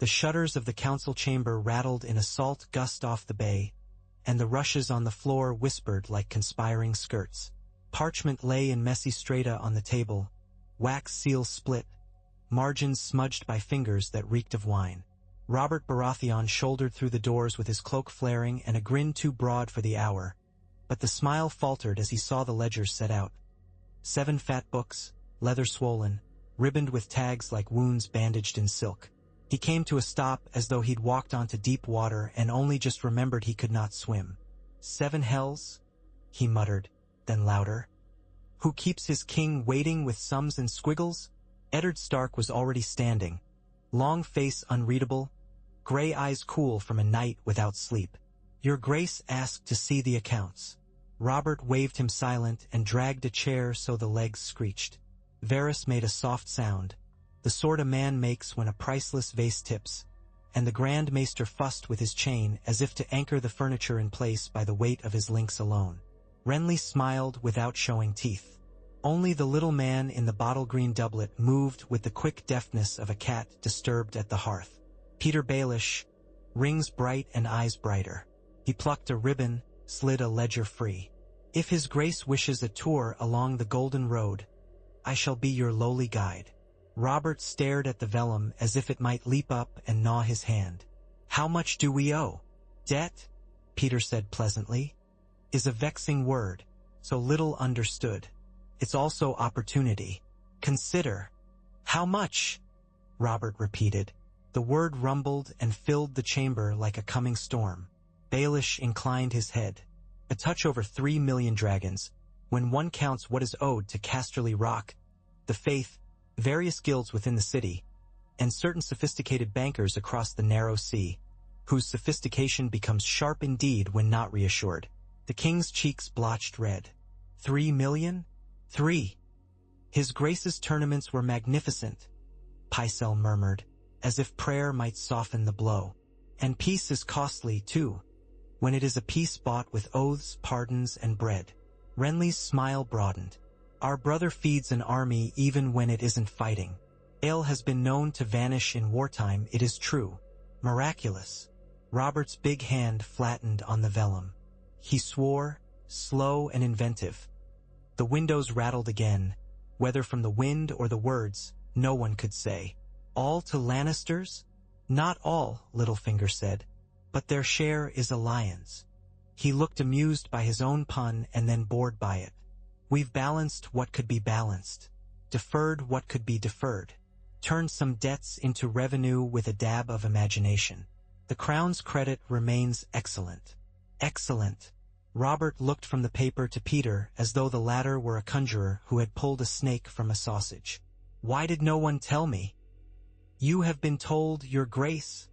The shutters of the council chamber rattled in a salt gust off the bay, and the rushes on the floor whispered like conspiring skirts. Parchment lay in messy strata on the table, wax seals split, margins smudged by fingers that reeked of wine. Robert Baratheon shouldered through the doors with his cloak flaring and a grin too broad for the hour, but the smile faltered as he saw the ledgers set out. 7 fat books, leather swollen, ribboned with tags like wounds bandaged in silk. He came to a stop as though he'd walked onto deep water and only just remembered he could not swim. 7 hells? He muttered, then louder. Who keeps his king waiting with sums and squiggles? Eddard Stark was already standing, long face unreadable, gray eyes cool from a night without sleep. Your Grace asked to see the accounts. Robert waved him silent and dragged a chair so the legs screeched. Varys made a soft sound, the sort a man makes when a priceless vase tips, and the Grand Maester fussed with his chain as if to anchor the furniture in place by the weight of his links alone. Renly smiled without showing teeth. Only the little man in the bottle-green doublet moved with the quick deftness of a cat disturbed at the hearth. Petyr Baelish, rings bright and eyes brighter. He plucked a ribbon, slid a ledger free. If his grace wishes a tour along the golden road, I shall be your lowly guide. Robert stared at the vellum as if it might leap up and gnaw his hand. How much do we owe? Debt, Petyr said pleasantly, is a vexing word, so little understood. It's also opportunity. Consider. How much? Robert repeated. The word rumbled and filled the chamber like a coming storm. Baelish inclined his head. A touch over 3 million dragons, when one counts what is owed to Casterly Rock, the Faith, various guilds within the city, and certain sophisticated bankers across the narrow sea, whose sophistication becomes sharp indeed when not reassured. The king's cheeks blotched red. 3 million? 3. His Grace's tournaments were magnificent, Pycelle murmured, as if prayer might soften the blow. And peace is costly, too, when it is a peace bought with oaths, pardons, and bread. Renly's smile broadened. Our brother feeds an army even when it isn't fighting. Ale has been known to vanish in wartime, it is true. Miraculous. Robert's big hand flattened on the vellum. He swore, slow and inventive. The windows rattled again, whether from the wind or the words, no one could say. All to Lannisters? Not all, Littlefinger said, but their share is a lion's. He looked amused by his own pun and then bored by it. We've balanced what could be balanced, deferred what could be deferred, turned some debts into revenue with a dab of imagination. The crown's credit remains excellent. Excellent. Robert looked from the paper to Petyr as though the latter were a conjurer who had pulled a snake from a sausage. Why did no one tell me? You have been told, Your Grace,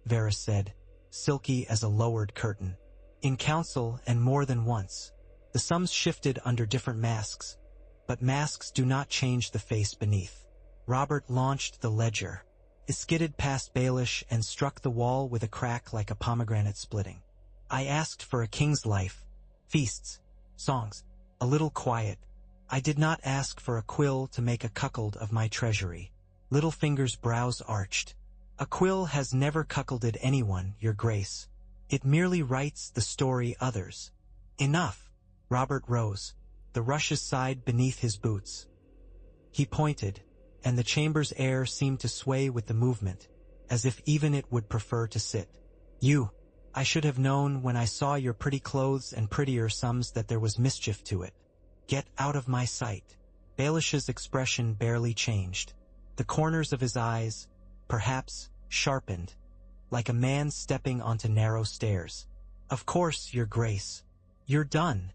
Varys said, silky as a lowered curtain. In council and more than once. The sums shifted under different masks, but masks do not change the face beneath. Robert launched the ledger. It skidded past Baelish and struck the wall with a crack like a pomegranate splitting. I asked for a king's life, feasts, songs, a little quiet. I did not ask for a quill to make a cuckold of my treasury. Littlefinger's brows arched. A quill has never cuckolded anyone, Your Grace. It merely writes the story others. Enough. Robert rose. The rushes sighed beneath his boots. He pointed, and the chamber's air seemed to sway with the movement, as if even it would prefer to sit. You. I should have known when I saw your pretty clothes and prettier sums that there was mischief to it. Get out of my sight. Baelish's expression barely changed. The corners of his eyes, perhaps, sharpened, like a man stepping onto narrow stairs. Of course, Your Grace. You're done,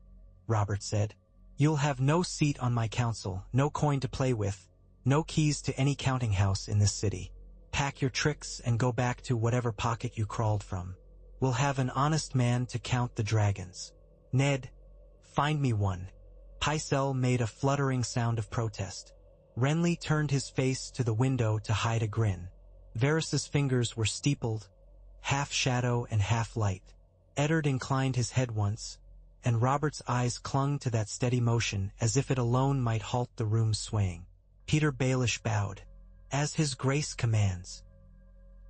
Robert said. You'll have no seat on my council, no coin to play with, no keys to any counting house in this city. Pack your tricks and go back to whatever pocket you crawled from. We'll have an honest man to count the dragons. Ned, find me one. Pycelle made a fluttering sound of protest. Renly turned his face to the window to hide a grin. Varys's fingers were steepled, half shadow and half light. Eddard inclined his head once, and Robert's eyes clung to that steady motion as if it alone might halt the room's swaying. Petyr Baelish bowed. As his grace commands.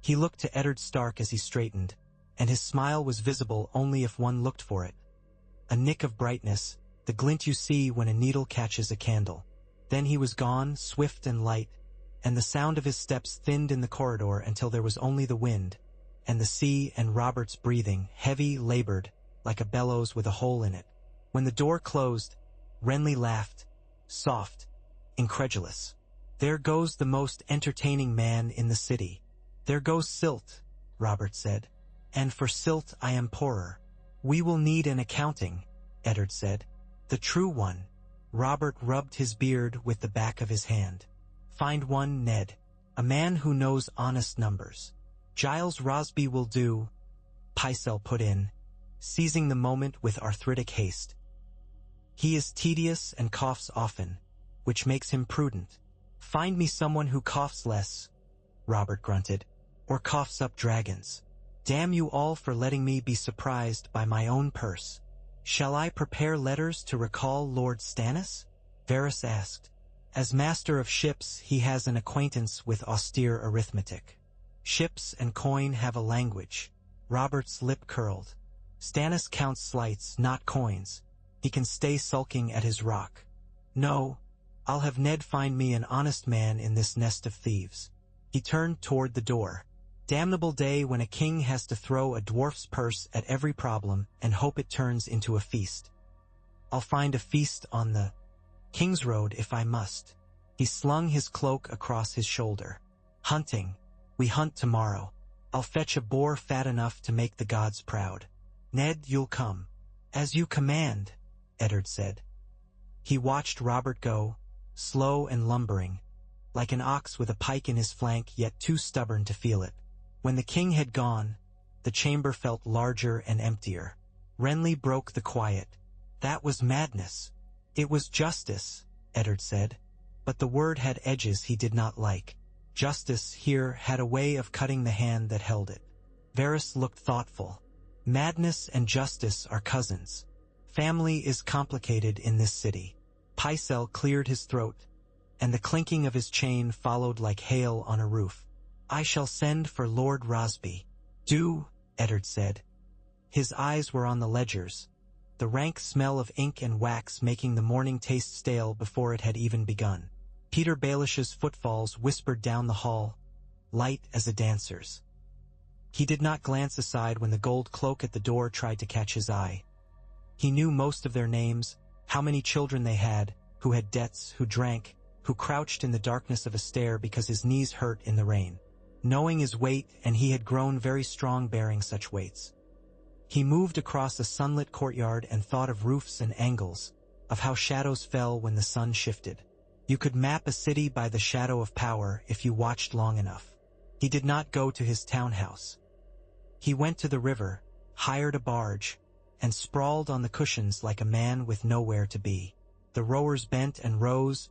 He looked to Eddard Stark as he straightened, and his smile was visible only if one looked for it. A nick of brightness, the glint you see when a needle catches a candle. Then he was gone, swift and light, and the sound of his steps thinned in the corridor until there was only the wind, and the sea and Robert's breathing, heavy, labored, like a bellows with a hole in it. When the door closed, Renly laughed, soft, incredulous. "There goes the most entertaining man in the city. There goes Silt," Robert said. "And for Silt I am poorer." "We will need an accounting," Eddard said. "The true one." Robert rubbed his beard with the back of his hand. "Find one, Ned. A man who knows honest numbers." "Giles Rosby will do," Pycelle put in, seizing the moment with arthritic haste. "He is tedious and coughs often, which makes him prudent." "Find me someone who coughs less," Robert grunted, "or coughs up dragons. Damn you all for letting me be surprised by my own purse." "Shall I prepare letters to recall Lord Stannis?" Varys asked. "As master of ships he has an acquaintance with austere arithmetic. Ships and coin have a language." Robert's lip curled. "Stannis counts slights, not coins. He can stay sulking at his rock." "No, I'll have Ned find me an honest man in this nest of thieves." He turned toward the door. Damnable day when a king has to throw a dwarf's purse at every problem and hope it turns into a feast. "I'll find a feast on the King's Road if I must." He slung his cloak across his shoulder. "Hunting. We hunt tomorrow. I'll fetch a boar fat enough to make the gods proud." "Ned, you'll come." "As you command," Eddard said. He watched Robert go, slow and lumbering, like an ox with a pike in his flank yet too stubborn to feel it. When the king had gone, the chamber felt larger and emptier. Renly broke the quiet. "That was madness." "It was justice," Eddard said, but the word had edges he did not like. Justice here had a way of cutting the hand that held it. Varys looked thoughtful. "Madness and justice are cousins. Family is complicated in this city." Pycelle cleared his throat, and the clinking of his chain followed like hail on a roof. "I shall send for Lord Rosby." "Do," Eddard said. His eyes were on the ledgers, the rank smell of ink and wax making the morning taste stale before it had even begun. Peter Baelish's footfalls whispered down the hall, light as a dancer's. He did not glance aside when the gold cloak at the door tried to catch his eye. He knew most of their names, how many children they had, who had debts, who drank, who crouched in the darkness of a stair because his knees hurt in the rain. Knowing his weight, and he had grown very strong bearing such weights. He moved across a sunlit courtyard and thought of roofs and angles, of how shadows fell when the sun shifted. You could map a city by the shadow of power if you watched long enough. He did not go to his townhouse. He went to the river, hired a barge, and sprawled on the cushions like a man with nowhere to be. The rowers bent and rose,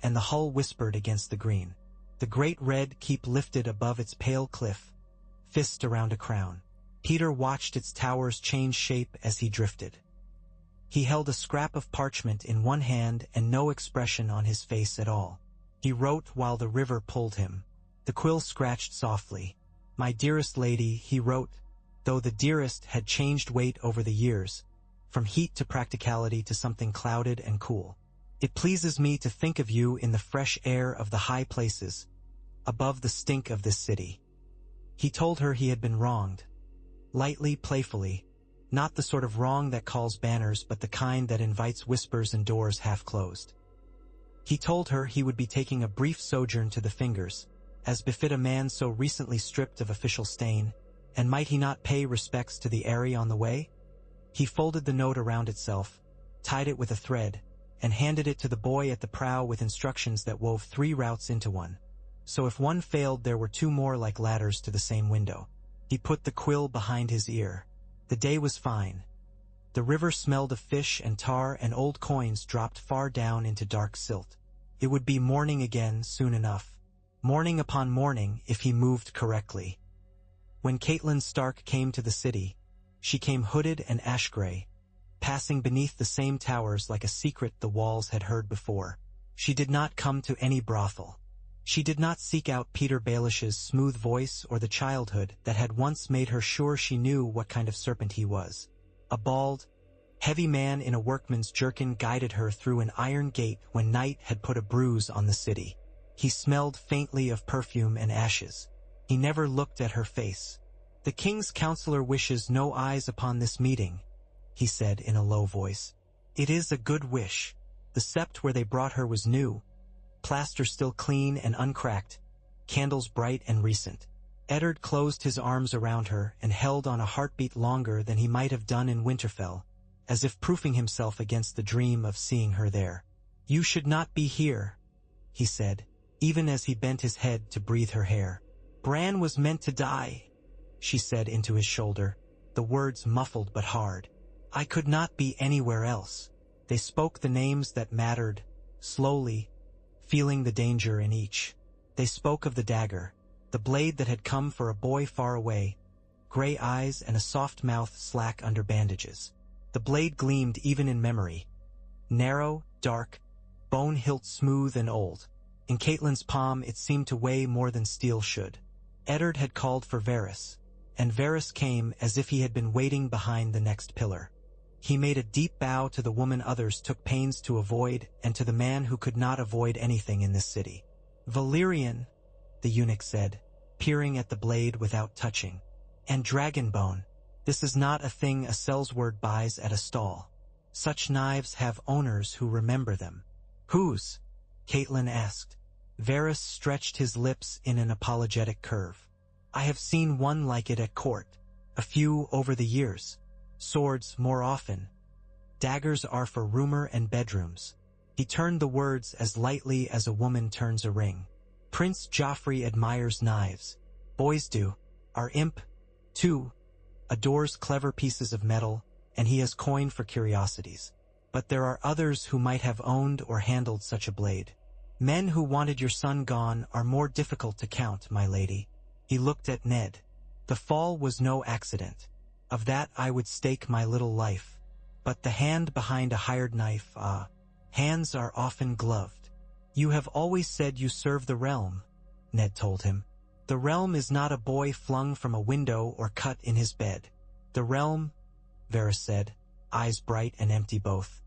and the hull whispered against the green. The great red keep lifted above its pale cliff, fist around a crown. Peter watched its towers change shape as he drifted. He held a scrap of parchment in one hand and no expression on his face at all. He wrote while the river pulled him. The quill scratched softly. "My dearest lady," he wrote, though the dearest had changed weight over the years, from heat to practicality to something clouded and cool. "It pleases me to think of you in the fresh air of the high places, above the stink of this city." He told her he had been wronged. Lightly, playfully, not the sort of wrong that calls banners but the kind that invites whispers and doors half closed. He told her he would be taking a brief sojourn to the Fingers, as befit a man so recently stripped of official stain, and might he not pay respects to the Eyrie on the way? He folded the note around itself, tied it with a thread, and handed it to the boy at the prow with instructions that wove 3 routes into one. So if one failed there were 2 more like ladders to the same window. He put the quill behind his ear. The day was fine. The river smelled of fish and tar and old coins dropped far down into dark silt. It would be morning again soon enough. Morning upon morning if he moved correctly. When Catelyn Stark came to the city, she came hooded and ash-gray, passing beneath the same towers like a secret the walls had heard before. She did not come to any brothel. She did not seek out Peter Baelish's smooth voice or the childhood that had once made her sure she knew what kind of serpent he was. A bald, heavy man in a workman's jerkin guided her through an iron gate when night had put a bruise on the city. He smelled faintly of perfume and ashes. He never looked at her face. "The king's counselor wishes no eyes upon this meeting," he said in a low voice. "It is a good wish." The sept where they brought her was new, plaster still clean and uncracked, candles bright and recent. Eddard closed his arms around her and held on a heartbeat longer than he might have done in Winterfell, as if proofing himself against the dream of seeing her there. "You should not be here," he said, even as he bent his head to breathe her hair. "Bran was meant to die," she said into his shoulder, the words muffled but hard. "I could not be anywhere else." They spoke the names that mattered, slowly, feeling the danger in each. They spoke of the dagger, the blade that had come for a boy far away, gray eyes and a soft mouth slack under bandages. The blade gleamed even in memory. Narrow, dark, bone hilt smooth and old. In Catelyn's palm it seemed to weigh more than steel should. Eddard had called for Varys, and Varys came as if he had been waiting behind the next pillar. He made a deep bow to the woman others took pains to avoid and to the man who could not avoid anything in this city. "Valyrian," the eunuch said, peering at the blade without touching. "And dragonbone. This is not a thing a sellsword buys at a stall. Such knives have owners who remember them." "Whose?" Catelyn asked. Varys stretched his lips in an apologetic curve. "I have seen one like it at court, a few over the years. Swords more often. Daggers are for rumor and bedrooms." He turned the words as lightly as a woman turns a ring. "Prince Joffrey admires knives. Boys do. Our imp, too, adores clever pieces of metal, and he has coin for curiosities. But there are others who might have owned or handled such a blade. Men who wanted your son gone are more difficult to count, my lady." He looked at Ned. "The fall was no accident. Of that I would stake my little life. But the hand behind a hired knife, hands are often gloved." "You have always said you serve the realm," Ned told him. "The realm is not a boy flung from a window or cut in his bed. The realm," Varys said, eyes bright and empty both,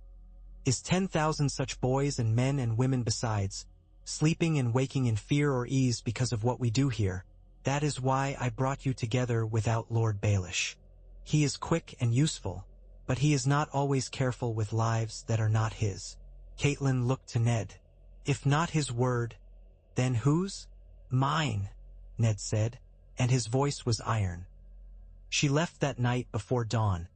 "is 10,000 such boys and men and women besides, sleeping and waking in fear or ease because of what we do here. That is why I brought you together without Lord Baelish. He is quick and useful, but he is not always careful with lives that are not his." Catelyn looked to Ned. "If not his word, then whose?" "Mine," Ned said, and his voice was iron. She left that night before dawn,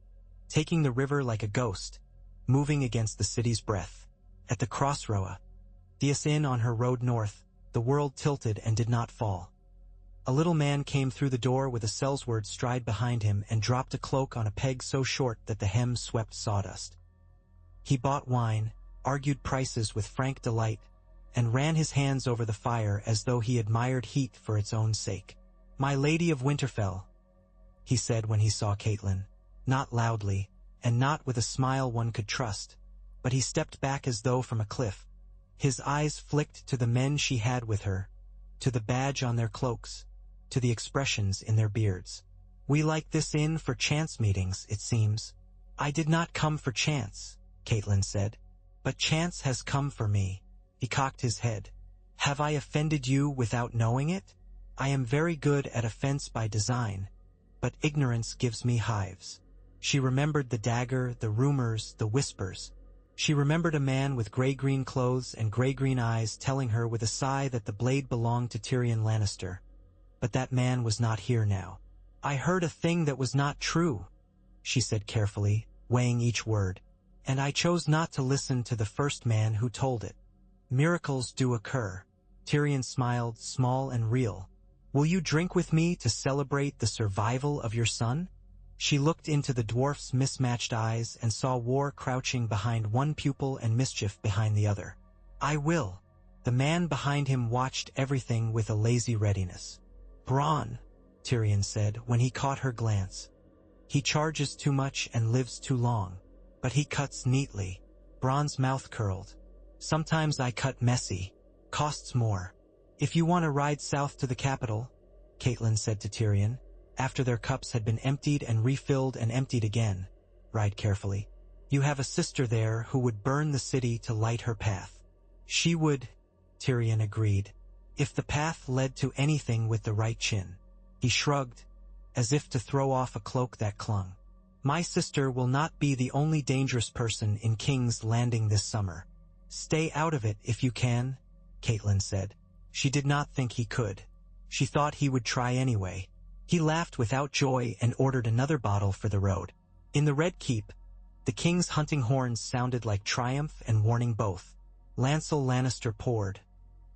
taking the river like a ghost, moving against the city's breath. At the crossroad, Dias Inn on her road north, the world tilted and did not fall. A little man came through the door with a sellsword stride behind him and dropped a cloak on a peg so short that the hem swept sawdust. He bought wine, argued prices with frank delight, and ran his hands over the fire as though he admired heat for its own sake. "My Lady of Winterfell," he said when he saw Catelyn, not loudly, and not with a smile one could trust, but he stepped back as though from a cliff. His eyes flicked to the men she had with her, to the badge on their cloaks, to the expressions in their beards. "We like this inn for chance meetings, it seems." "I did not come for chance," Catelyn said, "but chance has come for me." He cocked his head. "Have I offended you without knowing it? I am very good at offense by design, but ignorance gives me hives." She remembered the dagger, the rumors, the whispers. She remembered a man with gray-green clothes and gray-green eyes telling her with a sigh that the blade belonged to Tyrion Lannister. But that man was not here now. "I heard a thing that was not true," she said carefully, weighing each word, "and I chose not to listen to the first man who told it." "Miracles do occur." Tyrion smiled, small and real. "Will you drink with me to celebrate the survival of your son?" She looked into the dwarf's mismatched eyes and saw war crouching behind one pupil and mischief behind the other. "I will." The man behind him watched everything with a lazy readiness. "Bronn," Tyrion said when he caught her glance. "He charges too much and lives too long, but he cuts neatly." Bronn's mouth curled. "Sometimes I cut messy. Costs more." "If you want to ride south to the capital," Catelyn said to Tyrion, after their cups had been emptied and refilled and emptied again, "ride carefully. You have a sister there who would burn the city to light her path." "She would," Tyrion agreed, "if the path led to anything with the right chin." He shrugged, as if to throw off a cloak that clung. "My sister will not be the only dangerous person in King's Landing this summer. Stay out of it if you can," Catelyn said. She did not think he could. She thought he would try anyway. He laughed without joy and ordered another bottle for the road. In the Red Keep, the king's hunting horns sounded like triumph and warning both. Lancel Lannister poured.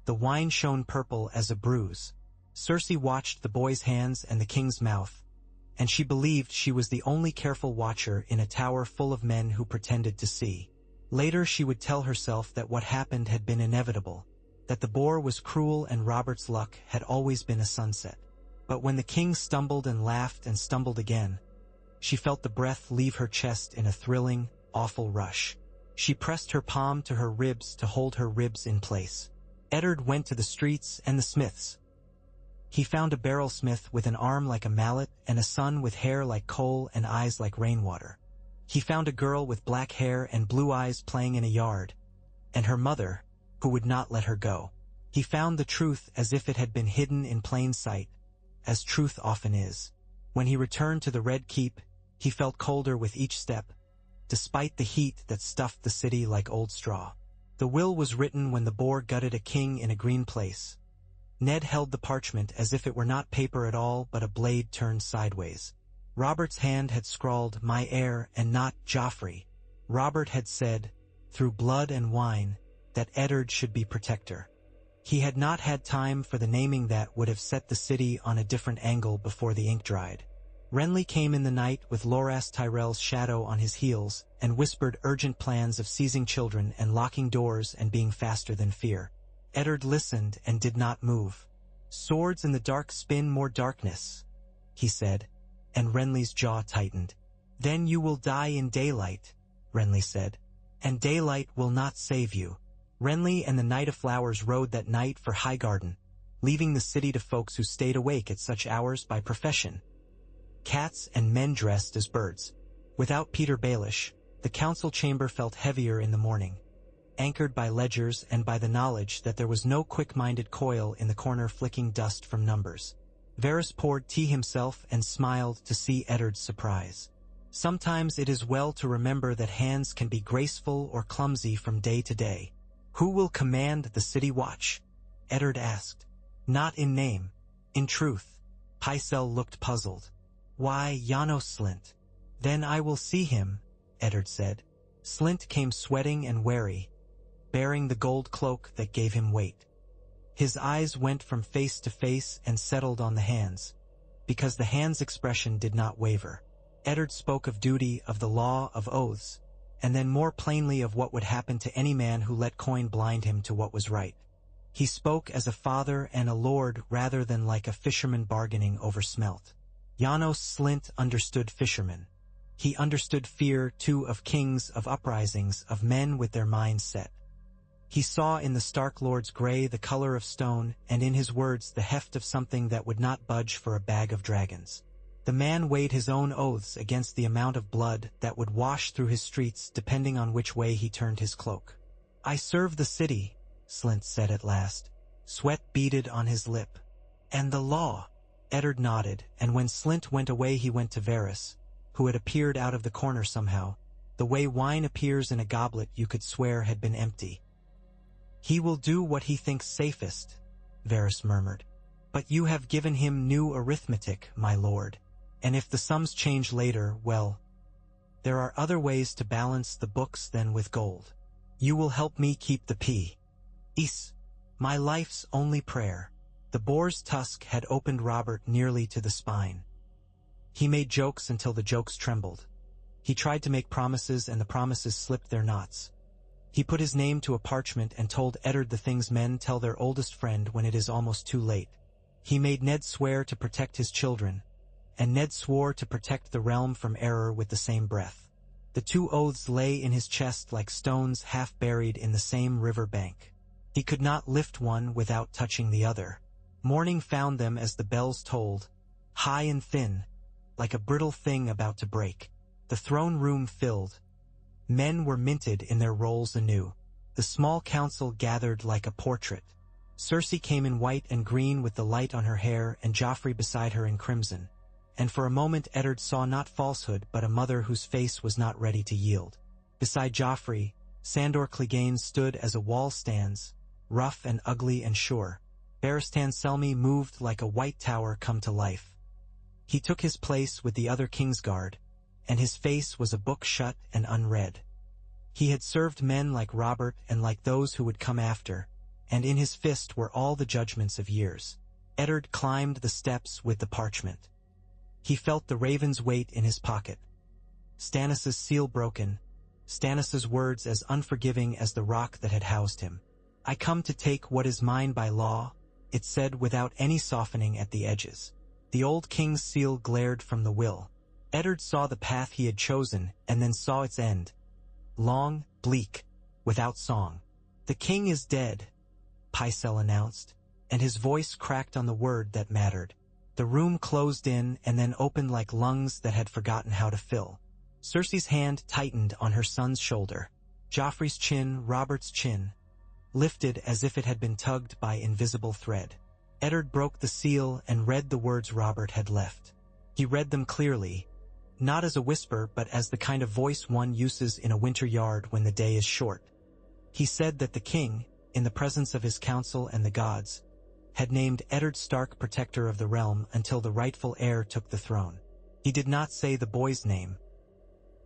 The wine shone purple as a bruise. Cersei watched the boy's hands and the king's mouth, and she believed she was the only careful watcher in a tower full of men who pretended to see. Later she would tell herself that what happened had been inevitable, that the boar was cruel and Robert's luck had always been a sunset. But when the king stumbled and laughed and stumbled again, she felt the breath leave her chest in a thrilling, awful rush. She pressed her palm to her ribs to hold her ribs in place. Eddard went to the streets and the smiths. He found a barrelsmith with an arm like a mallet and a son with hair like coal and eyes like rainwater. He found a girl with black hair and blue eyes playing in a yard, and her mother, who would not let her go. He found the truth as if it had been hidden in plain sight, as truth often is. When he returned to the Red Keep, he felt colder with each step, despite the heat that stuffed the city like old straw. The will was written when the boar gutted a king in a green place. Ned held the parchment as if it were not paper at all but a blade turned sideways. Robert's hand had scrawled "my heir" and not "Joffrey." Robert had said, through blood and wine, that Eddard should be protector. He had not had time for the naming that would have set the city on a different angle before the ink dried. Renly came in the night with Loras Tyrell's shadow on his heels and whispered urgent plans of seizing children and locking doors and being faster than fear. Eddard listened and did not move. "Swords in the dark spin more darkness," he said, and Renly's jaw tightened. "Then you will die in daylight," Renly said, "and daylight will not save you." Renly and the Knight of Flowers rode that night for Highgarden, leaving the city to folks who stayed awake at such hours by profession. Cats and men dressed as birds. Without Peter Baelish, the council chamber felt heavier in the morning, anchored by ledgers and by the knowledge that there was no quick-minded coil in the corner flicking dust from numbers. Varys poured tea himself and smiled to see Eddard's surprise. Sometimes it is well to remember that hands can be graceful or clumsy from day to day. "Who will command the city watch?" Eddard asked. "Not in name, in truth." Pycelle looked puzzled. "Why, Janos Slynt." "Then I will see him," Eddard said. Slynt came sweating and wary, bearing the gold cloak that gave him weight. His eyes went from face to face and settled on the hands, because the hands' expression did not waver. Eddard spoke of duty, of the law, of oaths, and then more plainly of what would happen to any man who let coin blind him to what was right. He spoke as a father and a lord rather than like a fisherman bargaining over smelt. Janos Slynt understood fishermen. He understood fear, too, of kings, of uprisings, of men with their minds set. He saw in the Stark Lord's gray the color of stone, and in his words the heft of something that would not budge for a bag of dragons. The man weighed his own oaths against the amount of blood that would wash through his streets depending on which way he turned his cloak. "I serve the city," Slynt said at last. Sweat beaded on his lip. "And the law." Eddard nodded, and when Slynt went away he went to Varys, who had appeared out of the corner somehow, the way wine appears in a goblet you could swear had been empty. "He will do what he thinks safest," Varys murmured. "But you have given him new arithmetic, my lord. And if the sums change later, well, there are other ways to balance the books than with gold. You will help me keep the peace. My life's only prayer." The boar's tusk had opened Robert nearly to the spine. He made jokes until the jokes trembled. He tried to make promises and the promises slipped their knots. He put his name to a parchment and told Eddard the things men tell their oldest friend when it is almost too late. He made Ned swear to protect his children, and Ned swore to protect the realm from error with the same breath. The two oaths lay in his chest like stones half buried in the same river bank. He could not lift one without touching the other. Morning found them as the bells tolled, high and thin, like a brittle thing about to break. The throne room filled. Men were minted in their roles anew. The small council gathered like a portrait. Cersei came in white and green with the light on her hair, and Joffrey beside her in crimson. And for a moment Eddard saw not falsehood but a mother whose face was not ready to yield. Beside Joffrey, Sandor Clegane stood as a wall stands, rough and ugly and sure. Barristan Selmy moved like a white tower come to life. He took his place with the other Kingsguard, and his face was a book shut and unread. He had served men like Robert and like those who would come after, and in his fist were all the judgments of years. Eddard climbed the steps with the parchment. He felt the raven's weight in his pocket. Stannis' seal broken, Stannis' words as unforgiving as the rock that had housed him. "I come to take what is mine by law," it said without any softening at the edges. The old king's seal glared from the will. Eddard saw the path he had chosen, and then saw its end. Long, bleak, without song. "The king is dead," Pycelle announced, and his voice cracked on the word that mattered. The room closed in and then opened like lungs that had forgotten how to fill. Cersei's hand tightened on her son's shoulder. Joffrey's chin, Robert's chin, lifted as if it had been tugged by invisible thread. Eddard broke the seal and read the words Robert had left. He read them clearly, not as a whisper but as the kind of voice one uses in a winter yard when the day is short. He said that the king, in the presence of his council and the gods, had named Eddard Stark protector of the realm until the rightful heir took the throne. He did not say the boy's name.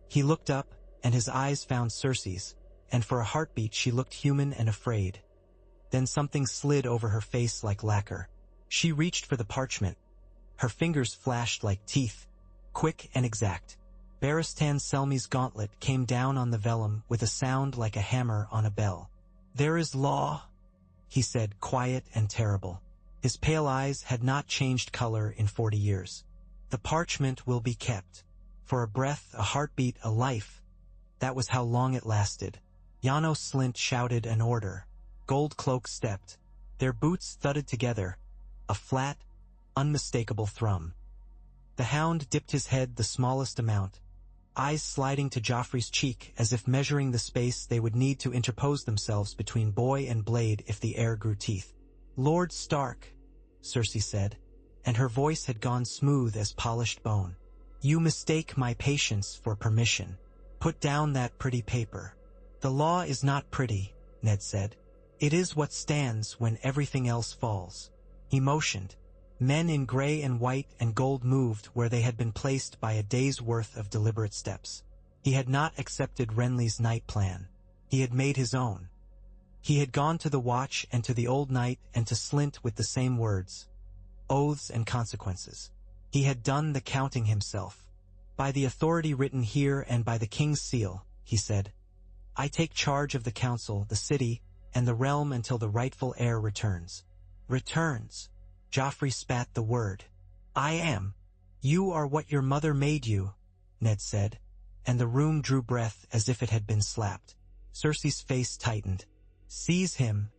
He looked up, and his eyes found Cersei's, and for a heartbeat she looked human and afraid. Then something slid over her face like lacquer. She reached for the parchment. Her fingers flashed like teeth, quick and exact. Barristan Selmy's gauntlet came down on the vellum with a sound like a hammer on a bell. "There is law," he said, quiet and terrible. His pale eyes had not changed color in 40 years. "The parchment will be kept. For a breath, a heartbeat, a life." That was how long it lasted. Janos Slynt shouted an order. Gold Cloak stepped. Their boots thudded together, a flat, unmistakable thrum. The Hound dipped his head the smallest amount, eyes sliding to Joffrey's cheek as if measuring the space they would need to interpose themselves between boy and blade if the heir grew teeth. "Lord Stark," Cersei said, and her voice had gone smooth as polished bone. "You mistake my patience for permission. Put down that pretty paper." "The law is not pretty," Ned said. "It is what stands when everything else falls." He motioned. Men in gray and white and gold moved where they had been placed by a day's worth of deliberate steps. He had not accepted Renly's night plan. He had made his own. He had gone to the Watch and to the Old Knight and to Slynt with the same words. Oaths and consequences. He had done the counting himself. "By the authority written here and by the king's seal," he said, "I take charge of the council, the city, and the realm until the rightful heir returns." "Returns." Joffrey spat the word. "I am. You are what your mother made you," Ned said, and the room drew breath as if it had been slapped. Cersei's face tightened. "Seize him,"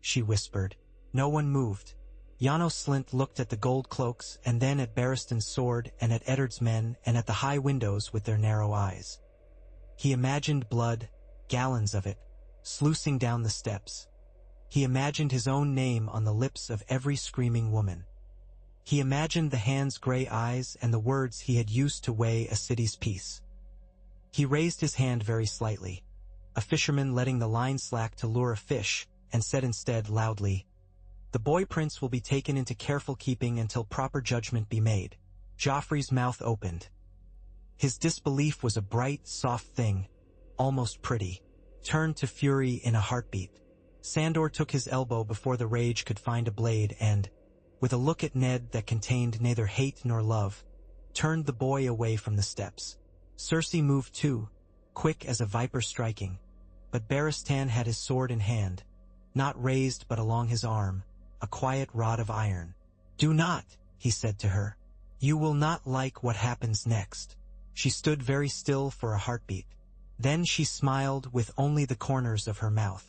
she whispered. No one moved. Janos Slynt looked at the gold cloaks and then at Barristan's sword and at Eddard's men and at the high windows with their narrow eyes. He imagined blood, gallons of it, sluicing down the steps. He imagined his own name on the lips of every screaming woman. He imagined the hand's gray eyes and the words he had used to weigh a city's peace. He raised his hand very slightly, a fisherman letting the line slack to lure a fish, and said instead loudly, "The boy prince will be taken into careful keeping until proper judgment be made." Joffrey's mouth opened. His disbelief was a bright, soft thing, almost pretty, turned to fury in a heartbeat. Sandor took his elbow before the rage could find a blade and, with a look at Ned that contained neither hate nor love, turned the boy away from the steps. Cersei moved too, quick as a viper striking, but Barristan had his sword in hand, not raised but along his arm, a quiet rod of iron. "Do not," he said to her. "You will not like what happens next." She stood very still for a heartbeat. Then she smiled with only the corners of her mouth.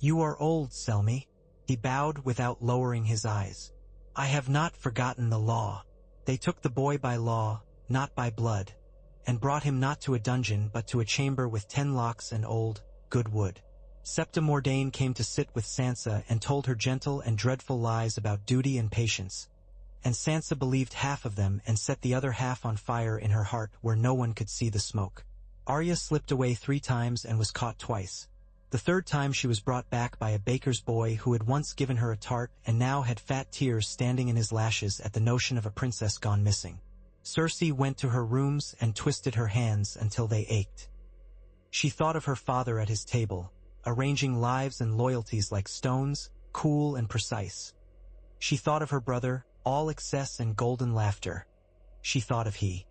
You are old, Selmy. He bowed without lowering his eyes. I have not forgotten the law. They took the boy by law, not by blood, and brought him not to a dungeon but to a chamber with 10 locks and old, good wood. Septa Mordain came to sit with Sansa and told her gentle and dreadful lies about duty and patience, and Sansa believed half of them and set the other half on fire in her heart where no one could see the smoke. Arya slipped away 3 times and was caught twice. The 3rd time she was brought back by a baker's boy who had once given her a tart and now had fat tears standing in his lashes at the notion of a princess gone missing. Cersei went to her rooms and twisted her hands until they ached. She thought of her father at his table, arranging lives and loyalties like stones, cool and precise. She thought of her brother, all excess and golden laughter. She thought of he,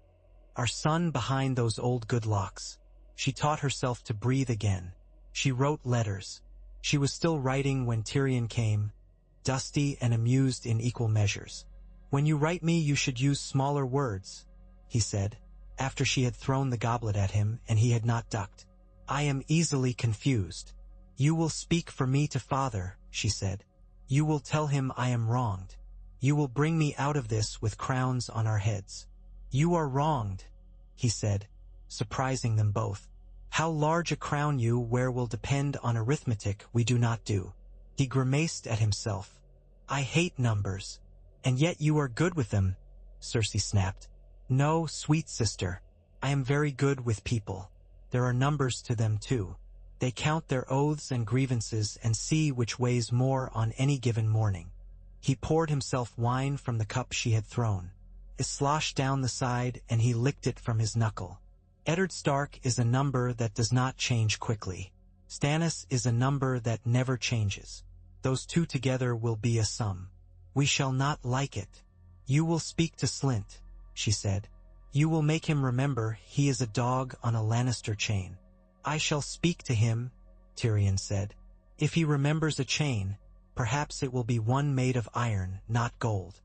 our son behind those old good locks. She taught herself to breathe again. She wrote letters. She was still writing when Tyrion came, dusty and amused in equal measures. When you write me you should use smaller words, he said, after she had thrown the goblet at him and he had not ducked. I am easily confused. You will speak for me to father, she said. You will tell him I am wronged. You will bring me out of this with crowns on our heads. You are wronged, he said, surprising them both. How large a crown you wear will depend on arithmetic we do not do. He grimaced at himself. I hate numbers. And yet you are good with them, Cersei snapped. No, sweet sister. I am very good with people. There are numbers to them too. They count their oaths and grievances and see which weighs more on any given morning. He poured himself wine from the cup she had thrown. It sloshed down the side and he licked it from his knuckle. Eddard Stark is a number that does not change quickly. Stannis is a number that never changes. Those two together will be a sum. We shall not like it. You will speak to Slynt, she said. You will make him remember he is a dog on a Lannister chain. I shall speak to him, Tyrion said. If he remembers a chain, perhaps it will be one made of iron, not gold.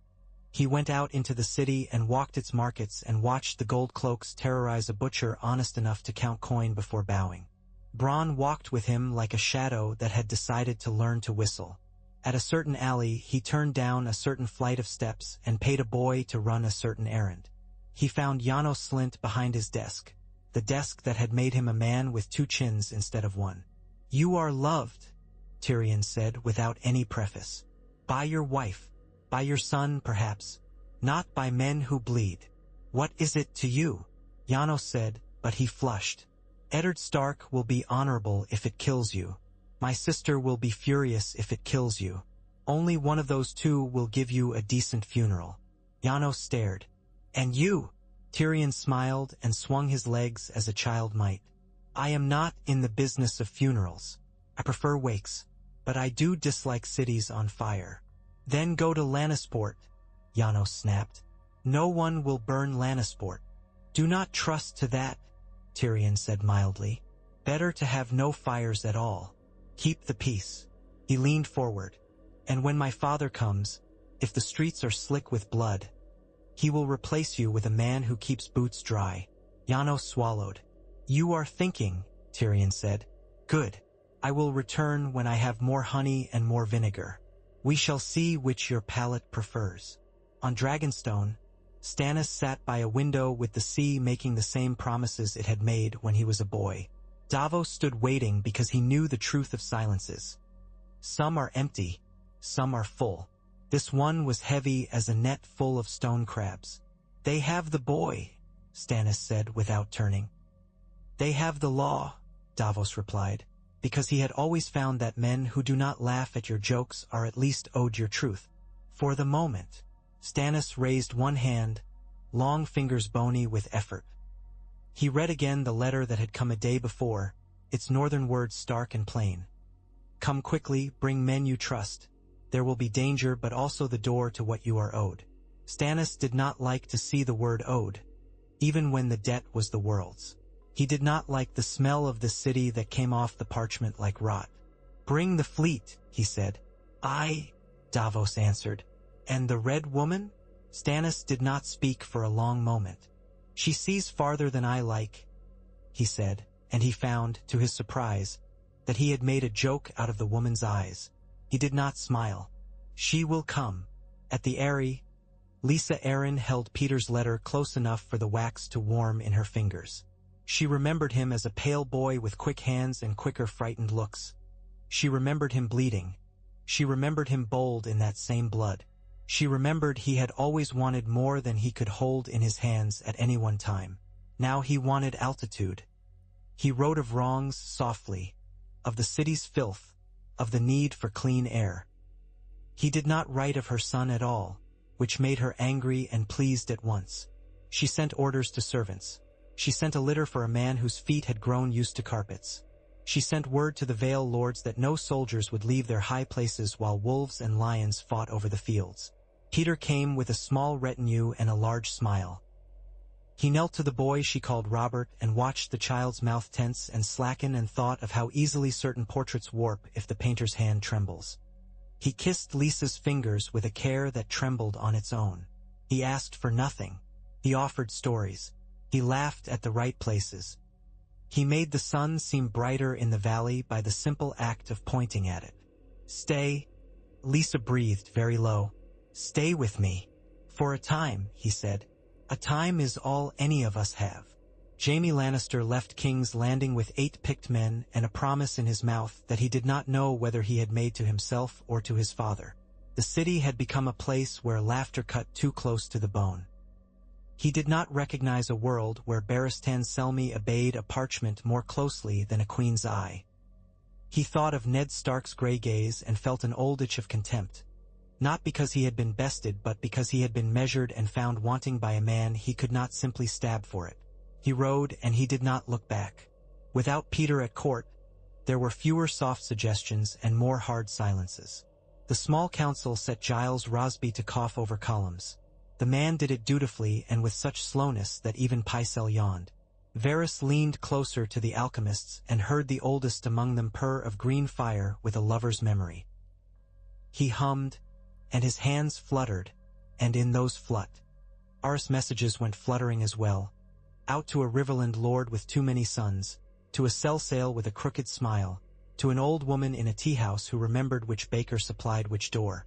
He went out into the city and walked its markets and watched the gold cloaks terrorize a butcher honest enough to count coin before bowing. Bronn walked with him like a shadow that had decided to learn to whistle. At a certain alley, he turned down a certain flight of steps and paid a boy to run a certain errand. He found Janos Slynt behind his desk, the desk that had made him a man with 2 chins instead of 1. You are loved, Tyrion said without any preface. By your wife. By your son, perhaps. Not by men who bleed. What is it to you? Janos said, but he flushed. Eddard Stark will be honorable if it kills you. My sister will be furious if it kills you. Only one of those two will give you a decent funeral. Janos stared. And you? Tyrion smiled and swung his legs as a child might. I am not in the business of funerals. I prefer wakes, but I do dislike cities on fire. Then go to Lannisport, Janos snapped. No one will burn Lannisport. Do not trust to that, Tyrion said mildly. Better to have no fires at all. Keep the peace. He leaned forward. And when my father comes, if the streets are slick with blood, he will replace you with a man who keeps boots dry. Janos swallowed. You are thinking, Tyrion said. Good. I will return when I have more honey and more vinegar. We shall see which your palate prefers. On Dragonstone, Stannis sat by a window with the sea making the same promises it had made when he was a boy. Davos stood waiting because he knew the truth of silences. Some are empty, some are full. This one was heavy as a net full of stone crabs. They have the boy, Stannis said without turning. They have the law, Davos replied, because he had always found that men who do not laugh at your jokes are at least owed your truth. For the moment, Stannis raised one hand, long fingers bony with effort. He read again the letter that had come a day before, its northern words stark and plain. Come quickly, bring men you trust. There will be danger, but also the door to what you are owed. Stannis did not like to see the word owed, even when the debt was the world's. He did not like the smell of the city that came off the parchment like rot. Bring the fleet, he said. I, Davos answered. And the Red Woman? Stannis did not speak for a long moment. She sees farther than I like, he said, and he found, to his surprise, that he had made a joke out of the woman's eyes. He did not smile. She will come. At the Eyrie, Lisa Arryn held Peter's letter close enough for the wax to warm in her fingers. She remembered him as a pale boy with quick hands and quicker frightened looks. She remembered him bleeding. She remembered him bold in that same blood. She remembered he had always wanted more than he could hold in his hands at any one time. Now he wanted altitude. He wrote of wrongs softly, of the city's filth, of the need for clean air. He did not write of her son at all, which made her angry and pleased at once. She sent orders to servants. She sent a litter for a man whose feet had grown used to carpets. She sent word to the Vale lords that no soldiers would leave their high places while wolves and lions fought over the fields. Peter came with a small retinue and a large smile. He knelt to the boy she called Robert and watched the child's mouth tense and slacken and thought of how easily certain portraits warp if the painter's hand trembles. He kissed Lisa's fingers with a care that trembled on its own. He asked for nothing. He offered stories. He laughed at the right places. He made the sun seem brighter in the valley by the simple act of pointing at it. "Stay," Lisa breathed very low. "Stay with me." "For a time," he said. "A time is all any of us have." Jaime Lannister left King's Landing with 8 picked men and a promise in his mouth that he did not know whether he had made to himself or to his father. The city had become a place where laughter cut too close to the bone. He did not recognize a world where Barristan Selmy obeyed a parchment more closely than a queen's eye. He thought of Ned Stark's grey gaze and felt an old itch of contempt. Not because he had been bested, but because he had been measured and found wanting by a man he could not simply stab for it. He rode, and he did not look back. Without Peter at court, there were fewer soft suggestions and more hard silences. The small council set Giles Rosby to cough over columns. The man did it dutifully and with such slowness that even Pycelle yawned. Varys leaned closer to the alchemists and heard the oldest among them purr of green fire with a lover's memory. He hummed, and his hands fluttered, and in those Aris messages went fluttering as well, out to a Riverland lord with too many sons, to a sell-sale with a crooked smile, to an old woman in a tea-house who remembered which baker supplied which door.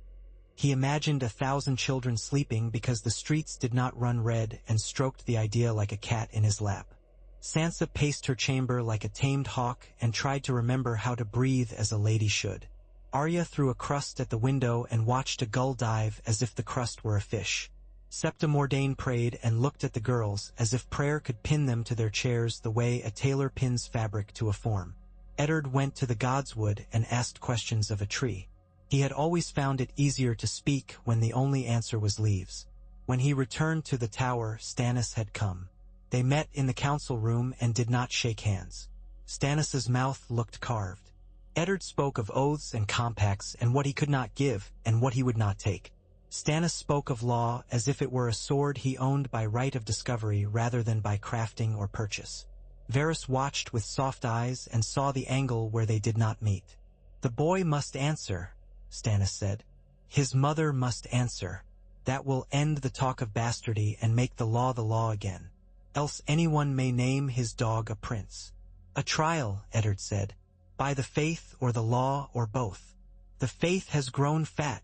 He imagined 1,000 children sleeping because the streets did not run red and stroked the idea like a cat in his lap. Sansa paced her chamber like a tamed hawk and tried to remember how to breathe as a lady should. Arya threw a crust at the window and watched a gull dive as if the crust were a fish. Septa Mordain prayed and looked at the girls as if prayer could pin them to their chairs the way a tailor pins fabric to a form. Eddard went to the godswood and asked questions of a tree. He had always found it easier to speak when the only answer was leaves. When he returned to the tower, Stannis had come. They met in the council room and did not shake hands. Stannis's mouth looked carved. Eddard spoke of oaths and compacts and what he could not give and what he would not take. Stannis spoke of law as if it were a sword he owned by right of discovery rather than by crafting or purchase. Varys watched with soft eyes and saw the angle where they did not meet. "The boy must answer," Stannis said. "His mother must answer. That will end the talk of bastardy and make the law again. Else anyone may name his dog a prince." "A trial," Eddard said. "By the faith or the law or both." "The faith has grown fat,"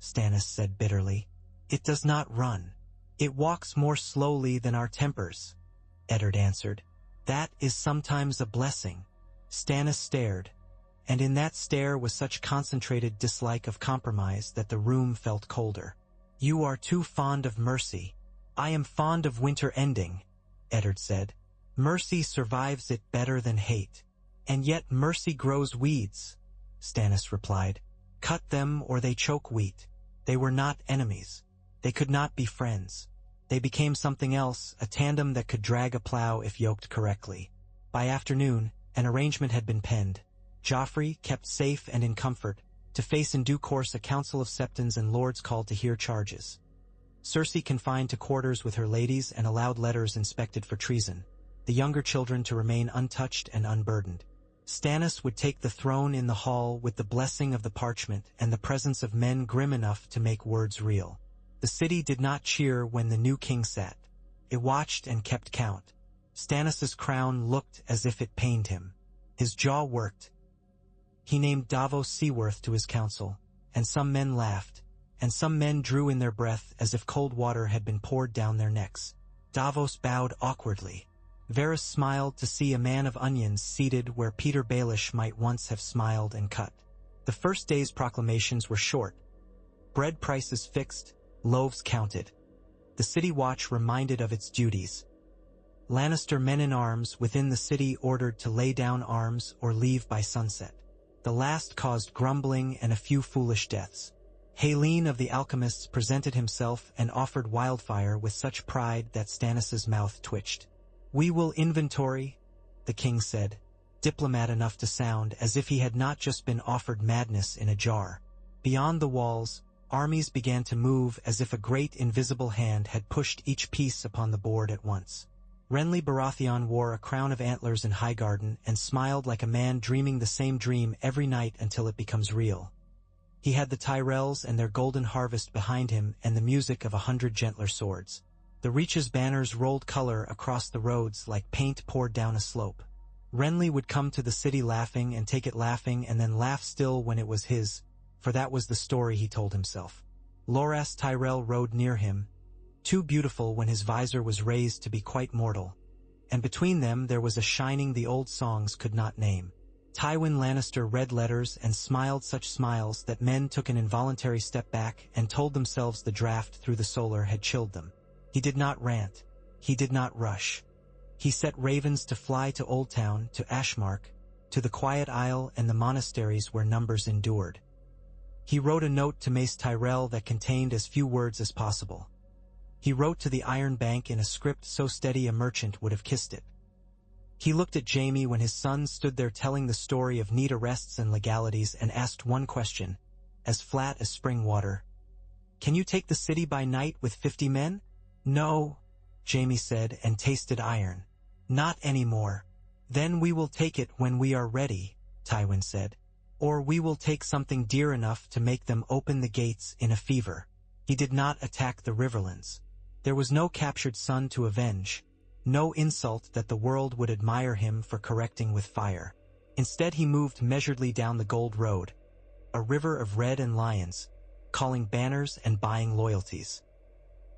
Stannis said bitterly. "It does not run. It walks more slowly than our tempers," Eddard answered. "That is sometimes a blessing." Stannis stared, and in that stare was such concentrated dislike of compromise that the room felt colder. "You are too fond of mercy." "I am fond of winter ending," Eddard said. "Mercy survives it better than hate." "And yet mercy grows weeds," Stannis replied. "Cut them or they choke wheat." They were not enemies. They could not be friends. They became something else, a tandem that could drag a plow if yoked correctly. By afternoon, an arrangement had been penned. Joffrey, kept safe and in comfort, to face in due course a council of septons and lords called to hear charges. Cersei confined to quarters with her ladies and allowed letters inspected for treason. The younger children to remain untouched and unburdened. Stannis would take the throne in the hall with the blessing of the parchment and the presence of men grim enough to make words real. The city did not cheer when the new king sat. It watched and kept count. Stannis's crown looked as if it pained him. His jaw worked. He named Davos Seaworth to his council, and some men laughed, and some men drew in their breath as if cold water had been poured down their necks. Davos bowed awkwardly. Varys smiled to see a man of onions seated where Peter Baelish might once have smiled and cut. The first day's proclamations were short. Bread prices fixed, loaves counted. The city watch reminded of its duties. Lannister men-in-arms within the city ordered to lay down arms or leave by sunset. The last caused grumbling and a few foolish deaths. Haleen of the Alchemists presented himself and offered wildfire with such pride that Stannis's mouth twitched. "We will inventory," the king said, diplomat enough to sound as if he had not just been offered madness in a jar. Beyond the walls, armies began to move as if a great invisible hand had pushed each piece upon the board at once. Renly Baratheon wore a crown of antlers in Highgarden and smiled like a man dreaming the same dream every night until it becomes real. He had the Tyrells and their golden harvest behind him and the music of 100 gentler swords. The Reach's banners rolled color across the roads like paint poured down a slope. Renly would come to the city laughing and take it laughing and then laugh still when it was his, for that was the story he told himself. Loras Tyrell rode near him, too beautiful when his visor was raised to be quite mortal, and between them there was a shining the old songs could not name. Tywin Lannister read letters and smiled such smiles that men took an involuntary step back and told themselves the draft through the solar had chilled them. He did not rant. He did not rush. He set ravens to fly to Old Town, to Ashmark, to the Quiet Isle and the monasteries where numbers endured. He wrote a note to Mace Tyrell that contained as few words as possible. He wrote to the Iron Bank in a script so steady a merchant would have kissed it. He looked at Jaime when his son stood there telling the story of neat arrests and legalities and asked one question, as flat as spring water. "Can you take the city by night with 50 men?" "No," Jaime said and tasted iron. "Not anymore." "Then we will take it when we are ready," Tywin said. "Or we will take something dear enough to make them open the gates in a fever." He did not attack the Riverlands. There was no captured son to avenge, no insult that the world would admire him for correcting with fire. Instead he moved measuredly down the Gold Road, a river of red and lions, calling banners and buying loyalties.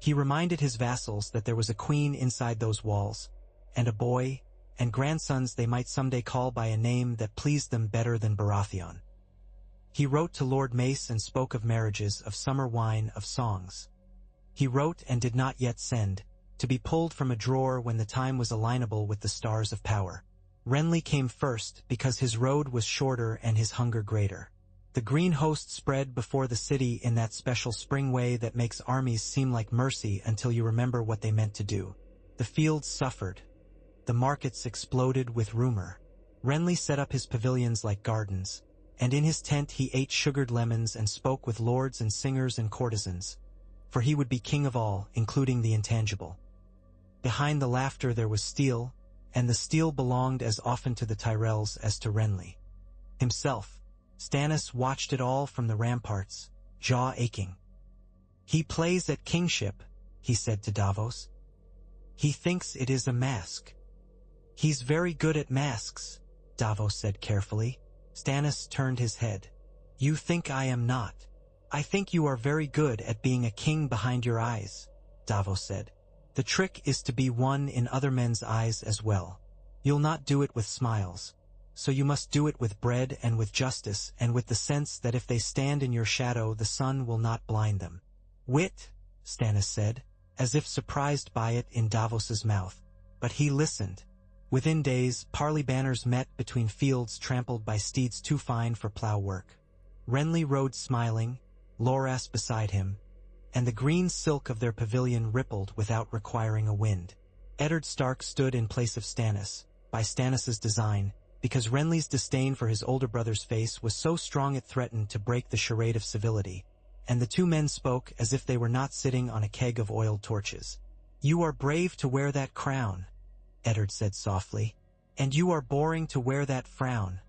He reminded his vassals that there was a queen inside those walls, and a boy, and grandsons they might someday call by a name that pleased them better than Baratheon. He wrote to Lord Mace and spoke of marriages, of summer wine, of songs. He wrote and did not yet send, to be pulled from a drawer when the time was alignable with the stars of power. Renly came first because his road was shorter and his hunger greater. The green host spread before the city in that special spring way that makes armies seem like mercy until you remember what they meant to do. The fields suffered. The markets exploded with rumor. Renly set up his pavilions like gardens, and in his tent he ate sugared lemons and spoke with lords and singers and courtesans, for he would be king of all, including the intangible. Behind the laughter there was steel, and the steel belonged as often to the Tyrells as to Renly himself. Stannis watched it all from the ramparts, jaw aching. "He plays at kingship," he said to Davos. "He thinks it is a mask." "He's very good at masks," Davos said carefully. Stannis turned his head. "You think I am not. I think you are very good at being a king behind your eyes," Davos said. "The trick is to be one in other men's eyes as well. You'll not do it with smiles, so you must do it with bread and with justice and with the sense that if they stand in your shadow the sun will not blind them." "Wit," Stannis said, as if surprised by it in Davos's mouth. But he listened. Within days, parley banners met between fields trampled by steeds too fine for plow work. Renly rode smiling, Loras beside him, and the green silk of their pavilion rippled without requiring a wind. Eddard Stark stood in place of Stannis, by Stannis's design, because Renly's disdain for his older brother's face was so strong it threatened to break the charade of civility, and the two men spoke as if they were not sitting on a keg of oiled torches. "You are brave to wear that crown," Eddard said softly. "And you are boring to wear that frown,"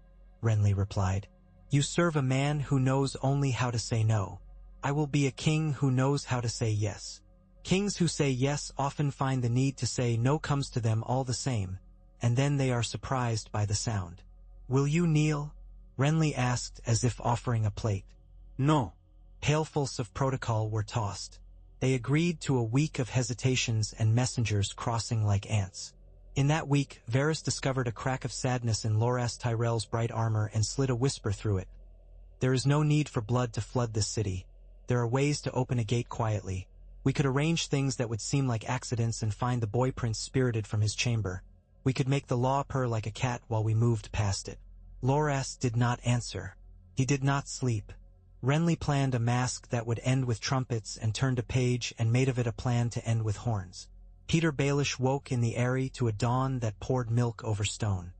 Renly replied. "You serve a man who knows only how to say no. I will be a king who knows how to say yes." Kings who say yes often find the need to say no comes to them all the same, and then they are surprised by the sound. "Will you kneel?" Renly asked as if offering a plate. No. Pailfuls of protocol were tossed. They agreed to a week of hesitations and messengers crossing like ants. In that week, Varys discovered a crack of sadness in Loras Tyrell's bright armor and slid a whisper through it. There is no need for blood to flood this city. There are ways to open a gate quietly. We could arrange things that would seem like accidents and find the boy prince spirited from his chamber. We could make the law purr like a cat while we moved past it. Loras did not answer. He did not sleep. Renly planned a mask that would end with trumpets and turned a page and made of it a plan to end with horns. Peter Baelish woke in the Eyrie to a dawn that poured milk over stone.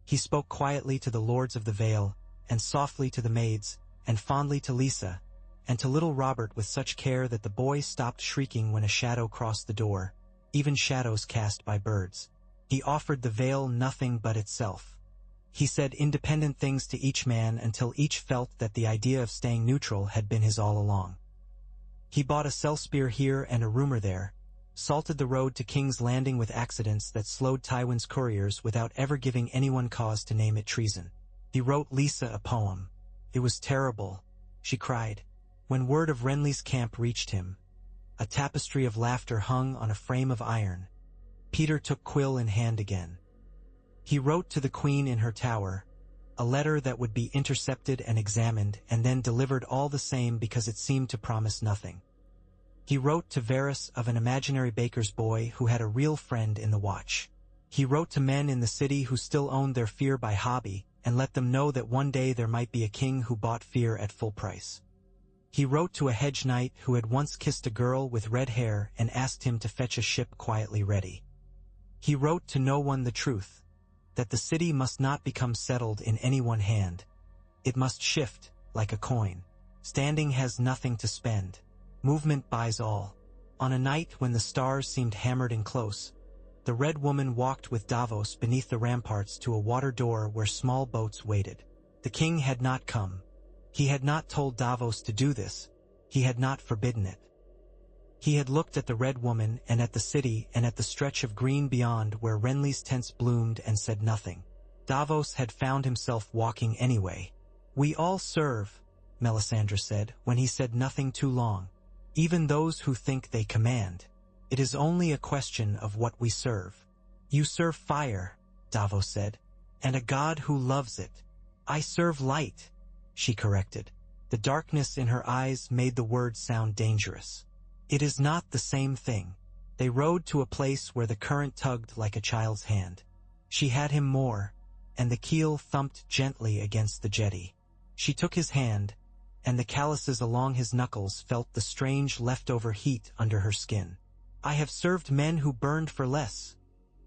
He spoke quietly to the lords of the Vale, and softly to the maids, and fondly to Lisa, and to little Robert with such care that the boy stopped shrieking when a shadow crossed the door, even shadows cast by birds. He offered the Vale nothing but itself. He said independent things to each man until each felt that the idea of staying neutral had been his all along. He bought a sellspear here and a rumor there, salted the road to King's Landing with accidents that slowed Tywin's couriers without ever giving anyone cause to name it treason. He wrote Lisa a poem. It was terrible, she cried, when word of Renly's camp reached him. A tapestry of laughter hung on a frame of iron. Peter took quill in hand again. He wrote to the Queen in her tower, a letter that would be intercepted and examined and then delivered all the same because it seemed to promise nothing. He wrote to Varys of an imaginary baker's boy who had a real friend in the Watch. He wrote to men in the city who still owned their fear by hobby and let them know that one day there might be a king who bought fear at full price. He wrote to a hedge knight who had once kissed a girl with red hair and asked him to fetch a ship quietly ready. He wrote to no one the truth, that the city must not become settled in any one hand. It must shift, like a coin. Standing has nothing to spend. Movement buys all. On a night when the stars seemed hammered in close, the Red Woman walked with Davos beneath the ramparts to a water door where small boats waited. The king had not come. He had not told Davos to do this. He had not forbidden it. He had looked at the Red Woman and at the city and at the stretch of green beyond where Renly's tents bloomed and said nothing. Davos had found himself walking anyway. "We all serve," Melisandre said, when he said nothing too long. "Even those who think they command. It is only a question of what we serve." "You serve fire," Davos said, "and a god who loves it." "I serve light," she corrected. The darkness in her eyes made the word sound dangerous. "It is not the same thing." They rode to a place where the current tugged like a child's hand. She had him more, and the keel thumped gently against the jetty. She took his hand, and the calluses along his knuckles felt the strange leftover heat under her skin. "I have served men who burned for less,"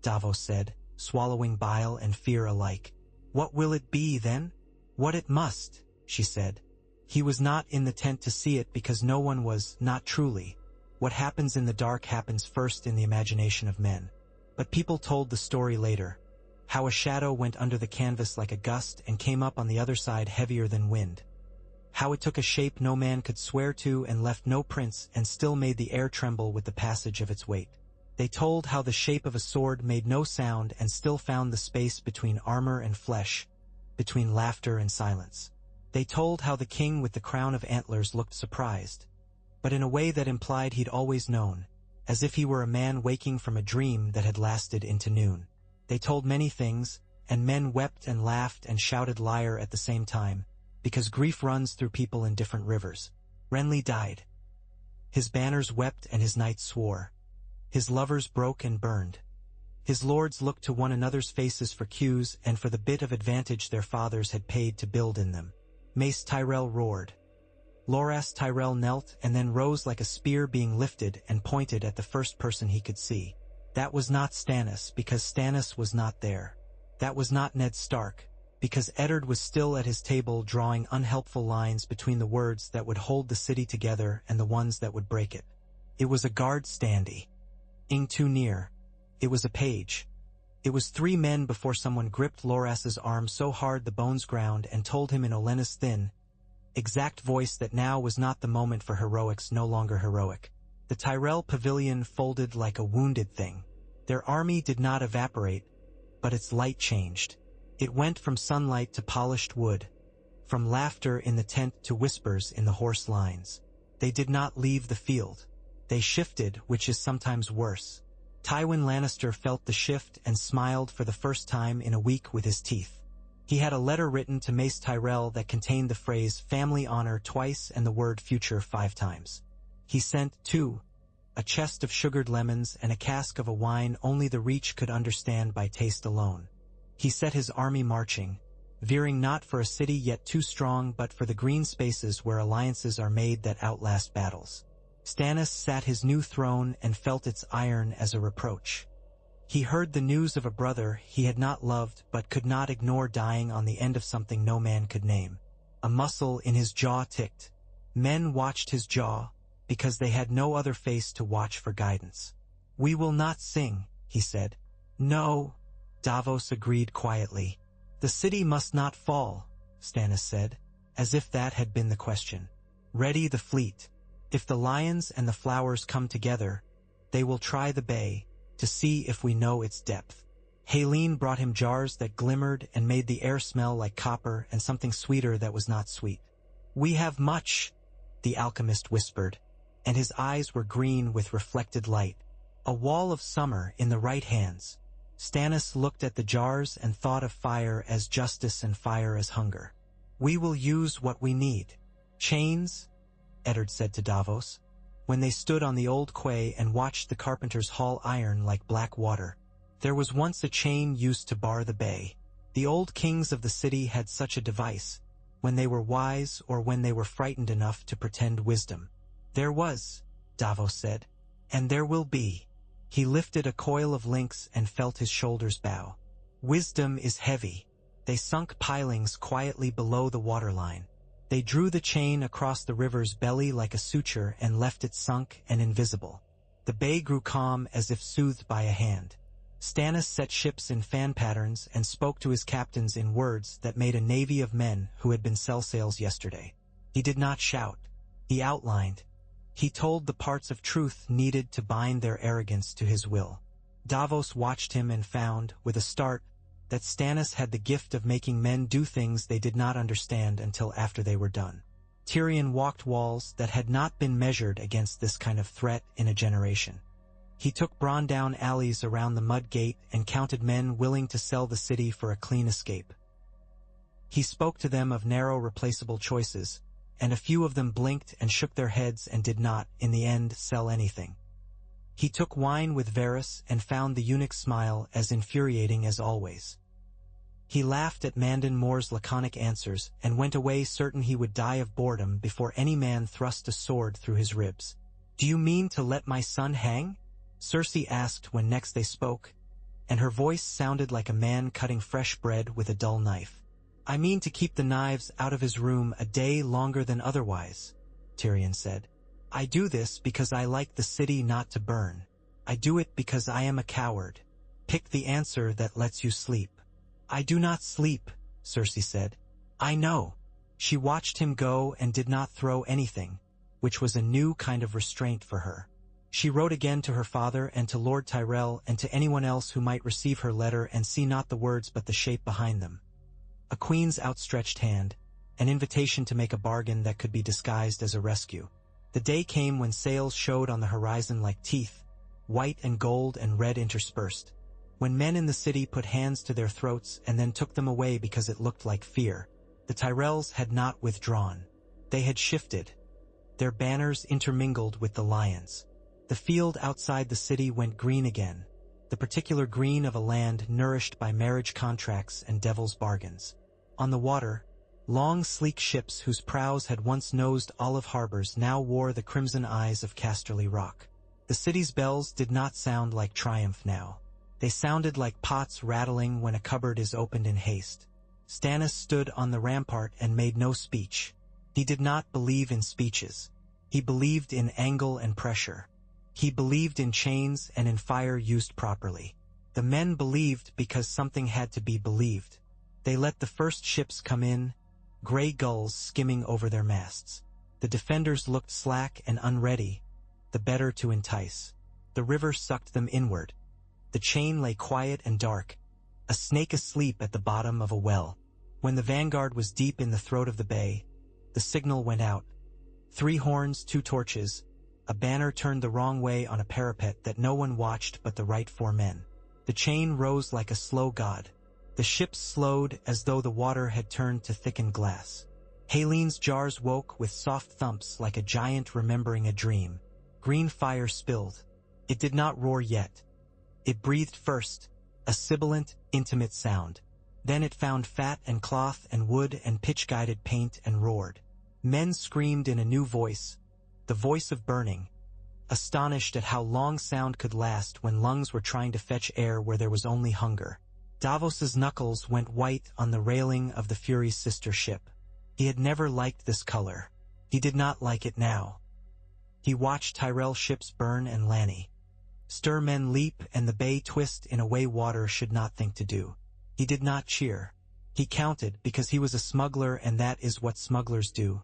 Davos said, swallowing bile and fear alike. "What will it be, then?" "What it must," she said. He was not in the tent to see it because no one was, not truly. What happens in the dark happens first in the imagination of men. But people told the story later. How a shadow went under the canvas like a gust and came up on the other side heavier than wind. How it took a shape no man could swear to and left no prints and still made the air tremble with the passage of its weight. They told how the shape of a sword made no sound and still found the space between armor and flesh, between laughter and silence. They told how the king with the crown of antlers looked surprised, but in a way that implied he'd always known, as if he were a man waking from a dream that had lasted into noon. They told many things, and men wept and laughed and shouted liar at the same time, because grief runs through people in different rivers. Renly died. His banners wept and his knights swore. His lovers broke and burned. His lords looked to one another's faces for cues and for the bit of advantage their fathers had paid to build in them. Mace Tyrell roared. Loras Tyrell knelt and then rose like a spear being lifted and pointed at the first person he could see. That was not Stannis, because Stannis was not there. That was not Ned Stark, because Eddard was still at his table drawing unhelpful lines between the words that would hold the city together and the ones that would break it. It was a guard standee. Ing too near. It was a page. It was 3 men before someone gripped Loras's arm so hard the bones ground and told him in Olenna's thin, exact voice that now was not the moment for heroics no longer heroic. The Tyrell pavilion folded like a wounded thing. Their army did not evaporate, but its light changed. It went from sunlight to polished wood, from laughter in the tent to whispers in the hoarse lines. They did not leave the field. They shifted, which is sometimes worse. Tywin Lannister felt the shift and smiled for the first time in a week with his teeth. He had a letter written to Mace Tyrell that contained the phrase family honor twice and the word future 5 times. He sent, too, a chest of sugared lemons and a cask of a wine only the Reach could understand by taste alone. He set his army marching, veering not for a city yet too strong but for the green spaces where alliances are made that outlast battles. Stannis sat his new throne and felt its iron as a reproach. He heard the news of a brother he had not loved but could not ignore dying on the end of something no man could name. A muscle in his jaw ticked. Men watched his jaw, because they had no other face to watch for guidance. "We will not sing," he said. "No," Davos agreed quietly. "The city must not fall," Stannis said, as if that had been the question. "Ready the fleet. If the lions and the flowers come together, they will try the bay, to see if we know its depth." Haleen brought him jars that glimmered and made the air smell like copper and something sweeter that was not sweet. "We have much," the alchemist whispered, and his eyes were green with reflected light. A wall of summer in the right hands. Stannis looked at the jars and thought of fire as justice and fire as hunger. "We will use what we need." "Chains?" Eddard said to Davos, when they stood on the old quay and watched the carpenters haul iron like black water. "There was once a chain used to bar the bay. The old kings of the city had such a device, when they were wise or when they were frightened enough to pretend wisdom." "There was," Davos said, "and there will be." He lifted a coil of links and felt his shoulders bow. "Wisdom is heavy." They sunk pilings quietly below the waterline. They drew the chain across the river's belly like a suture and left it sunk and invisible. The bay grew calm as if soothed by a hand. Stannis set ships in fan patterns and spoke to his captains in words that made a navy of men who had been cell sails yesterday. He did not shout. He outlined. He told the parts of truth needed to bind their arrogance to his will. Davos watched him and found, with a start, that Stannis had the gift of making men do things they did not understand until after they were done. Tyrion walked walls that had not been measured against this kind of threat in a generation. He took brawn-down alleys around the mud gate and counted men willing to sell the city for a clean escape. He spoke to them of narrow replaceable choices, and a few of them blinked and shook their heads and did not, in the end, sell anything. He took wine with Varys and found the eunuch's smile as infuriating as always. He laughed at Mandon Moore's laconic answers and went away certain he would die of boredom before any man thrust a sword through his ribs. "Do you mean to let my son hang?" Cersei asked when next they spoke, and her voice sounded like a man cutting fresh bread with a dull knife. "I mean to keep the knives out of his room a day longer than otherwise," Tyrion said. "I do this because I like the city not to burn. I do it because I am a coward. Pick the answer that lets you sleep." "I do not sleep," Cersei said. "I know." She watched him go and did not throw anything, which was a new kind of restraint for her. She wrote again to her father and to Lord Tyrell and to anyone else who might receive her letter and see not the words but the shape behind them. A queen's outstretched hand, an invitation to make a bargain that could be disguised as a rescue. The day came when sails showed on the horizon like teeth, white and gold and red interspersed. When men in the city put hands to their throats and then took them away because it looked like fear, the Tyrells had not withdrawn. They had shifted. Their banners intermingled with the lions. The field outside the city went green again, the particular green of a land nourished by marriage contracts and devil's bargains. On the water, long sleek ships whose prows had once nosed olive harbors now wore the crimson eyes of Casterly Rock. The city's bells did not sound like triumph now. They sounded like pots rattling when a cupboard is opened in haste. Stannis stood on the rampart and made no speech. He did not believe in speeches. He believed in angle and pressure. He believed in chains and in fire used properly. The men believed because something had to be believed. They let the first ships come in, gray gulls skimming over their masts. The defenders looked slack and unready, the better to entice. The river sucked them inward. The chain lay quiet and dark, a snake asleep at the bottom of a well. When the vanguard was deep in the throat of the bay, the signal went out. 3 horns, 2 torches, a banner turned the wrong way on a parapet that no one watched but the right 4 men. The chain rose like a slow god. The ships slowed as though the water had turned to thickened glass. Halene's jars woke with soft thumps like a giant remembering a dream. Green fire spilled. It did not roar yet. It breathed first, a sibilant, intimate sound. Then it found fat and cloth and wood and pitch-guided paint and roared. Men screamed in a new voice, the voice of burning, astonished at how long sound could last when lungs were trying to fetch air where there was only hunger. Davos's knuckles went white on the railing of the Fury's sister ship. He had never liked this color. He did not like it now. He watched Tyrell ships burn and Lanny. Stir men leap and the bay twist in a way water should not think to do. He did not cheer. He counted because he was a smuggler, and that is what smugglers do.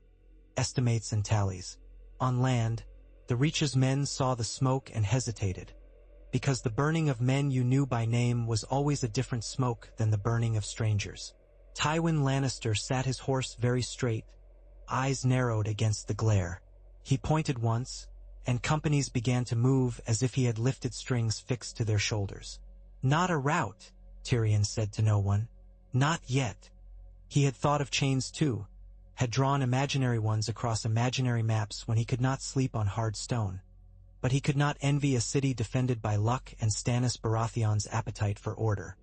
Estimates and tallies. On land, the Reach's men saw the smoke and hesitated, because the burning of men you knew by name was always a different smoke than the burning of strangers. Tywin Lannister sat his horse very straight, eyes narrowed against the glare. He pointed once, and companies began to move as if he had lifted strings fixed to their shoulders. "Not a rout," Tyrion said to no one. "Not yet." He had thought of chains too, had drawn imaginary ones across imaginary maps when he could not sleep on hard stone. But he could not envy a city defended by luck and Stannis Baratheon's appetite for order.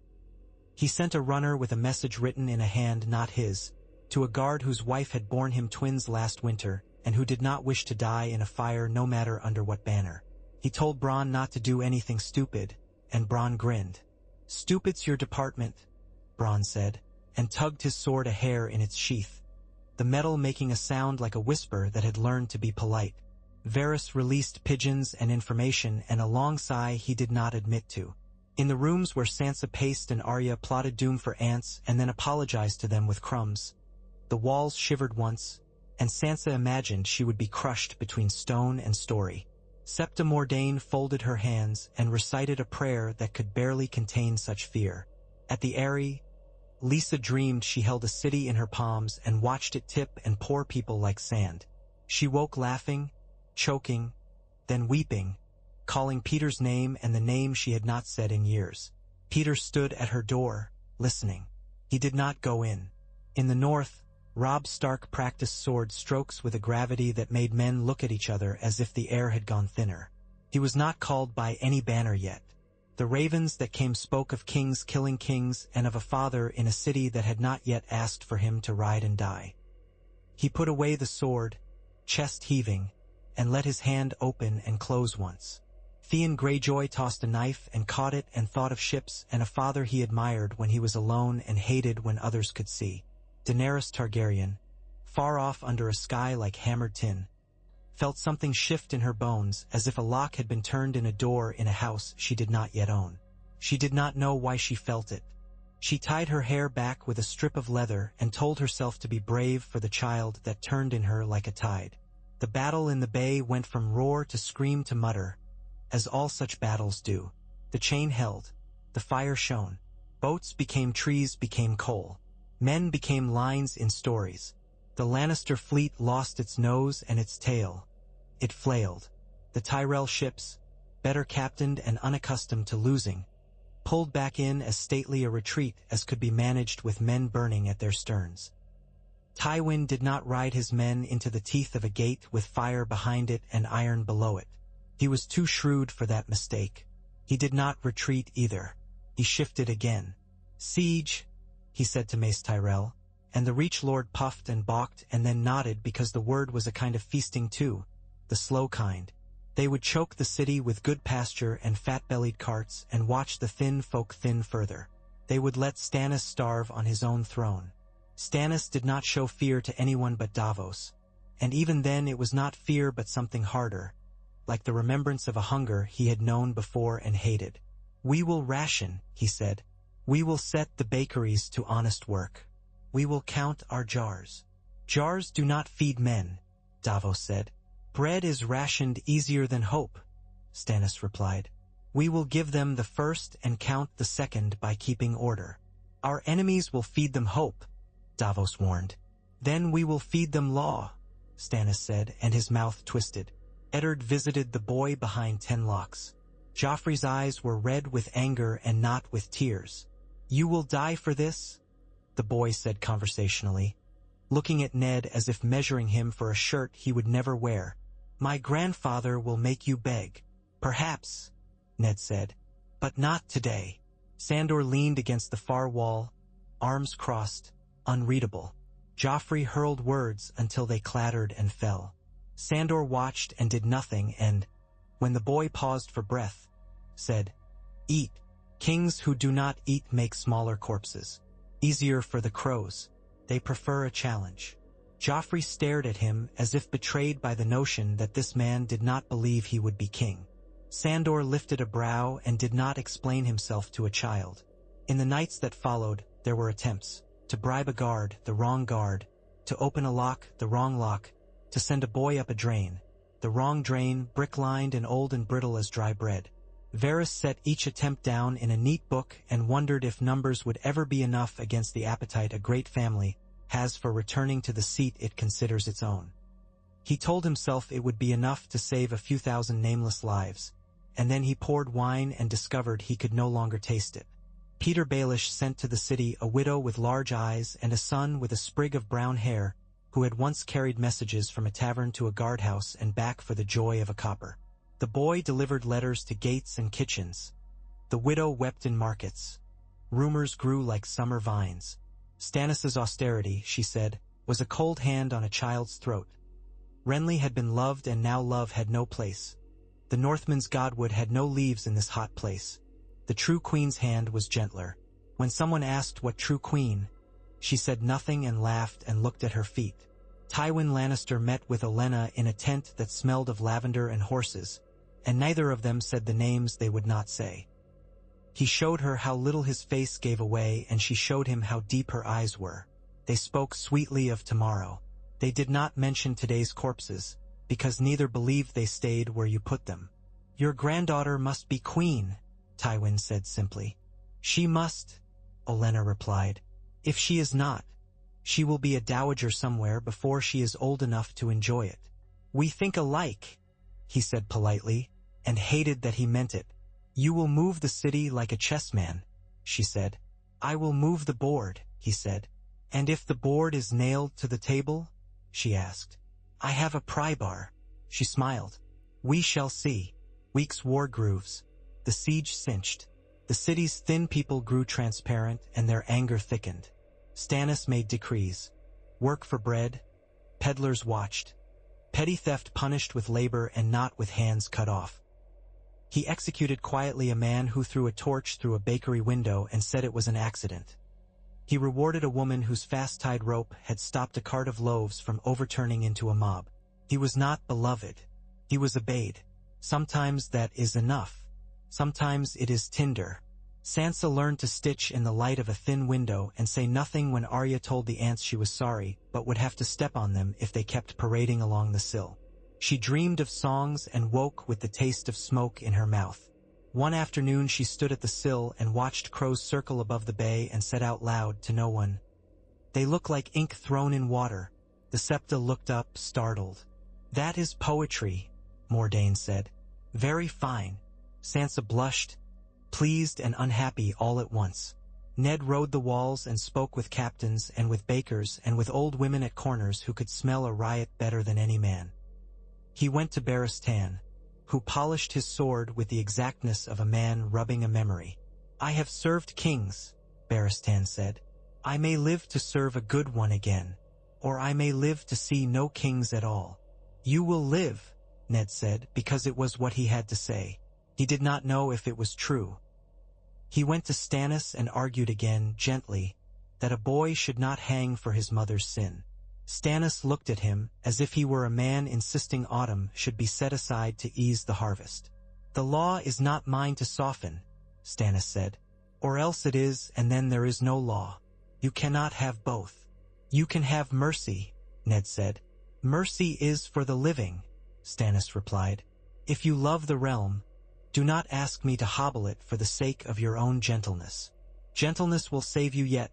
He sent a runner with a message written in a hand not his, to a guard whose wife had borne him twins last winter, and who did not wish to die in a fire no matter under what banner. He told Bronn not to do anything stupid, and Bronn grinned. "Stupid's your department," Bronn said, and tugged his sword a hair in its sheath, the metal making a sound like a whisper that had learned to be polite. Varys released pigeons and information, and a long sigh he did not admit to. In the rooms where Sansa paced and Arya plotted doom for ants and then apologized to them with crumbs, the walls shivered once, and Sansa imagined she would be crushed between stone and story. Septa Mordane folded her hands and recited a prayer that could barely contain such fear. At the Eyrie, Lisa dreamed she held a city in her palms and watched it tip and pour people like sand. She woke laughing, choking, then weeping, calling Peter's name and the name she had not said in years. Peter stood at her door, listening. He did not go in. In the north, Robb Stark practiced sword strokes with a gravity that made men look at each other as if the air had gone thinner. He was not called by any banner yet. The ravens that came spoke of kings killing kings and of a father in a city that had not yet asked for him to ride and die. He put away the sword, chest heaving, and let his hand open and close once. Theon Greyjoy tossed a knife and caught it and thought of ships and a father he admired when he was alone and hated when others could see. Daenerys Targaryen, far off under a sky like hammered tin, felt something shift in her bones as if a lock had been turned in a door in a house she did not yet own. She did not know why she felt it. She tied her hair back with a strip of leather and told herself to be brave for the child that turned in her like a tide. The battle in the bay went from roar to scream to mutter, as all such battles do. The chain held. The fire shone. Boats became trees, became coal. Men became lines in stories. The Lannister fleet lost its nose and its tail. It flailed. The Tyrell ships, better captained and unaccustomed to losing, pulled back in as stately a retreat as could be managed with men burning at their sterns. Tywin did not ride his men into the teeth of a gate with fire behind it and iron below it. He was too shrewd for that mistake. He did not retreat either. He shifted again. "Siege," he said to Mace Tyrell, and the Reach Lord puffed and balked and then nodded because the word was a kind of feasting too, the slow kind. They would choke the city with good pasture and fat-bellied carts and watch the thin folk thin further. They would let Stannis starve on his own throne. Stannis did not show fear to anyone but Davos, and even then it was not fear but something harder, like the remembrance of a hunger he had known before and hated. "We will ration," he said. "We will set the bakeries to honest work. We will count our jars." "Jars do not feed men," Davos said. "Bread is rationed easier than hope," Stannis replied. We will give them the first and count the second by keeping order. Our enemies will feed them hope, Davos warned. Then we will feed them law, Stannis said, and his mouth twisted. Eddard visited the boy behind 10 locks. Joffrey's eyes were red with anger and not with tears. You will die for this? The boy said conversationally, looking at Ned as if measuring him for a shirt he would never wear. My grandfather will make you beg. Perhaps, Ned said, but not today. Sandor leaned against the far wall, arms crossed, unreadable. Joffrey hurled words until they clattered and fell. Sandor watched and did nothing and, when the boy paused for breath, said, Eat. Kings who do not eat make smaller corpses. Easier for the crows. They prefer a challenge. Joffrey stared at him as if betrayed by the notion that this man did not believe he would be king. Sandor lifted a brow and did not explain himself to a child. In the nights that followed, there were attempts to bribe a guard, the wrong guard, to open a lock, the wrong lock, to send a boy up a drain, the wrong drain, brick-lined and old and brittle as dry bread. Varys set each attempt down in a neat book and wondered if numbers would ever be enough against the appetite a great family has for returning to the seat it considers its own. He told himself it would be enough to save a few thousand nameless lives, and then he poured wine and discovered he could no longer taste it. Peter Baelish sent to the city a widow with large eyes and a son with a sprig of brown hair who had once carried messages from a tavern to a guardhouse and back for the joy of a copper. The boy delivered letters to gates and kitchens. The widow wept in markets. Rumors grew like summer vines. Stannis's austerity, she said, was a cold hand on a child's throat. Renly had been loved and now love had no place. The Northman's godwood had no leaves in this hot place. The true queen's hand was gentler. When someone asked what true queen, she said nothing and laughed and looked at her feet. Tywin Lannister met with Olenna in a tent that smelled of lavender and horses, and neither of them said the names they would not say. He showed her how little his face gave away, and she showed him how deep her eyes were. They spoke sweetly of tomorrow. They did not mention today's corpses, because neither believed they stayed where you put them. Your granddaughter must be queen, Tywin said simply. She must, Olenna replied. If she is not, she will be a dowager somewhere before she is old enough to enjoy it. We think alike, he said politely, and hated that he meant it. You will move the city like a chessman, she said. I will move the board, he said. And if the board is nailed to the table? She asked. I have a pry bar. She smiled. We shall see. Weeks wore grooves. The siege cinched. The city's thin people grew transparent and their anger thickened. Stannis made decrees. Work for bread. Peddlers watched. Petty theft punished with labor and not with hands cut off. He executed quietly a man who threw a torch through a bakery window and said it was an accident. He rewarded a woman whose fast-tied rope had stopped a cart of loaves from overturning into a mob. He was not beloved. He was obeyed. Sometimes that is enough. Sometimes it is tinder. Sansa learned to stitch in the light of a thin window and say nothing when Arya told the ants she was sorry, but would have to step on them if they kept parading along the sill. She dreamed of songs and woke with the taste of smoke in her mouth. One afternoon she stood at the sill and watched crows circle above the bay and said out loud to no one, They look like ink thrown in water. The Septa looked up, startled. That is poetry, Mordain said. Very fine. Sansa blushed, pleased and unhappy all at once. Ned rode the walls and spoke with captains and with bakers and with old women at corners who could smell a riot better than any man. He went to Baratheon, who polished his sword with the exactness of a man rubbing a memory. I have served kings, Baratheon said. I may live to serve a good one again, or I may live to see no kings at all. You will live, Ned said, because it was what he had to say. He did not know if it was true. He went to Stannis and argued again, gently, that a boy should not hang for his mother's sin. Stannis looked at him as if he were a man insisting autumn should be set aside to ease the harvest. The law is not mine to soften, Stannis said, or else it is and then there is no law. You cannot have both. You can have mercy, Ned said. Mercy is for the living, Stannis replied. If you love the realm, Do not ask me to hobble it for the sake of your own gentleness. Gentleness will save you yet,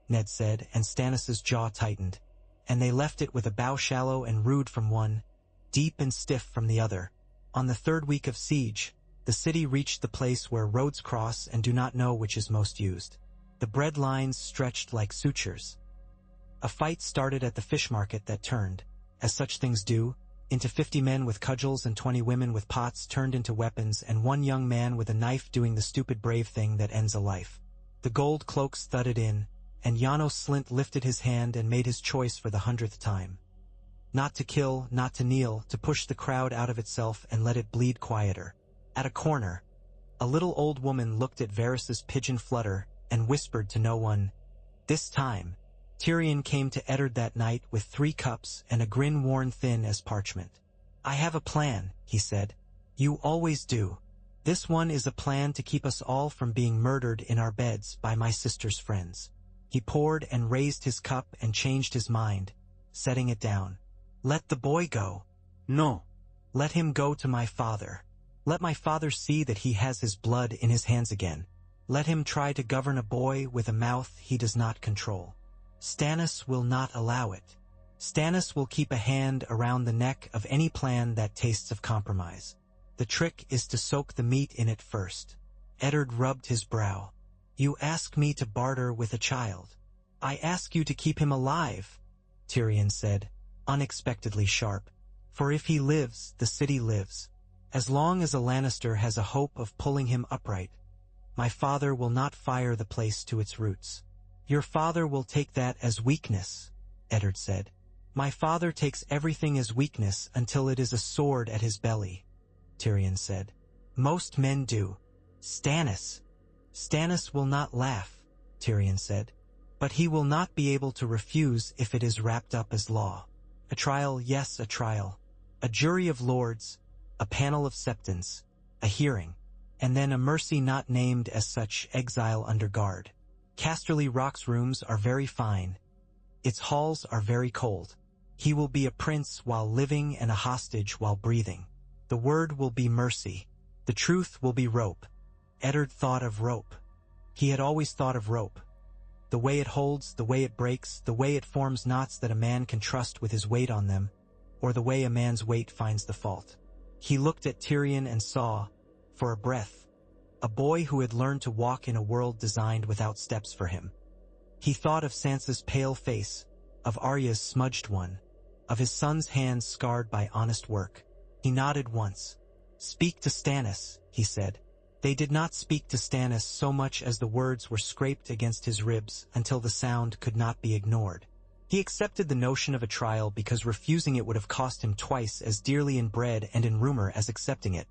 Ned said, and Stannis's jaw tightened, and they left it with a bow shallow and rude from one, deep and stiff from the other. On the third week of siege, the city reached the place where roads cross and do not know which is most used. The bread lines stretched like sutures. A fight started at the fish market that turned, as such things do, into 50 men with cudgels and 20 women with pots turned into weapons and one young man with a knife doing the stupid brave thing that ends a life. The gold cloaks thudded in, and Janos Slint lifted his hand and made his choice for the 100th time. Not to kill, not to kneel, to push the crowd out of itself and let it bleed quieter. At a corner, a little old woman looked at Varys's pigeon flutter and whispered to no one. This time, Tyrion came to Eddard that night with 3 cups and a grin worn thin as parchment. I have a plan, he said. You always do. This one is a plan to keep us all from being murdered in our beds by my sister's friends. He poured and raised his cup and changed his mind, setting it down. Let the boy go. No. Let him go to my father. Let my father see that he has his blood in his hands again. Let him try to govern a boy with a mouth he does not control. Stannis will not allow it. Stannis will keep a hand around the neck of any plan that tastes of compromise. The trick is to soak the meat in it first. Eddard rubbed his brow. You ask me to barter with a child. I ask you to keep him alive, Tyrion said, unexpectedly sharp. For if he lives, the city lives. As long as a Lannister has a hope of pulling him upright, my father will not fire the place to its roots. Your father will take that as weakness, Eddard said. My father takes everything as weakness until it is a sword at his belly, Tyrion said. Most men do. Stannis will not laugh, Tyrion said. But he will not be able to refuse if it is wrapped up as law. A trial, yes, a trial. A jury of lords, a panel of septons, a hearing, and then a mercy not named as such, exile under guard. Casterly Rock's rooms are very fine. Its halls are very cold. He will be a prince while living and a hostage while breathing. The word will be mercy. The truth will be rope. Eddard thought of rope. He had always thought of rope. The way it holds, the way it breaks, the way it forms knots that a man can trust with his weight on them, or the way a man's weight finds the fault. He looked at Tyrion and saw, for a breath, a boy who had learned to walk in a world designed without steps for him. He thought of Sansa's pale face, of Arya's smudged one, of his son's hands scarred by honest work. He nodded once. Speak to Stannis, he said. They did not speak to Stannis so much as the words were scraped against his ribs until the sound could not be ignored. He accepted the notion of a trial because refusing it would have cost him twice as dearly in bread and in rumor as accepting it,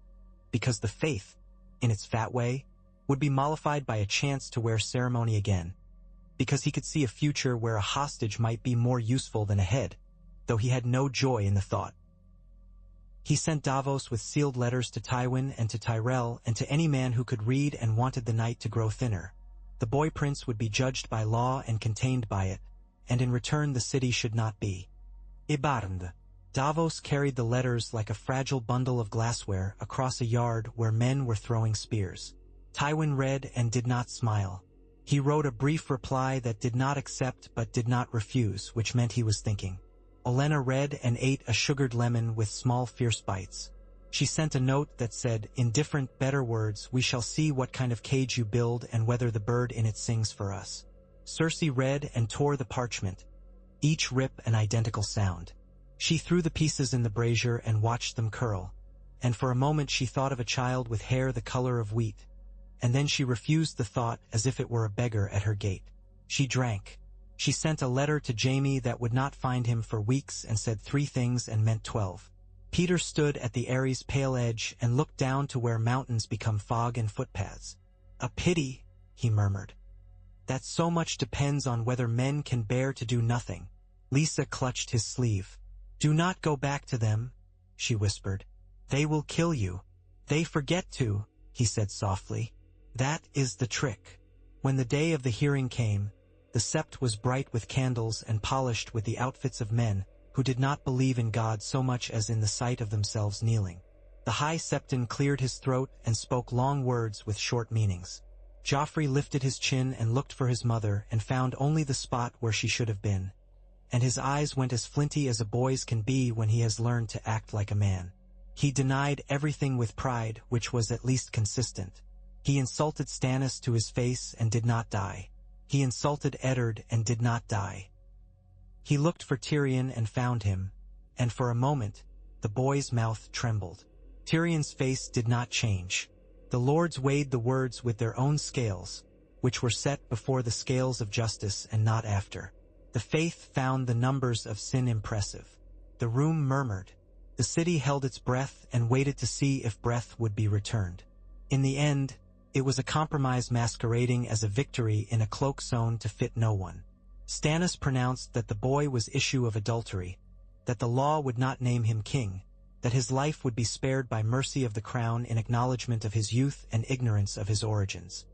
because the faith, in its fat way, would be mollified by a chance to wear ceremony again, because he could see a future where a hostage might be more useful than a head, though he had no joy in the thought. He sent Davos with sealed letters to Tywin and to Tyrell and to any man who could read and wanted the night to grow thinner. The boy prince would be judged by law and contained by it, and in return the city should not be burned. Davos carried the letters like a fragile bundle of glassware across a yard where men were throwing spears. Tywin read and did not smile. He wrote a brief reply that did not accept but did not refuse, which meant he was thinking. Olenna read and ate a sugared lemon with small fierce bites. She sent a note that said, in different, better words, we shall see what kind of cage you build and whether the bird in it sings for us. Cersei read and tore the parchment, each rip an identical sound. She threw the pieces in the brazier and watched them curl, and for a moment she thought of a child with hair the color of wheat, and then she refused the thought as if it were a beggar at her gate. She drank. She sent a letter to Jaime that would not find him for weeks and said 3 things and meant 12. Peter stood at the Ares' pale edge and looked down to where mountains become fog and footpaths. A pity, he murmured. That so much depends on whether men can bear to do nothing. Lisa clutched his sleeve. Do not go back to them, she whispered. They will kill you. They forget to, he said softly. That is the trick. When the day of the hearing came, the sept was bright with candles and polished with the outfits of men who did not believe in God so much as in the sight of themselves kneeling. The High Septon cleared his throat and spoke long words with short meanings. Joffrey lifted his chin and looked for his mother and found only the spot where she should have been. And his eyes went as flinty as a boy's can be when he has learned to act like a man. He denied everything with pride, which was at least consistent. He insulted Stannis to his face and did not die. He insulted Eddard and did not die. He looked for Tyrion and found him, and for a moment, the boy's mouth trembled. Tyrion's face did not change. The lords weighed the words with their own scales, which were set before the scales of justice and not after. The faith found the numbers of sin impressive. The room murmured. The city held its breath and waited to see if breath would be returned. In the end, it was a compromise masquerading as a victory in a cloak sewn to fit no one. Stannis pronounced that the boy was issue of adultery, that the law would not name him king, that his life would be spared by mercy of the crown in acknowledgement of his youth and ignorance of his origins.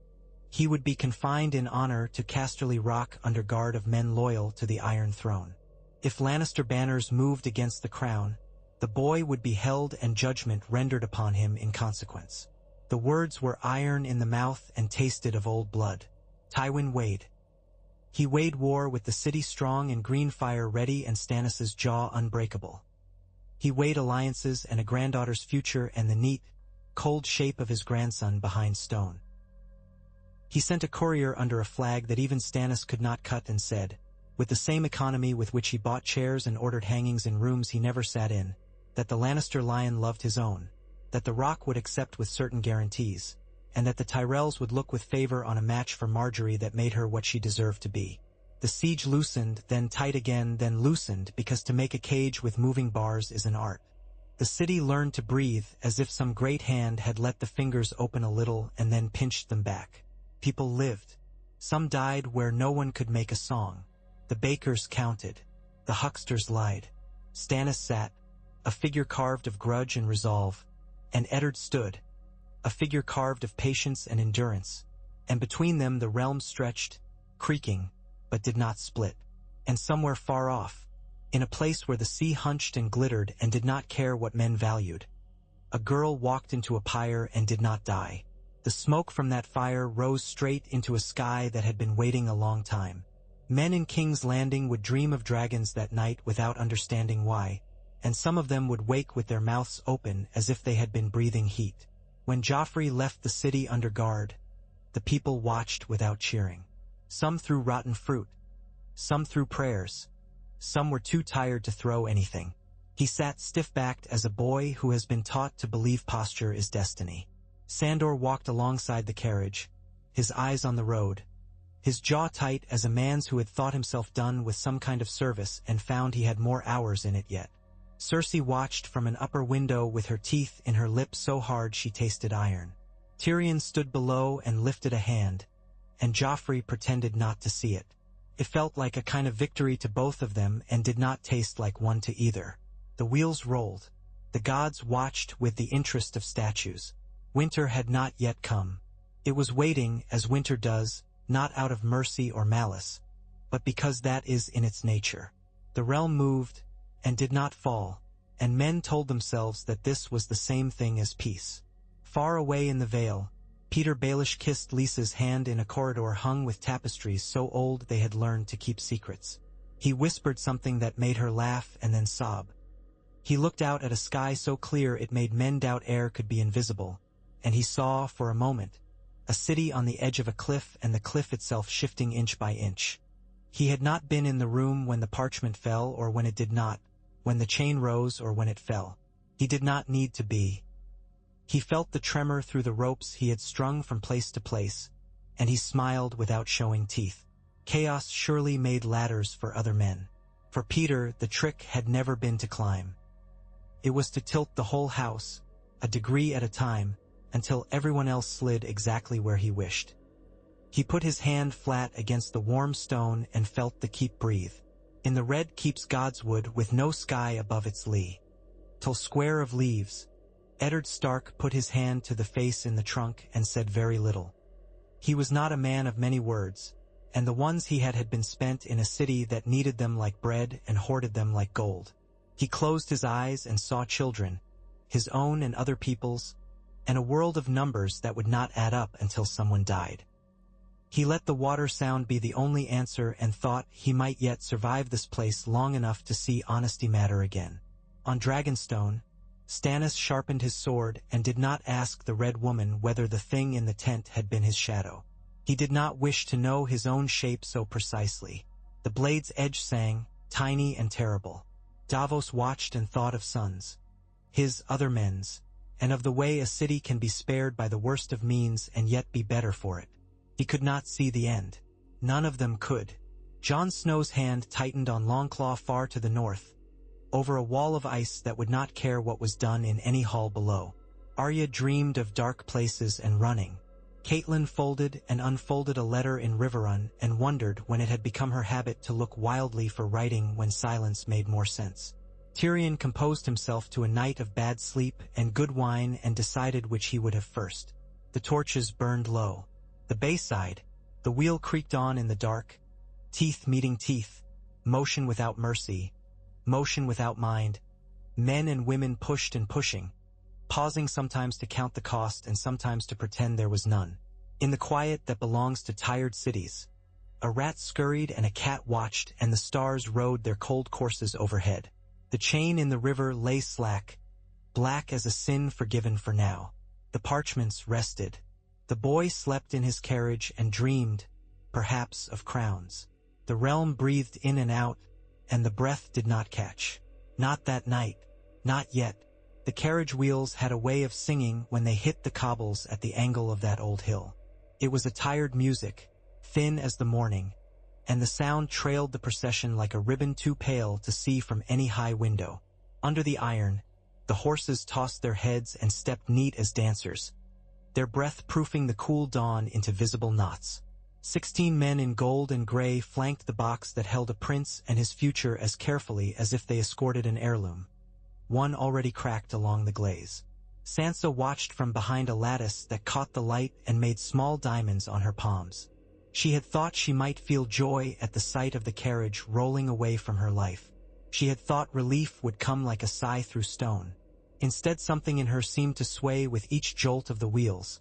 He would be confined in honor to Casterly Rock under guard of men loyal to the Iron Throne. If Lannister banners moved against the crown, the boy would be held and judgment rendered upon him in consequence. The words were iron in the mouth and tasted of old blood. Tywin weighed. He weighed war with the city strong and green fire ready and Stannis's jaw unbreakable. He weighed alliances and a granddaughter's future and the neat, cold shape of his grandson behind stone. He sent a courier under a flag that even Stannis could not cut and said, with the same economy with which he bought chairs and ordered hangings in rooms he never sat in, that the Lannister lion loved his own, that the Rock would accept with certain guarantees, and that the Tyrells would look with favor on a match for Marjorie that made her what she deserved to be. The siege loosened, then tight again, then loosened, because to make a cage with moving bars is an art. The city learned to breathe as if some great hand had let the fingers open a little and then pinched them back. People lived. Some died where no one could make a song. The bakers counted. The hucksters lied. Stannis sat, a figure carved of grudge and resolve, and Eddard stood, a figure carved of patience and endurance, and between them the realm stretched, creaking, but did not split. And somewhere far off, in a place where the sea hunched and glittered and did not care what men valued, a girl walked into a pyre and did not die. The smoke from that fire rose straight into a sky that had been waiting a long time. Men in King's Landing would dream of dragons that night without understanding why, and some of them would wake with their mouths open as if they had been breathing heat. When Joffrey left the city under guard, the people watched without cheering. Some threw rotten fruit. Some threw prayers. Some were too tired to throw anything. He sat stiff-backed as a boy who has been taught to believe posture is destiny. Sandor walked alongside the carriage, his eyes on the road, his jaw tight as a man's who had thought himself done with some kind of service and found he had more hours in it yet. Cersei watched from an upper window with her teeth in her lip so hard she tasted iron. Tyrion stood below and lifted a hand, and Joffrey pretended not to see it. It felt like a kind of victory to both of them and did not taste like one to either. The wheels rolled. The gods watched with the interest of statues. Winter had not yet come. It was waiting as winter does, not out of mercy or malice, but because that is in its nature. The realm moved and did not fall, and men told themselves that this was the same thing as peace. Far away in the Vale, Peter Baelish kissed Lisa's hand in a corridor hung with tapestries so old they had learned to keep secrets. He whispered something that made her laugh and then sob. He looked out at a sky so clear it made men doubt air could be invisible, and he saw, for a moment, a city on the edge of a cliff and the cliff itself shifting inch by inch. He had not been in the room when the parchment fell or when it did not, when the chain rose or when it fell. He did not need to be. He felt the tremor through the ropes he had strung from place to place, and he smiled without showing teeth. Chaos surely made ladders for other men. For Peter, the trick had never been to climb. It was to tilt the whole house, a degree at a time, until everyone else slid exactly where he wished. He put his hand flat against the warm stone and felt the keep breathe. In the red keep's godswood with no sky above its lee. Till square of leaves, Eddard Stark put his hand to the face in the trunk and said very little. He was not a man of many words, and the ones he had been spent in a city that needed them like bread and hoarded them like gold. He closed his eyes and saw children, his own and other people's, and a world of numbers that would not add up until someone died. He let the water sound be the only answer and thought he might yet survive this place long enough to see honesty matter again. On Dragonstone, Stannis sharpened his sword and did not ask the Red Woman whether the thing in the tent had been his shadow. He did not wish to know his own shape so precisely. The blade's edge sang, tiny and terrible. Davos watched and thought of sons, his other men's, and of the way a city can be spared by the worst of means and yet be better for it. He could not see the end. None of them could. Jon Snow's hand tightened on Longclaw far to the north, over a wall of ice that would not care what was done in any hall below. Arya dreamed of dark places and running. Catelyn folded and unfolded a letter in Riverrun and wondered when it had become her habit to look wildly for writing when silence made more sense. Tyrion composed himself to a night of bad sleep and good wine and decided which he would have first. The torches burned low. The bayside, the wheel creaked on in the dark, teeth meeting teeth, motion without mercy, motion without mind. Men and women pushed and pushing, pausing sometimes to count the cost and sometimes to pretend there was none. In the quiet that belongs to tired cities, a rat scurried and a cat watched and the stars rode their cold courses overhead. The chain in the river lay slack, black as a sin forgiven for now. The parchments rested. The boy slept in his carriage and dreamed, perhaps, of crowns. The realm breathed in and out, and the breath did not catch. Not that night. Not yet. The carriage wheels had a way of singing when they hit the cobbles at the angle of that old hill. It was a tired music, thin as the morning, and the sound trailed the procession like a ribbon too pale to see from any high window. Under the iron, the horses tossed their heads and stepped neat as dancers, their breath proofing the cool dawn into visible knots. 16 men in gold and gray flanked the box that held a prince and his future as carefully as if they escorted an heirloom, one already cracked along the glaze. Sansa watched from behind a lattice that caught the light and made small diamonds on her palms. She had thought she might feel joy at the sight of the carriage rolling away from her life. She had thought relief would come like a sigh through stone. Instead, something in her seemed to sway with each jolt of the wheels,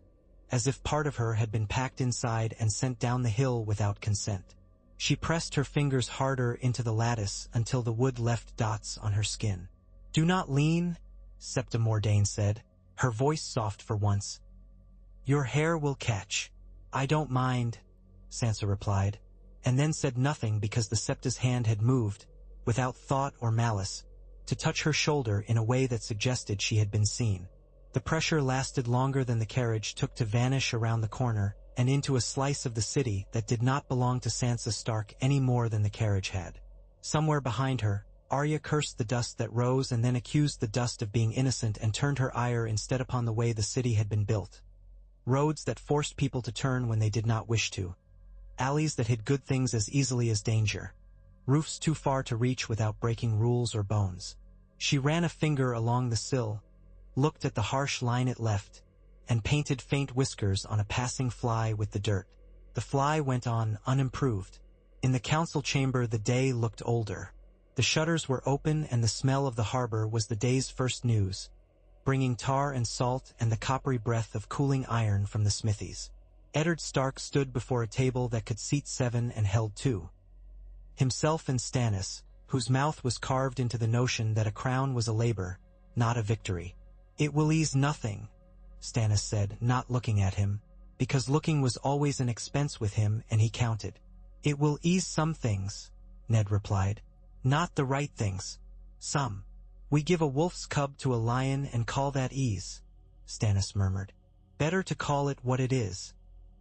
as if part of her had been packed inside and sent down the hill without consent. She pressed her fingers harder into the lattice until the wood left dots on her skin. "Do not lean," Septa Mordane said, her voice soft for once. "Your hair will catch." "I don't mind," Sansa replied, and then said nothing because the Septa's hand had moved, without thought or malice, to touch her shoulder in a way that suggested she had been seen. The pressure lasted longer than the carriage took to vanish around the corner and into a slice of the city that did not belong to Sansa Stark any more than the carriage had. Somewhere behind her, Arya cursed the dust that rose and then accused the dust of being innocent and turned her ire instead upon the way the city had been built. Roads that forced people to turn when they did not wish to. Alleys that hid good things as easily as danger. Roofs too far to reach without breaking rules or bones. She ran a finger along the sill, looked at the harsh line it left, and painted faint whiskers on a passing fly with the dirt. The fly went on unimproved. In the council chamber the day looked older. The shutters were open and the smell of the harbor was the day's first news, bringing tar and salt and the coppery breath of cooling iron from the smithies. Eddard Stark stood before a table that could seat 7 and held 2. Himself and Stannis, whose mouth was carved into the notion that a crown was a labor, not a victory. "It will ease nothing," Stannis said, not looking at him, because looking was always an expense with him and he counted. "It will ease some things," Ned replied. "Not the right things. Some. We give a wolf's cub to a lion and call that ease," Stannis murmured. "Better to call it what it is.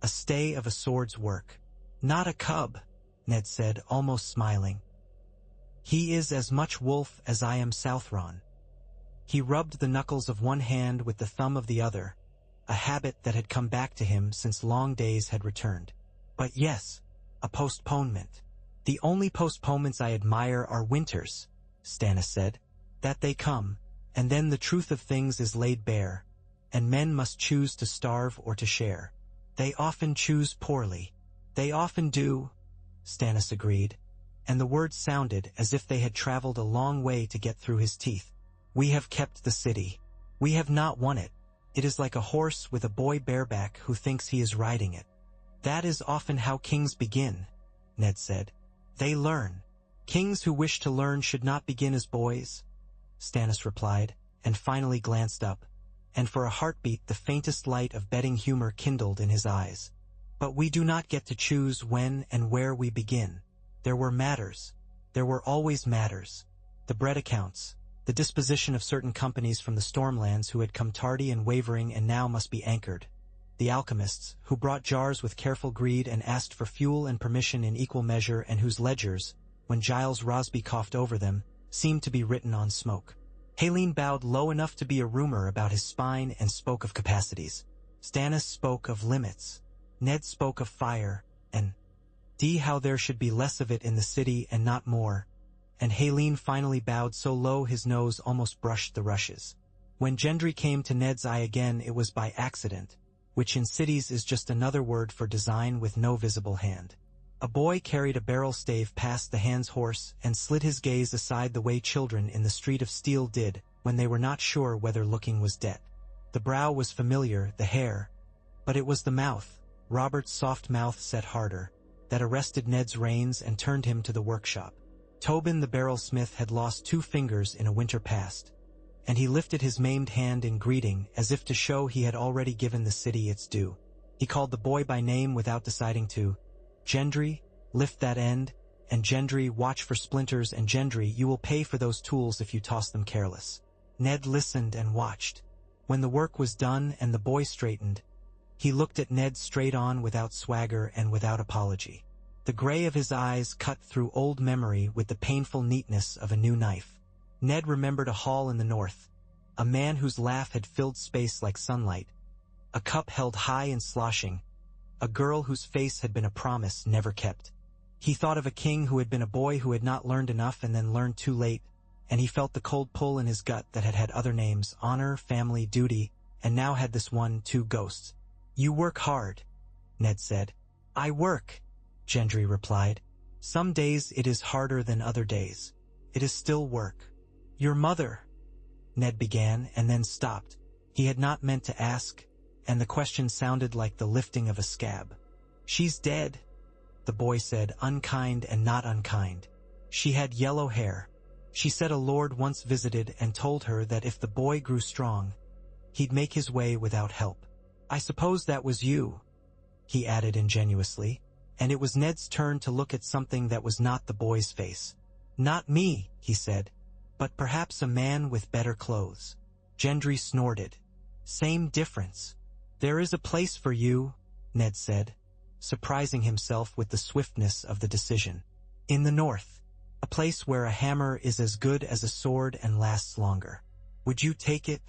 A stay of a sword's work." "Not a cub," Ned said, almost smiling. "He is as much wolf as I am Southron." He rubbed the knuckles of one hand with the thumb of the other, a habit that had come back to him since long days had returned. "But yes, a postponement. The only postponements I admire are winters," Stannis said. "That they come, and then the truth of things is laid bare, and men must choose to starve or to share. They often choose poorly." "They often do," Stannis agreed, and the words sounded as if they had traveled a long way to get through his teeth. "We have kept the city." We have not won it. It is like a horse with a boy bareback who thinks he is riding it. That is often how kings begin, Ned said. They learn. Kings who wish to learn should not begin as boys, Stannis replied, and finally glanced up, and for a heartbeat the faintest light of betting humor kindled in his eyes. But we do not get to choose when and where we begin. There were matters. There were always matters. The bread accounts, the disposition of certain companies from the Stormlands who had come tardy and wavering and now must be anchored. The alchemists, who brought jars with careful greed and asked for fuel and permission in equal measure and whose ledgers, when Giles Rosby coughed over them, seemed to be written on smoke. Haleen bowed low enough to be a rumor about his spine and spoke of capacities. Stannis spoke of limits. Ned spoke of fire, and how there should be less of it in the city and not more. And Haleen finally bowed so low his nose almost brushed the rushes. When Gendry came to Ned's eye again, it was by accident, which in cities is just another word for design with no visible hand. A boy carried a barrel stave past the hand's horse and slid his gaze aside the way children in the Street of Steel did when they were not sure whether looking was dead. The brow was familiar, the hair, but it was the mouth, Robert's soft mouth set harder, that arrested Ned's reins and turned him to the workshop. Tobin the barrel-smith had lost 2 fingers in a winter past, and he lifted his maimed hand in greeting as if to show he had already given the city its due. He called the boy by name without deciding to. Gendry, lift that end, and Gendry, watch for splinters, and Gendry, you will pay for those tools if you toss them careless. Ned listened and watched. When the work was done and the boy straightened, he looked at Ned straight on without swagger and without apology. The gray of his eyes cut through old memory with the painful neatness of a new knife. Ned remembered a hall in the north, a man whose laugh had filled space like sunlight, a cup held high and sloshing, a girl whose face had been a promise never kept. He thought of a king who had been a boy who had not learned enough and then learned too late, and he felt the cold pull in his gut that had had other names, honor, family, duty, and now had this one, 2 ghosts. You work hard, Ned said. I work, Gendry replied. Some days it is harder than other days. It is still work. Your mother, Ned began and then stopped. He had not meant to ask, and the question sounded like the lifting of a scab. She's dead, the boy said, unkind and not unkind. She had yellow hair. She said a lord once visited and told her that if the boy grew strong, he'd make his way without help. I suppose that was you, he added ingenuously, and it was Ned's turn to look at something that was not the boy's face. Not me, he said, but perhaps a man with better clothes. Gendry snorted. Same difference. There is a place for you, Ned said, surprising himself with the swiftness of the decision. In the north, a place where a hammer is as good as a sword and lasts longer. Would you take it?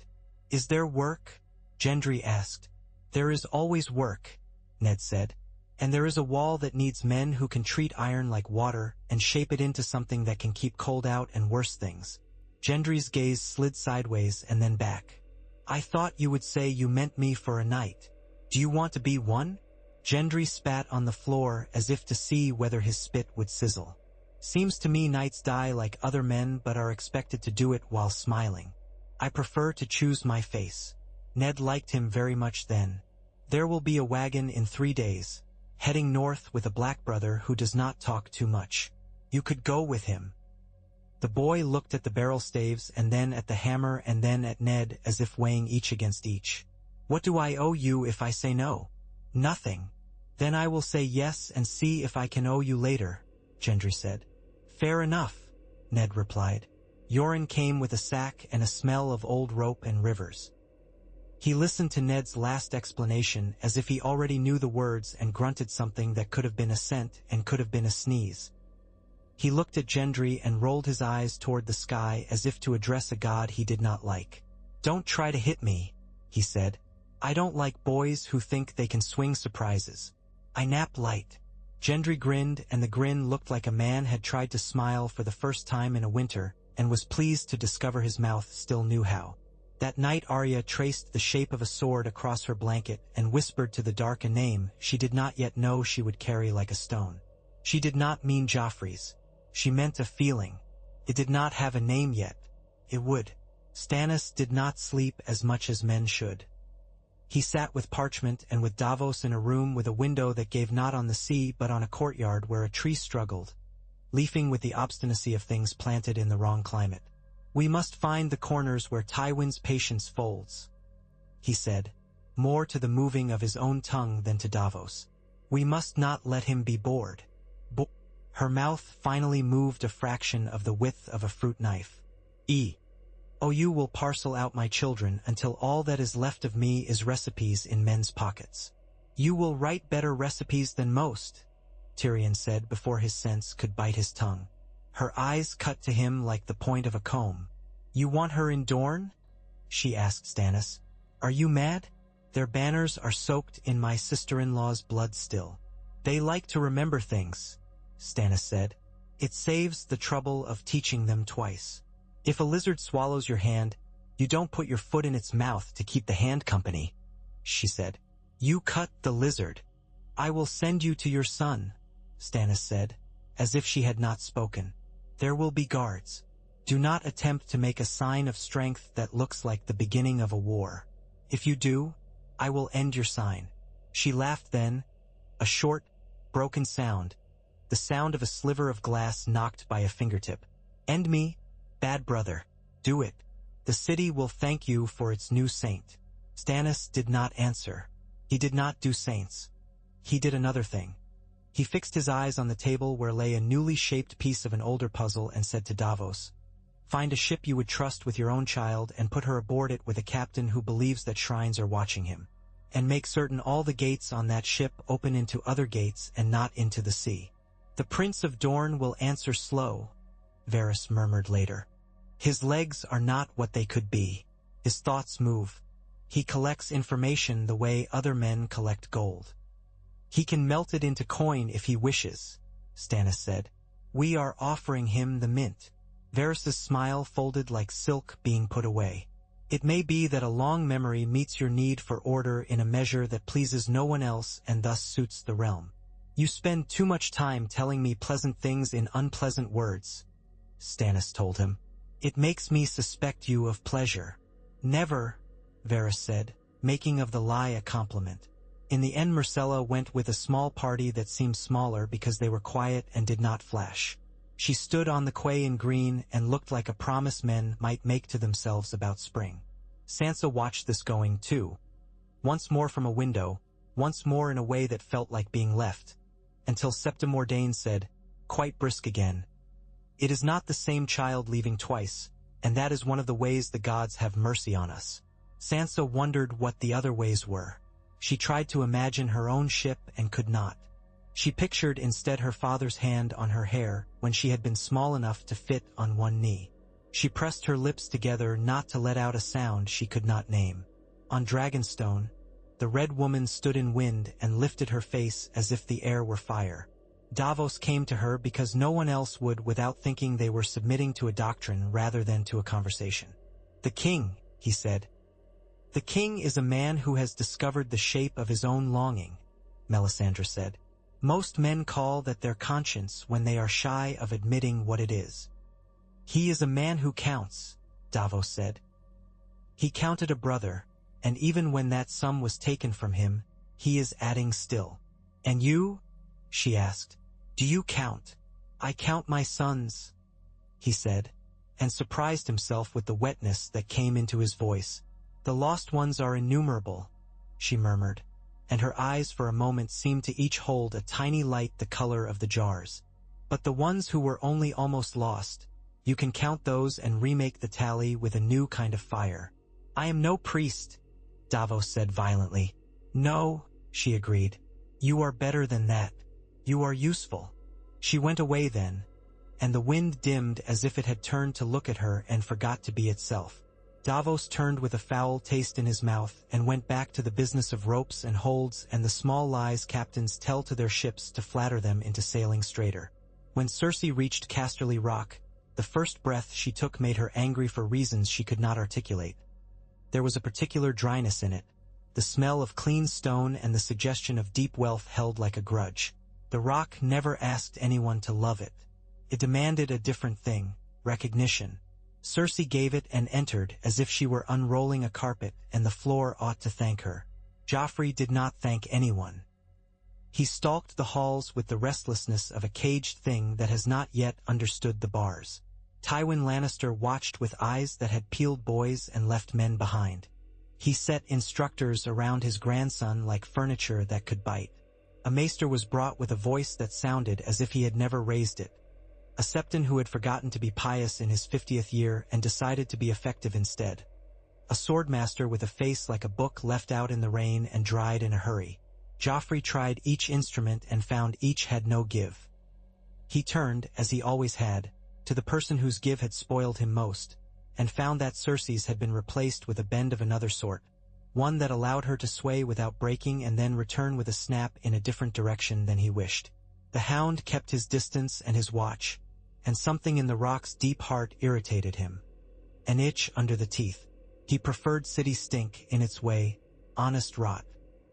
Is there work? Gendry asked. There is always work, Ned said, and there is a wall that needs men who can treat iron like water and shape it into something that can keep cold out and worse things. Gendry's gaze slid sideways and then back. I thought you would say you meant me for a night. Do you want to be one? Gendry spat on the floor as if to see whether his spit would sizzle. Seems to me knights die like other men but are expected to do it while smiling. I prefer to choose my face. Ned liked him very much then. There will be a wagon in 3 days, heading north with a black brother who does not talk too much. You could go with him. The boy looked at the barrel staves and then at the hammer and then at Ned as if weighing each against each. What do I owe you if I say no? Nothing. Then I will say yes and see if I can owe you later, Gendry said. Fair enough, Ned replied. Yoren came with a sack and a smell of old rope and rivers. He listened to Ned's last explanation as if he already knew the words and grunted something that could have been assent and could have been a sneeze. He looked at Gendry and rolled his eyes toward the sky as if to address a god he did not like. Don't try to hit me, he said. I don't like boys who think they can swing surprises. I nap light. Gendry grinned, and the grin looked like a man had tried to smile for the first time in a winter and was pleased to discover his mouth still knew how. That night Arya traced the shape of a sword across her blanket and whispered to the dark a name she did not yet know she would carry like a stone. She did not mean Joffrey's. She meant a feeling. It did not have a name yet. It would. Stannis did not sleep as much as men should. He sat with Parchment and with Davos in a room with a window that gave not on the sea but on a courtyard where a tree struggled, leafing with the obstinacy of things planted in the wrong climate. "We must find the corners where Tywin's patience folds," he said, more to the moving of his own tongue than to Davos. "We must not let him be bored." Her mouth finally moved a fraction of the width of a fruit knife. "Oh, you will parcel out my children until all that is left of me is recipes in men's pockets. You will write better recipes than most," Tyrion said before his sense could bite his tongue. Her eyes cut to him like the point of a comb. "You want her in Dorne?" she asked Stannis. "Are you mad? Their banners are soaked in my sister-in-law's blood still. They like to remember things," Stannis said. "It saves the trouble of teaching them twice. If a lizard swallows your hand, you don't put your foot in its mouth to keep the hand company," she said. "You cut the lizard. I will send you to your son," Stannis said, as if she had not spoken. "There will be guards. Do not attempt to make a sign of strength that looks like the beginning of a war. If you do, I will end your sign." She laughed then, a short, broken sound, the sound of a sliver of glass knocked by a fingertip. "End me, bad brother. Do it. The city will thank you for its new saint." Stannis did not answer. He did not do saints. He did another thing. He fixed his eyes on the table where lay a newly shaped piece of an older puzzle and said to Davos, "Find a ship you would trust with your own child and put her aboard it with a captain who believes that shrines are watching him. And make certain all the gates on that ship open into other gates and not into the sea." "The Prince of Dorne will answer slow," Varys murmured later. "His legs are not what they could be. His thoughts move. He collects information the way other men collect gold." "He can melt it into coin if he wishes," Stannis said. "We are offering him the mint." Varys's smile folded like silk being put away. "It may be that a long memory meets your need for order in a measure that pleases no one else and thus suits the realm. You spend too much time telling me pleasant things in unpleasant words," Stannis told him. "It makes me suspect you of pleasure." "Never," Varys said, making of the lie a compliment. In the end, Myrcella went with a small party that seemed smaller because they were quiet and did not flash. She stood on the quay in green and looked like a promise men might make to themselves about spring. Sansa watched this going too, once more from a window, once more in a way that felt like being left, until Septa Mordane said, quite brisk again, "It is not the same child leaving twice, and that is one of the ways the gods have mercy on us." Sansa wondered what the other ways were. She tried to imagine her own ship and could not. She pictured instead her father's hand on her hair when she had been small enough to fit on one knee. She pressed her lips together not to let out a sound she could not name. On Dragonstone, the Red Woman stood in wind and lifted her face as if the air were fire. Davos came to her because no one else would without thinking they were submitting to a doctrine rather than to a conversation. "The king," he said. "The king is a man who has discovered the shape of his own longing," Melisandre said. "Most men call that their conscience when they are shy of admitting what it is." "He is a man who counts," Davos said. "He counted a brother, and even when that sum was taken from him, he is adding still." "And you?" she asked. "Do you count?" "I count my sons," he said, and surprised himself with the wetness that came into his voice. "The lost ones are innumerable," she murmured, and her eyes for a moment seemed to each hold a tiny light the color of the jars. "But the ones who were only almost lost, you can count those and remake the tally with a new kind of fire." "I am no priest," Davos said violently. "No," she agreed. "You are better than that. You are useful." She went away then, and the wind dimmed as if it had turned to look at her and forgot to be itself. Davos turned with a foul taste in his mouth and went back to the business of ropes and holds and the small lies captains tell to their ships to flatter them into sailing straighter. When Cersei reached Casterly Rock, the first breath she took made her angry for reasons she could not articulate. There was a particular dryness in it, the smell of clean stone and the suggestion of deep wealth held like a grudge. The rock never asked anyone to love it. It demanded a different thing, recognition. Cersei gave it and entered as if she were unrolling a carpet, and the floor ought to thank her. Joffrey did not thank anyone. He stalked the halls with the restlessness of a caged thing that has not yet understood the bars. Tywin Lannister watched with eyes that had peeled boys and left men behind. He set instructors around his grandson like furniture that could bite. A maester was brought with a voice that sounded as if he had never raised it. A septon who had forgotten to be pious in his 50th year and decided to be effective instead. A swordmaster with a face like a book left out in the rain and dried in a hurry. Joffrey tried each instrument and found each had no give. He turned, as he always had, to the person whose give had spoiled him most, and found that Cersei's had been replaced with a bend of another sort, one that allowed her to sway without breaking and then return with a snap in a different direction than he wished. The hound kept his distance and his watch, and something in the rock's deep heart irritated him. An itch under the teeth. He preferred city stink in its way, honest rot.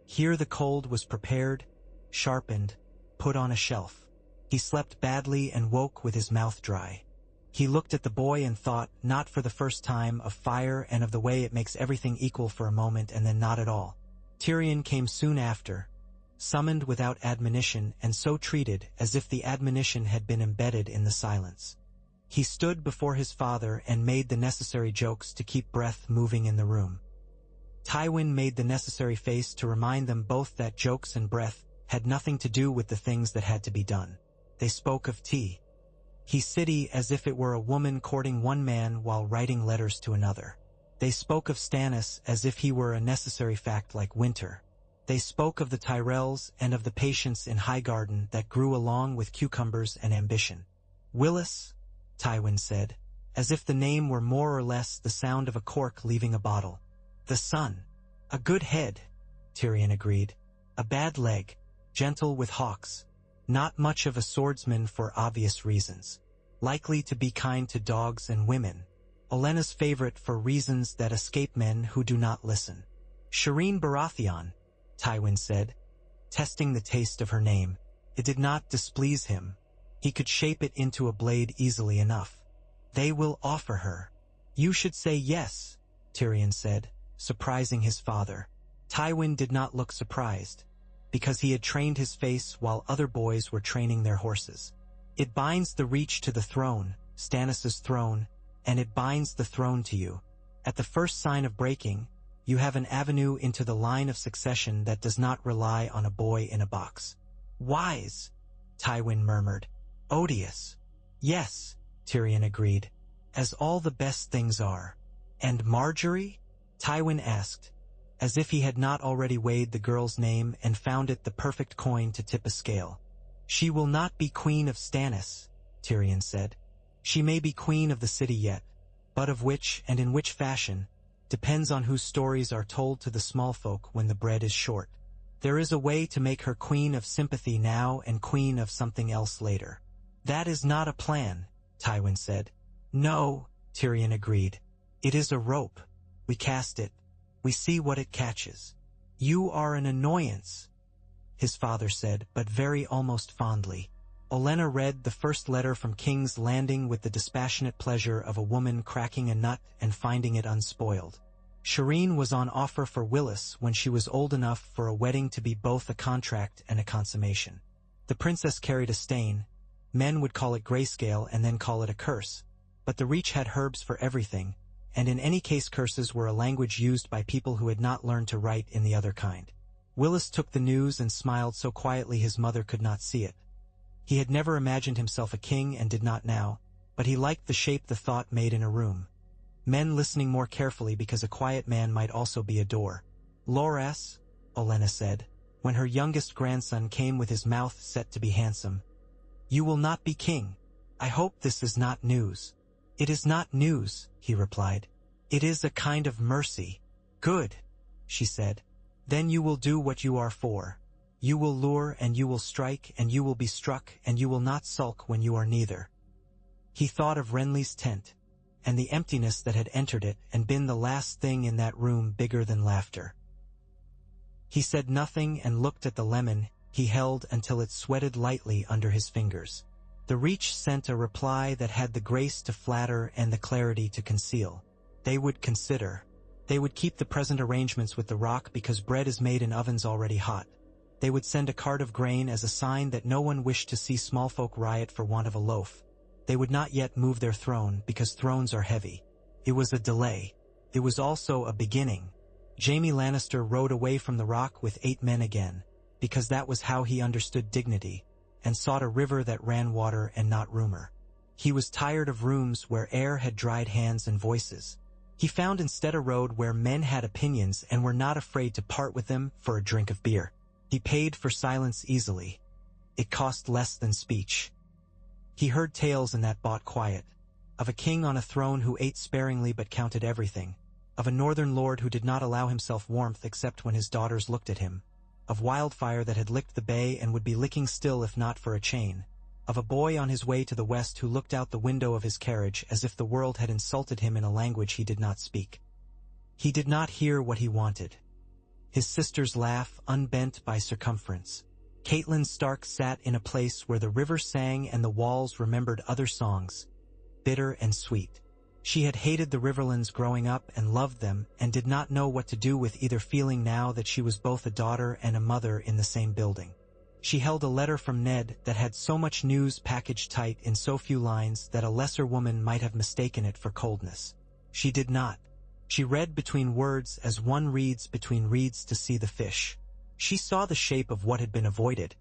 Here the cold was prepared, sharpened, put on a shelf. He slept badly and woke with his mouth dry. He looked at the boy and thought, not for the first time, of fire and of the way it makes everything equal for a moment and then not at all. Tyrion came soon after, summoned without admonition and so treated as if the admonition had been embedded in the silence. He stood before his father and made the necessary jokes to keep breath moving in the room. Tywin made the necessary face to remind them both that jokes and breath had nothing to do with the things that had to be done. They spoke of tea. He city as if it were a woman courting one man while writing letters to another. They spoke of Stannis as if he were a necessary fact like winter. They spoke of the Tyrells and of the patience in Highgarden that grew along with cucumbers and ambition. Willis, Tywin said, as if the name were more or less the sound of a cork leaving a bottle. The son. A good head, Tyrion agreed. A bad leg, gentle with hawks. Not much of a swordsman for obvious reasons. Likely to be kind to dogs and women. Olenna's favorite for reasons that escape men who do not listen. Shireen Baratheon, Tywin said, testing the taste of her name. It did not displease him. He could shape it into a blade easily enough. They will offer her. You should say yes, Tyrion said, surprising his father. Tywin did not look surprised, because he had trained his face while other boys were training their horses. It binds the reach to the throne, Stannis' throne, and it binds the throne to you. At the first sign of breaking, you have an avenue into the line of succession that does not rely on a boy in a box. Wise, Tywin murmured. Odious. Yes, Tyrion agreed, as all the best things are. And Marjorie? Tywin asked, as if he had not already weighed the girl's name and found it the perfect coin to tip a scale. She will not be queen of Stannis, Tyrion said. She may be queen of the city yet, but of which and in which fashion depends on whose stories are told to the small folk when the bread is short. There is a way to make her queen of sympathy now and queen of something else later. That is not a plan, Tywin said. No, Tyrion agreed. It is a rope. We cast it. We see what it catches. You are an annoyance, his father said, but very almost fondly. Olenna read the first letter from King's Landing with the dispassionate pleasure of a woman cracking a nut and finding it unspoiled. Shireen was on offer for Willis when she was old enough for a wedding to be both a contract and a consummation. The princess carried a stain. Men would call it grayscale and then call it a curse. But the Reach had herbs for everything, and in any case curses were a language used by people who had not learned to write in the other kind. Willis took the news and smiled so quietly his mother could not see it. He had never imagined himself a king and did not now, but he liked the shape the thought made in a room. Men listening more carefully because a quiet man might also be a door. Loras, Olenna said, when her youngest grandson came with his mouth set to be handsome. You will not be king. I hope this is not news. It is not news, he replied. It is a kind of mercy. Good, she said. Then you will do what you are for. You will lure and you will strike and you will be struck and you will not sulk when you are neither. He thought of Renly's tent, and the emptiness that had entered it and been the last thing in that room bigger than laughter. He said nothing and looked at the lemon he held until it sweated lightly under his fingers. The Reach sent a reply that had the grace to flatter and the clarity to conceal. They would consider. They would keep the present arrangements with the rock because bread is made in ovens already hot. They would send a cart of grain as a sign that no one wished to see small folk riot for want of a loaf. They would not yet move their throne because thrones are heavy. It was a delay. It was also a beginning. Jaime Lannister rode away from the rock with 8 men again, because that was how he understood dignity, and sought a river that ran water and not rumor. He was tired of rooms where air had dried hands and voices. He found instead a road where men had opinions and were not afraid to part with them for a drink of beer. He paid for silence easily. It cost less than speech. He heard tales in that bought quiet, of a king on a throne who ate sparingly but counted everything, of a northern lord who did not allow himself warmth except when his daughters looked at him, of wildfire that had licked the bay and would be licking still if not for a chain, of a boy on his way to the west who looked out the window of his carriage as if the world had insulted him in a language he did not speak. He did not hear what he wanted. His sister's laugh unbent by circumference. Catelyn Stark sat in a place where the river sang and the walls remembered other songs, bitter and sweet. She had hated the Riverlands growing up and loved them and did not know what to do with either feeling now that she was both a daughter and a mother in the same building. She held a letter from Ned that had so much news packaged tight in so few lines that a lesser woman might have mistaken it for coldness. She did not. She read between words as one reads between reeds to see the fish. She saw the shape of what had been avoided,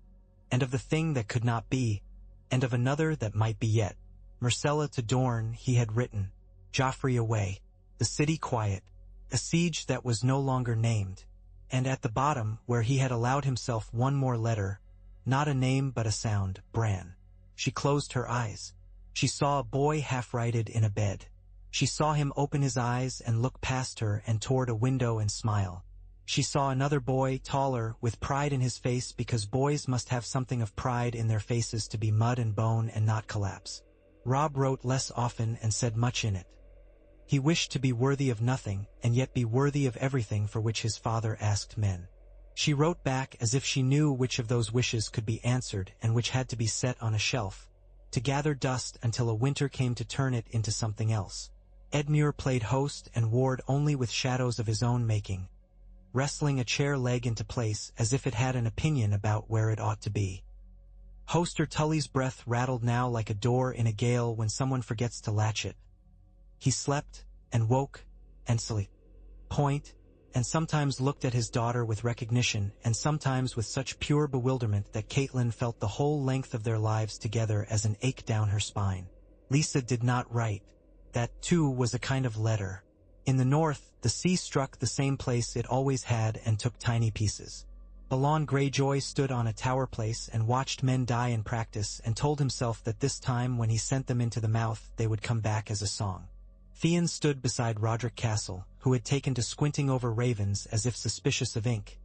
and of the thing that could not be, and of another that might be yet. Myrcella to Dorne, he had written. Joffrey away. The city quiet. A siege that was no longer named. And at the bottom, where he had allowed himself one more letter, not a name but a sound, Bran. She closed her eyes. She saw a boy half-righted in a bed. She saw him open his eyes and look past her and toward a window and smile. She saw another boy, taller, with pride in his face because boys must have something of pride in their faces to be mud and bone and not collapse. Robb wrote less often and said much in it. He wished to be worthy of nothing and yet be worthy of everything for which his father asked men. She wrote back as if she knew which of those wishes could be answered and which had to be set on a shelf, to gather dust until a winter came to turn it into something else. Edmure played host and ward only with shadows of his own making, wrestling a chair leg into place as if it had an opinion about where it ought to be. Hoster Tully's breath rattled now like a door in a gale when someone forgets to latch it. He slept, and woke, and slept. And sometimes looked at his daughter with recognition, and sometimes with such pure bewilderment that Catelyn felt the whole length of their lives together as an ache down her spine. Lisa did not write. That, too, was a kind of letter. In the north, the sea struck the same place it always had and took tiny pieces. Balon Greyjoy stood on a tower place and watched men die in practice and told himself that this time when he sent them into the mouth they would come back as a song. Theon stood beside Roderick Castle, who had taken to squinting over ravens as if suspicious of ink,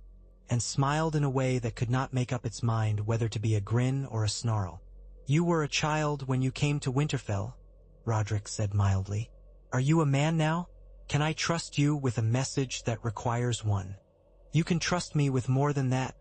and smiled in a way that could not make up its mind whether to be a grin or a snarl. "You were a child when you came to Winterfell," Roderick said mildly. "Are you a man now? Can I trust you with a message that requires one?" "You can trust me with more than that,"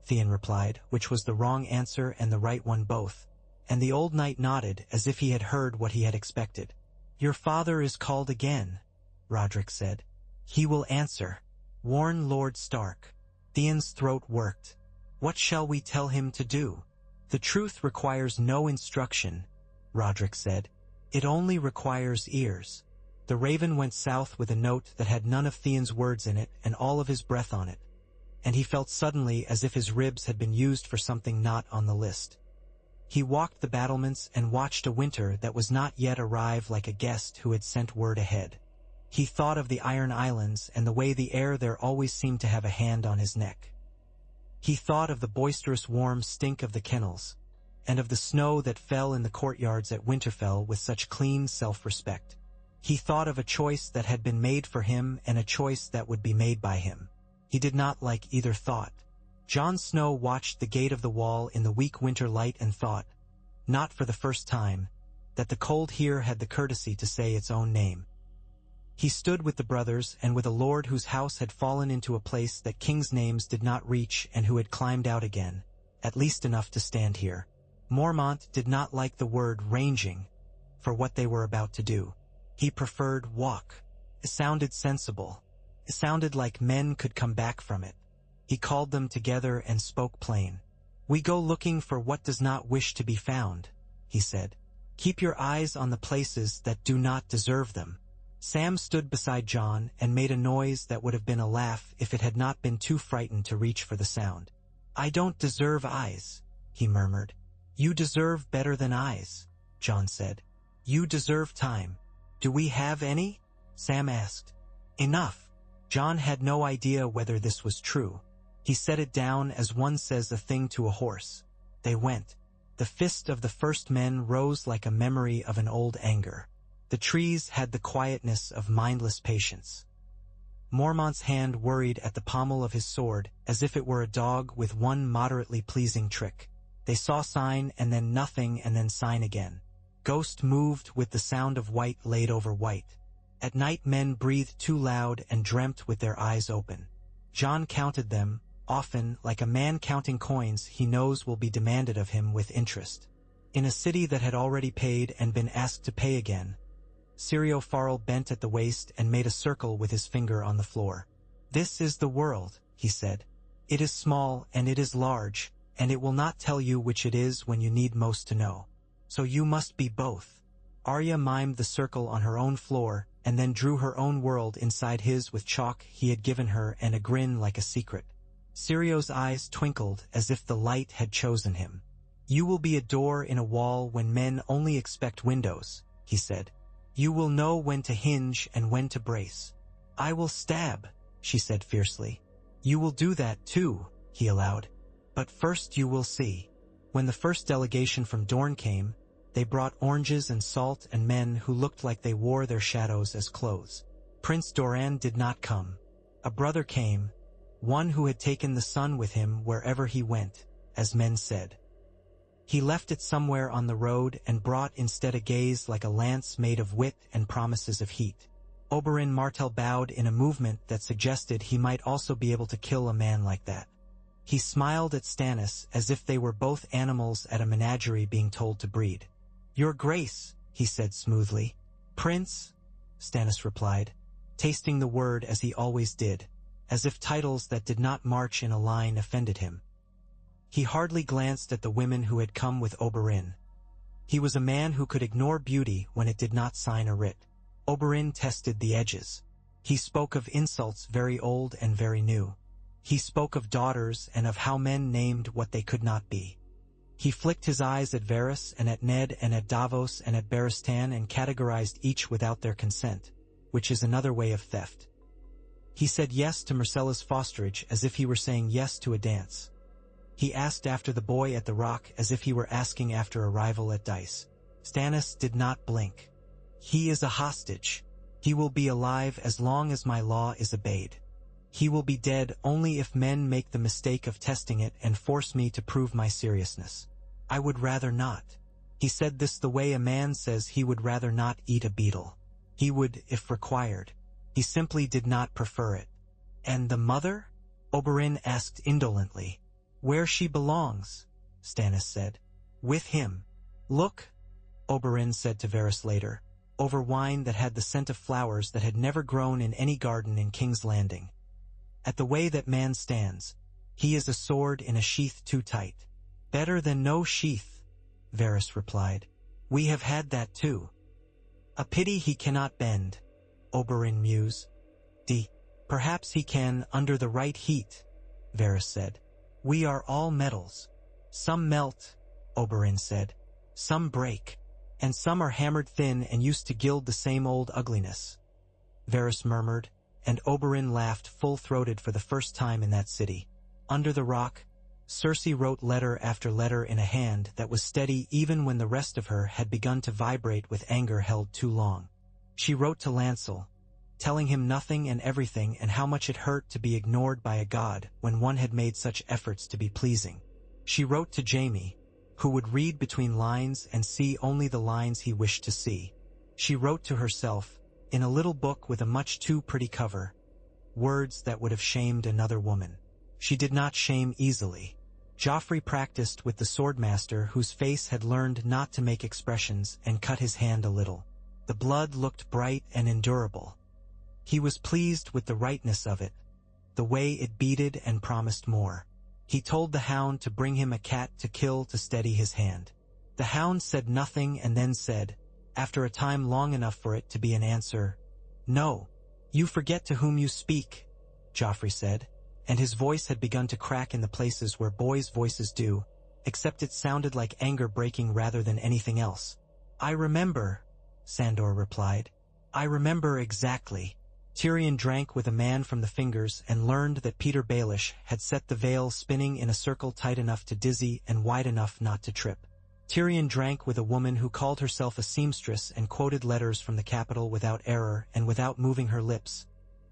Theon replied, which was the wrong answer and the right one both, and the old knight nodded as if he had heard what he had expected. "Your father is called again," Roderick said. "He will answer. Warn Lord Stark." Theon's throat worked. "What shall we tell him to do?" "The truth requires no instruction," Roderick said. "It only requires ears." The raven went south with a note that had none of Theon's words in it and all of his breath on it, and he felt suddenly as if his ribs had been used for something not on the list. He walked the battlements and watched a winter that was not yet arrived like a guest who had sent word ahead. He thought of the Iron Islands and the way the air there always seemed to have a hand on his neck. He thought of the boisterous warm stink of the kennels, and of the snow that fell in the courtyards at Winterfell with such clean self-respect. He thought of a choice that had been made for him and a choice that would be made by him. He did not like either thought. Jon Snow watched the gate of the wall in the weak winter light and thought, not for the first time, that the cold here had the courtesy to say its own name. He stood with the brothers and with a lord whose house had fallen into a place that kings' names did not reach and who had climbed out again, at least enough to stand here. Mormont did not like the word ranging for what they were about to do. He preferred walk. It sounded sensible. It sounded like men could come back from it. He called them together and spoke plain. "We go looking for what does not wish to be found," he said. "Keep your eyes on the places that do not deserve them." Sam stood beside Jon and made a noise that would have been a laugh if it had not been too frightened to reach for the sound. "I don't deserve eyes," he murmured. "You deserve better than eyes," Jon said. "You deserve time." "Do we have any?" Sam asked. "Enough." Jon had no idea whether this was true. He set it down as one says a thing to a horse. They went. The fist of the first men rose like a memory of an old anger. The trees had the quietness of mindless patience. Mormont's hand worried at the pommel of his sword, as if it were a dog with one moderately pleasing trick. They saw sign and then nothing and then sign again. Ghost moved with the sound of white laid over white. At night men breathed too loud and dreamt with their eyes open. Jon counted them, often, like a man counting coins he knows will be demanded of him with interest. In a city that had already paid and been asked to pay again, Sirio Farrell bent at the waist and made a circle with his finger on the floor. "This is the world," he said. "It is small and it is large, and it will not tell you which it is when you need most to know. So you must be both." Arya mimed the circle on her own floor and then drew her own world inside his with chalk he had given her and a grin like a secret. Sirio's eyes twinkled as if the light had chosen him. "You will be a door in a wall when men only expect windows," he said. "You will know when to hinge and when to brace." "I will stab," she said fiercely. "You will do that too," he allowed. "But first you will see." When the first delegation from Dorne came, they brought oranges and salt and men who looked like they wore their shadows as clothes. Prince Doran did not come. A brother came, one who had taken the sun with him wherever he went, as men said. He left it somewhere on the road and brought instead a gaze like a lance made of wit and promises of heat. Oberyn Martell bowed in a movement that suggested he might also be able to kill a man like that. He smiled at Stannis as if they were both animals at a menagerie being told to breed. "Your Grace," he said smoothly. "Prince," Stannis replied, tasting the word as he always did, as if titles that did not march in a line offended him. He hardly glanced at the women who had come with Oberyn. He was a man who could ignore beauty when it did not sign a writ. Oberyn tested the edges. He spoke of insults very old and very new. He spoke of daughters and of how men named what they could not be. He flicked his eyes at Varys and at Ned and at Davos and at Barristan and categorized each without their consent, which is another way of theft. He said yes to Myrcella's fosterage as if he were saying yes to a dance. He asked after the boy at the rock as if he were asking after a rival at dice. Stannis did not blink. "He is a hostage. He will be alive as long as my law is obeyed. He will be dead only if men make the mistake of testing it and force me to prove my seriousness. I would rather not." He said this the way a man says he would rather not eat a beetle. He would, if required. He simply did not prefer it. "And the mother?" Oberyn asked indolently. "Where she belongs," Stannis said. "With him." "Look," Oberyn said to Varys later, over wine that had the scent of flowers that had never grown in any garden in King's Landing. "At the way that man stands, he is a sword in a sheath too tight." "Better than no sheath," Varys replied. "We have had that too." "A pity he cannot bend," Oberyn mused. Perhaps he can under the right heat," Varys said. "We are all metals. Some melt," Oberyn said. "Some break. And some are hammered thin and used to gild the same old ugliness," Varys murmured, and Oberyn laughed full-throated for the first time in that city. Under the rock, Cersei wrote letter after letter in a hand that was steady even when the rest of her had begun to vibrate with anger held too long. She wrote to Lancel, telling him nothing and everything and how much it hurt to be ignored by a god when one had made such efforts to be pleasing. She wrote to Jaime, who would read between lines and see only the lines he wished to see. She wrote to herself, in a little book with a much too pretty cover, words that would have shamed another woman. She did not shame easily. Joffrey practiced with the swordmaster whose face had learned not to make expressions and cut his hand a little. The blood looked bright and endurable. He was pleased with the rightness of it, the way it beaded and promised more. He told the hound to bring him a cat to kill to steady his hand. The hound said nothing and then said, after a time long enough for it to be an answer, "No, you forget to whom you speak," Joffrey said, and his voice had begun to crack in the places where boys' voices do, except it sounded like anger breaking rather than anything else. "I remember," Sandor replied. "I remember exactly." Tyrion drank with a man from the Fingers and learned that Peter Baelish had set the veil spinning in a circle tight enough to dizzy and wide enough not to trip. Tyrion drank with a woman who called herself a seamstress and quoted letters from the capital without error and without moving her lips,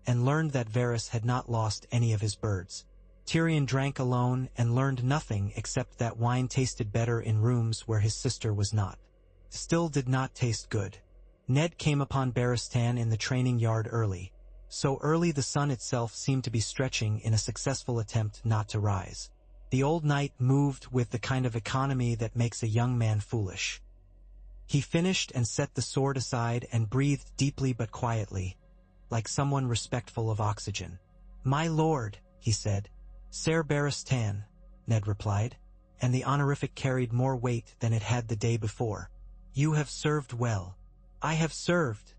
and learned that Varys had not lost any of his birds. Tyrion drank alone and learned nothing except that wine tasted better in rooms where his sister was not. Still did not taste good. Ned came upon Baratheon in the training yard early. So early the sun itself seemed to be stretching in a successful attempt not to rise. The old knight moved with the kind of economy that makes a young man foolish. He finished and set the sword aside and breathed deeply but quietly, like someone respectful of oxygen. "My lord," he said. "Ser Baratheon," Ned replied, and the honorific carried more weight than it had the day before. "You have served well." "I have served,"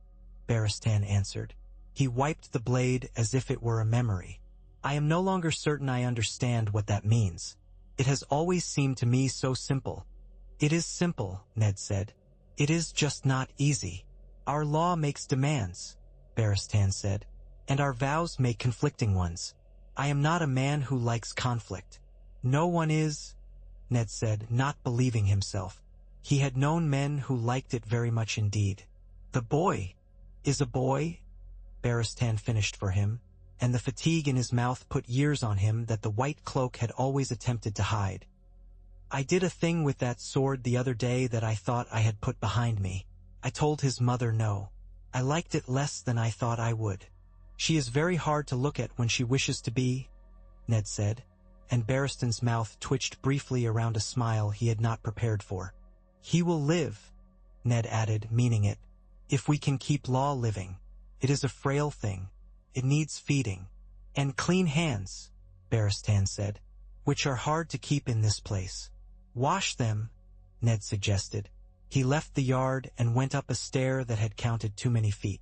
Baratheon answered. He wiped the blade as if it were a memory. "I am no longer certain I understand what that means. It has always seemed to me so simple." "It is simple," Ned said. "It is just not easy. Our law makes demands," Baratheon said, "and our vows make conflicting ones. I am not a man who likes conflict." "No one is," Ned said, not believing himself. He had known men who liked it very much indeed. "The boy is a boy," Baratheon finished for him, and the fatigue in his mouth put years on him that the white cloak had always attempted to hide. "I did a thing with that sword the other day that I thought I had put behind me. I told his mother no. I liked it less than I thought I would. She is very hard to look at when she wishes to be," Ned said, and Barristan's mouth twitched briefly around a smile he had not prepared for. "He will live," Ned added, meaning it, "if we can keep law living. It is a frail thing. It needs feeding. And clean hands," Barristan said, "which are hard to keep in this place." "Wash them," Ned suggested. He left the yard and went up a stair that had counted too many feet.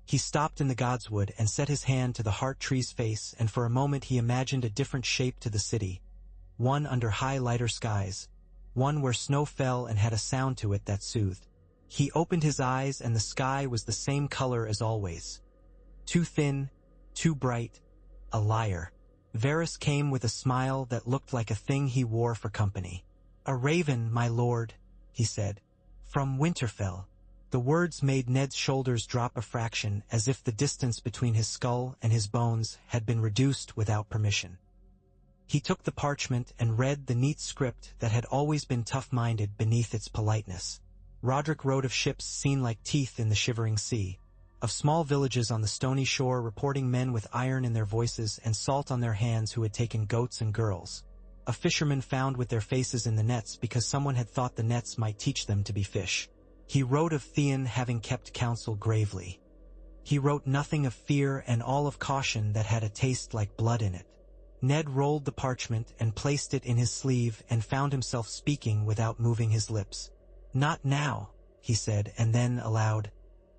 He stopped in the godswood and set his hand to the heart tree's face, and for a moment he imagined a different shape to the city, one under high lighter skies, one where snow fell and had a sound to it that soothed. He opened his eyes and the sky was the same color as always. Too thin, too bright, a liar. Varys came with a smile that looked like a thing he wore for company. "A raven, my lord," he said, "from Winterfell." The words made Ned's shoulders drop a fraction, as if the distance between his skull and his bones had been reduced without permission. He took the parchment and read the neat script that had always been tough-minded beneath its politeness. Roderick wrote of ships seen like teeth in the shivering sea, of small villages on the stony shore reporting men with iron in their voices and salt on their hands who had taken goats and girls, of fishermen found with their faces in the nets because someone had thought the nets might teach them to be fish. He wrote of Theon having kept counsel gravely. He wrote nothing of fear and all of caution that had a taste like blood in it. Ned rolled the parchment and placed it in his sleeve and found himself speaking without moving his lips. "Not now," he said, and then aloud,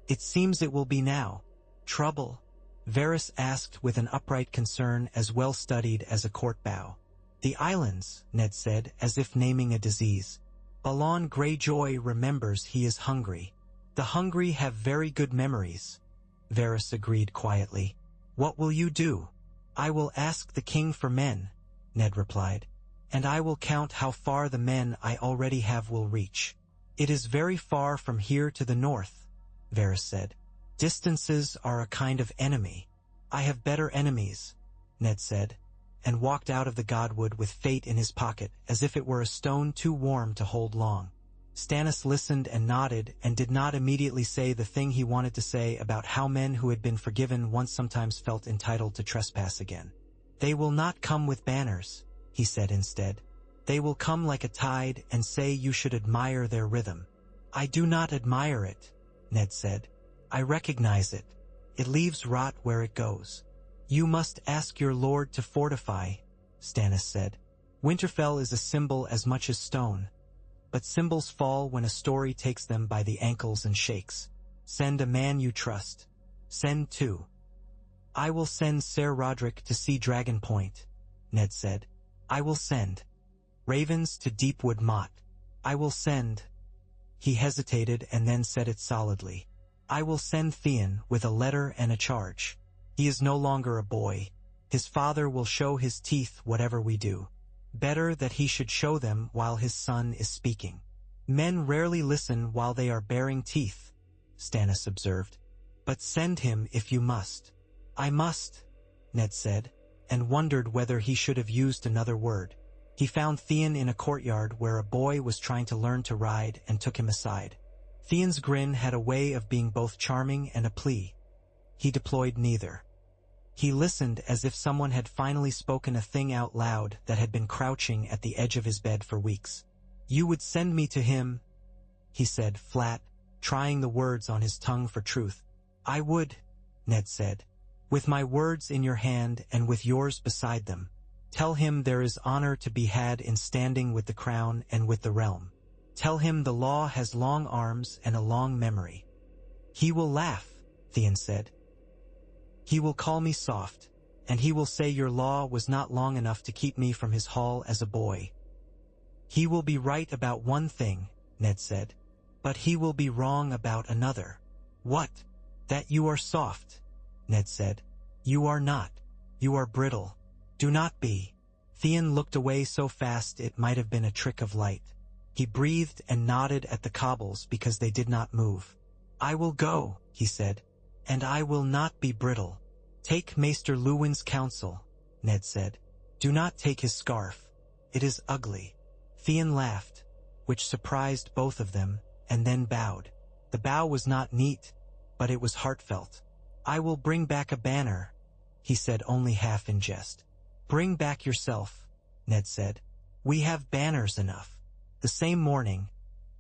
"It seems it will be now." "Trouble?" Varys asked with an upright concern as well studied as a court bow. "The islands," Ned said, as if naming a disease. "Balon Greyjoy remembers he is hungry." "The hungry have very good memories," Varys agreed quietly. "What will you do?" "I will ask the king for men," Ned replied, "and I will count how far the men I already have will reach." "It is very far from here to the north," Varys said. "Distances are a kind of enemy." "I have better enemies," Ned said, and walked out of the godwood with fate in his pocket as if it were a stone too warm to hold long. Stannis listened and nodded and did not immediately say the thing he wanted to say about how men who had been forgiven once sometimes felt entitled to trespass again. "They will not come with banners," he said instead. They will come like a tide and say you should admire their rhythm. I do not admire it, Ned said. I recognize it. It leaves rot where it goes. You must ask your lord to fortify, Stannis said. Winterfell is a symbol as much as stone. But symbols fall when a story takes them by the ankles and shakes. Send a man you trust. Send two. I will send Ser Roderick to see Dragon Point, Ned said. I will send ravens to Deepwood Motte. I will send... He hesitated and then said it solidly. I will send Theon with a letter and a charge. He is no longer a boy. His father will show his teeth whatever we do. Better that he should show them while his son is speaking. Men rarely listen while they are baring teeth, Stannis observed. But send him if you must. I must, Ned said, and wondered whether he should have used another word. He found Theon in a courtyard where a boy was trying to learn to ride and took him aside. Theon's grin had a way of being both charming and a plea. He deployed neither. He listened as if someone had finally spoken a thing out loud that had been crouching at the edge of his bed for weeks. You would send me to him, he said flat, trying the words on his tongue for truth. I would, Ned said, with my words in your hand and with yours beside them. Tell him there is honor to be had in standing with the crown and with the realm. Tell him the law has long arms and a long memory. He will laugh, Theon said. He will call me soft, and he will say your law was not long enough to keep me from his hall as a boy. He will be right about one thing, Ned said, but he will be wrong about another. What? That you are soft, Ned said. You are not. You are brittle. Do not be. Theon looked away so fast it might have been a trick of light. He breathed and nodded at the cobbles because they did not move. I will go, he said, and I will not be brittle. Take Maester Luwin's counsel, Ned said. Do not take his scarf. It is ugly. Theon laughed, which surprised both of them, and then bowed. The bow was not neat, but it was heartfelt. I will bring back a banner, he said only half in jest. Bring back yourself, Ned said. We have banners enough. The same morning,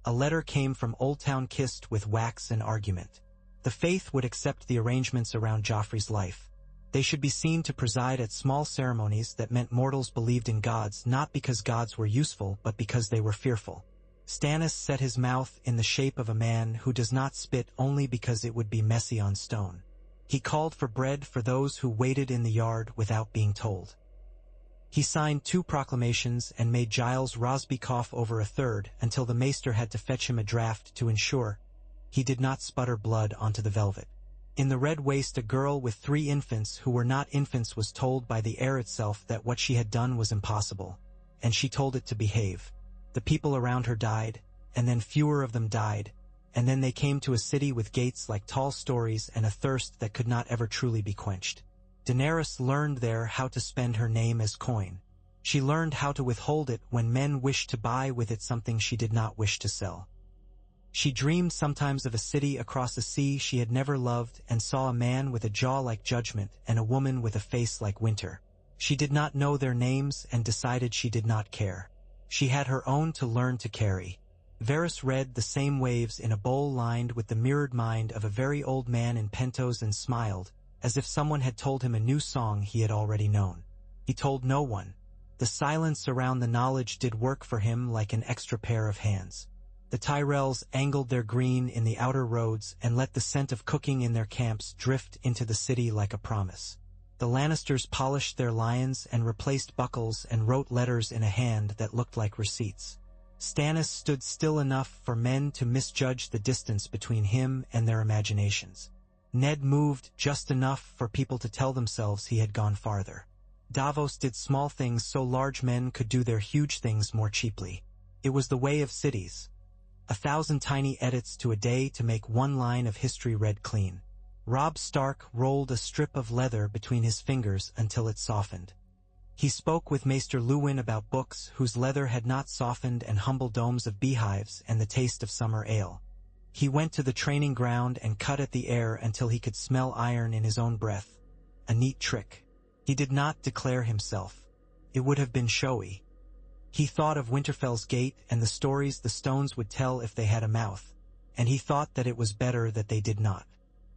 a letter came from Old Town Kist with wax and argument. The faith would accept the arrangements around Joffrey's life. They should be seen to preside at small ceremonies that meant mortals believed in gods not because gods were useful but because they were fearful. Stannis set his mouth in the shape of a man who does not spit only because it would be messy on stone. He called for bread for those who waited in the yard without being told. He signed 2 proclamations and made Giles Rosby cough over a third until the maester had to fetch him a draught to ensure he did not sputter blood onto the velvet. In the Red Waste, a girl with 3 infants who were not infants was told by the air itself that what she had done was impossible, and she told it to behave. The people around her died, and then fewer of them died, and then they came to a city with gates like tall stories and a thirst that could not ever truly be quenched. Daenerys learned there how to spend her name as coin. She learned how to withhold it when men wished to buy with it something she did not wish to sell. She dreamed sometimes of a city across a sea she had never loved and saw a man with a jaw like judgment and a woman with a face like winter. She did not know their names and decided she did not care. She had her own to learn to carry. Varys read the same waves in a bowl lined with the mirrored mind of a very old man in Pentos and smiled, as if someone had told him a new song he had already known. He told no one. The silence around the knowledge did work for him like an extra pair of hands. The Tyrells angled their green in the outer roads and let the scent of cooking in their camps drift into the city like a promise. The Lannisters polished their lions and replaced buckles and wrote letters in a hand that looked like receipts. Stannis stood still enough for men to misjudge the distance between him and their imaginations. Ned moved just enough for people to tell themselves he had gone farther. Davos did small things so large men could do their huge things more cheaply. It was the way of cities. 1,000 tiny edits to a day to make one line of history read clean. Robb Stark rolled a strip of leather between his fingers until it softened. He spoke with Maester Luwin about books whose leather had not softened and humble domes of beehives and the taste of summer ale. He went to the training ground and cut at the air until he could smell iron in his own breath. A neat trick. He did not declare himself. it would have been showy. He thought of Winterfell's gate and the stories the stones would tell if they had a mouth, and he thought that it was better that they did not.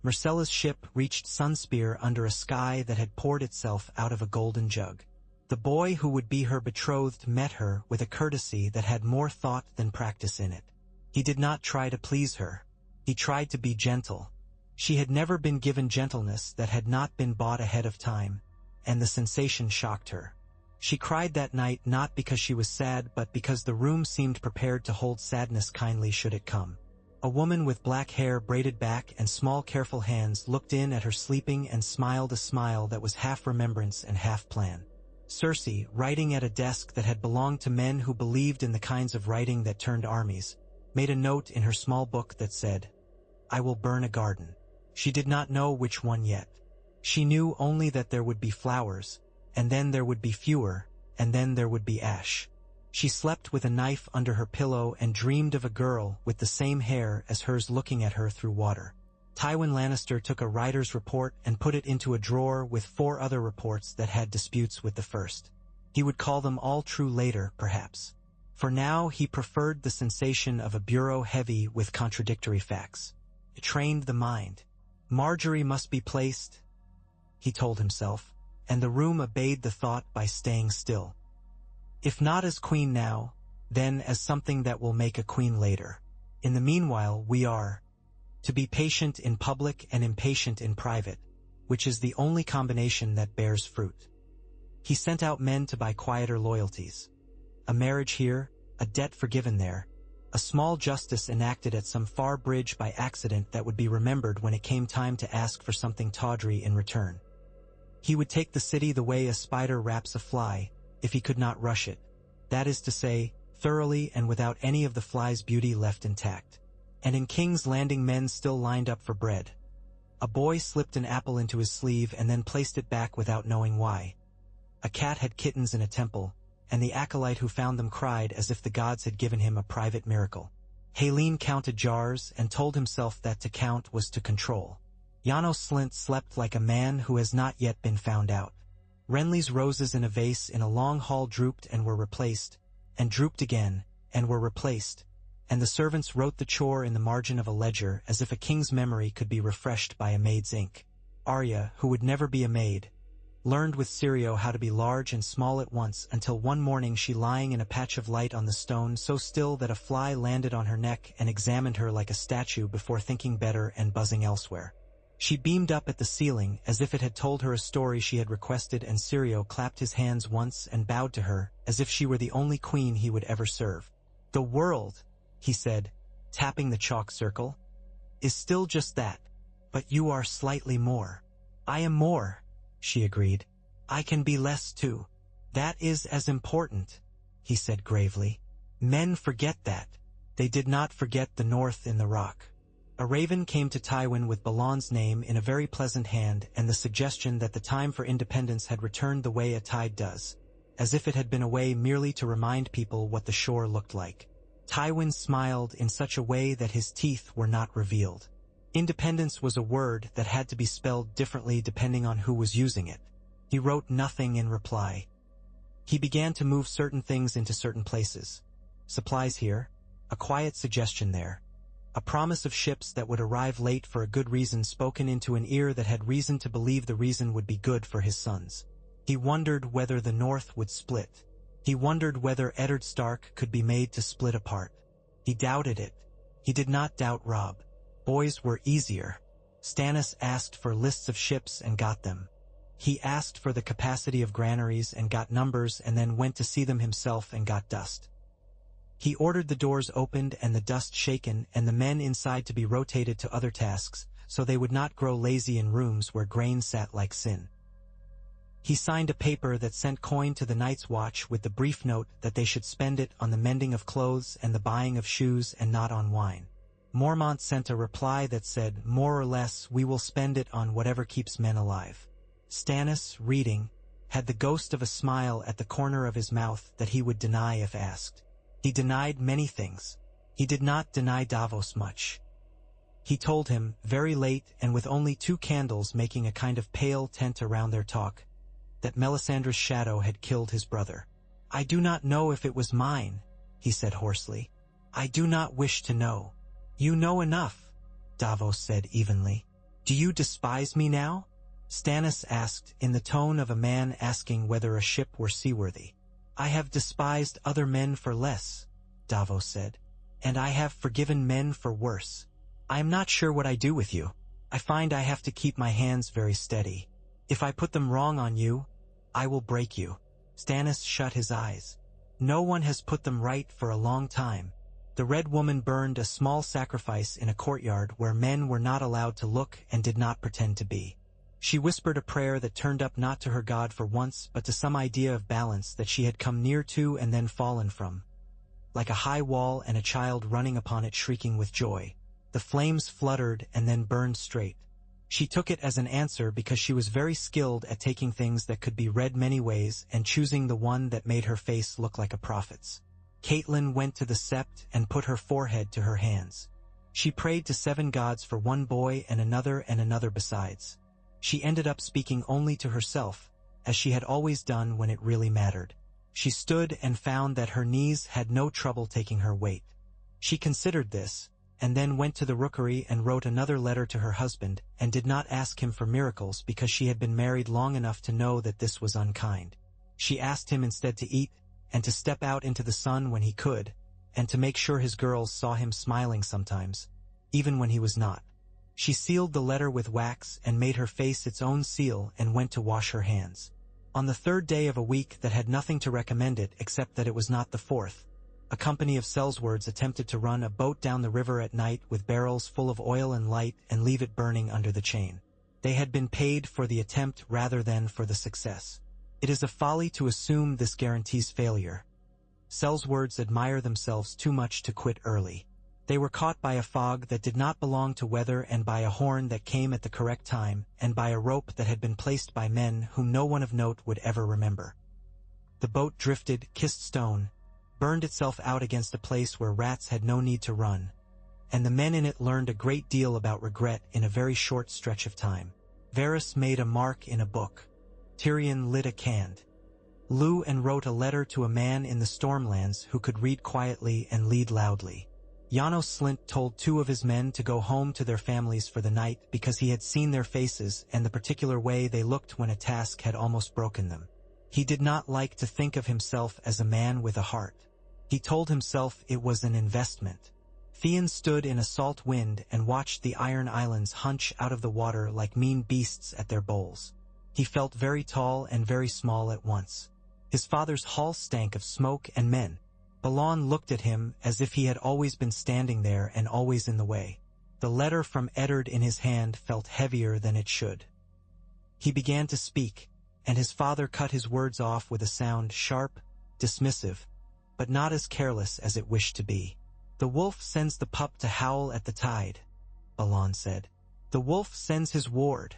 Myrcella's ship reached Sunspear under a sky that had poured itself out of a golden jug. The boy who would be her betrothed met her with a courtesy that had more thought than practice in it. He did not try to please her. He tried to be gentle. She had never been given gentleness that had not been bought ahead of time, and the sensation shocked her. She cried that night not because she was sad but because the room seemed prepared to hold sadness kindly should it come. A woman with black hair braided back and small careful hands looked in at her sleeping and smiled a smile that was half remembrance and half plan. Cersei, writing at a desk that had belonged to men who believed in the kinds of writing that turned armies, made a note in her small book that said, "I will burn a garden." She did not know which one yet. She knew only that there would be flowers, and then there would be fewer, and then there would be ash. She slept with a knife under her pillow and dreamed of a girl with the same hair as hers looking at her through water. Tywin Lannister took a writer's report and put it into a drawer with 4 other reports that had disputes with the first. He would call them all true later, perhaps. For now, he preferred the sensation of a bureau heavy with contradictory facts. It trained the mind. Marjorie must be placed, he told himself, and the room obeyed the thought by staying still. If not as queen now, then as something that will make a queen later. In the meanwhile, we are to be patient in public and impatient in private, which is the only combination that bears fruit. He sent out men to buy quieter loyalties. A marriage here, a debt forgiven there, a small justice enacted at some far bridge by accident that would be remembered when it came time to ask for something tawdry in return. He would take the city the way a spider wraps a fly, if he could not rush it, that is to say, thoroughly and without any of the fly's beauty left intact. And in King's Landing men still lined up for bread. A boy slipped an apple into his sleeve and then placed it back without knowing why. A cat had kittens in a temple, and the acolyte who found them cried as if the gods had given him a private miracle. Haleen counted jars and told himself that to count was to control. Janos Slynt slept like a man who has not yet been found out. Renly's roses in a vase in a long hall drooped and were replaced, and drooped again, and were replaced, and the servants wrote the chore in the margin of a ledger as if a king's memory could be refreshed by a maid's ink. Arya, who would never be a maid, learned with Syrio how to be large and small at once until one morning she lying in a patch of light on the stone so still that a fly landed on her neck and examined her like a statue before thinking better and buzzing elsewhere. She beamed up at the ceiling as if it had told her a story she had requested, and Syrio clapped his hands once and bowed to her as if she were the only queen he would ever serve. "The world," he said, tapping the chalk circle, "is still just that, but you are slightly more." "I am more," she agreed. "I can be less too." "That is as important," he said gravely. "Men forget that. They did not forget the north in the rock." A raven came to Tywin with Balon's name in a very pleasant hand and the suggestion that the time for independence had returned the way a tide does, as if it had been a way merely to remind people what the shore looked like. Tywin smiled in such a way that his teeth were not revealed. Independence was a word that had to be spelled differently depending on who was using it. He wrote nothing in reply. He began to move certain things into certain places. Supplies here, a quiet suggestion there. A promise of ships that would arrive late for a good reason spoken into an ear that had reason to believe the reason would be good for his sons. He wondered whether the North would split. He wondered whether Eddard Stark could be made to split apart. He doubted it. He did not doubt Robb. Boys were easier. Stannis asked for lists of ships and got them. He asked for the capacity of granaries and got numbers and then went to see them himself and got dust. He ordered the doors opened and the dust shaken and the men inside to be rotated to other tasks, so they would not grow lazy in rooms where grain sat like sin. He signed a paper that sent coin to the Night's Watch with the brief note that they should spend it on the mending of clothes and the buying of shoes and not on wine. Mormont sent a reply that said, "More or less, we will spend it on whatever keeps men alive." Stannis, reading, had the ghost of a smile at the corner of his mouth that he would deny if asked. He denied many things. He did not deny Davos much. He told him, very late and with only 2 candles making a kind of pale tent around their talk, that Melisandre's shadow had killed his brother. "I do not know if it was mine," he said hoarsely. "I do not wish to know." "You know enough," Davos said evenly. "Do you despise me now?" Stannis asked in the tone of a man asking whether a ship were seaworthy. "I have despised other men for less," Davos said, "and I have forgiven men for worse. I am not sure what I do with you. I find I have to keep my hands very steady. If I put them wrong on you, I will break you." Stannis shut his eyes. No one has put them right for a long time. The Red Woman burned a small sacrifice in a courtyard where men were not allowed to look and did not pretend to be. She whispered a prayer that turned up not to her god for once but to some idea of balance that she had come near to and then fallen from. Like a high wall and a child running upon it shrieking with joy. The flames fluttered and then burned straight. She took it as an answer because she was very skilled at taking things that could be read many ways and choosing the one that made her face look like a prophet's. Catelyn went to the sept and put her forehead to her hands. She prayed to 7 gods for one boy and another besides. She ended up speaking only to herself, as she had always done when it really mattered. She stood and found that her knees had no trouble taking her weight. She considered this, and then went to the rookery and wrote another letter to her husband, and did not ask him for miracles because she had been married long enough to know that this was unkind. She asked him instead to eat, and to step out into the sun when he could, and to make sure his girls saw him smiling sometimes, even when he was not. She sealed the letter with wax and made her face its own seal and went to wash her hands. On the 3rd day of a week that had nothing to recommend it except that it was not the 4th, a company of sellswords attempted to run a boat down the river at night with barrels full of oil and light and leave it burning under the chain. They had been paid for the attempt rather than for the success. It is a folly to assume this guarantees failure. Sellswords admire themselves too much to quit early. They were caught by a fog that did not belong to weather and by a horn that came at the correct time and by a rope that had been placed by men whom no one of note would ever remember. The boat drifted, kissed stone, burned itself out against a place where rats had no need to run, and the men in it learned a great deal about regret in a very short stretch of time. Varys made a mark in a book. Tyrion lit a candle. Luwin wrote a letter to a man in the Stormlands who could read quietly and lead loudly. Janos Slynt told 2 of his men to go home to their families for the night because he had seen their faces and the particular way they looked when a task had almost broken them. He did not like to think of himself as a man with a heart. He told himself it was an investment. Theon stood in a salt wind and watched the Iron Islands hunch out of the water like mean beasts at their bowls. He felt very tall and very small at once. His father's hall stank of smoke and men. Balon looked at him as if he had always been standing there and always in the way. The letter from Eddard in his hand felt heavier than it should. He began to speak, and his father cut his words off with a sound sharp, dismissive, but not as careless as it wished to be. "The wolf sends the pup to howl at the tide," Balon said. "The wolf sends his ward,"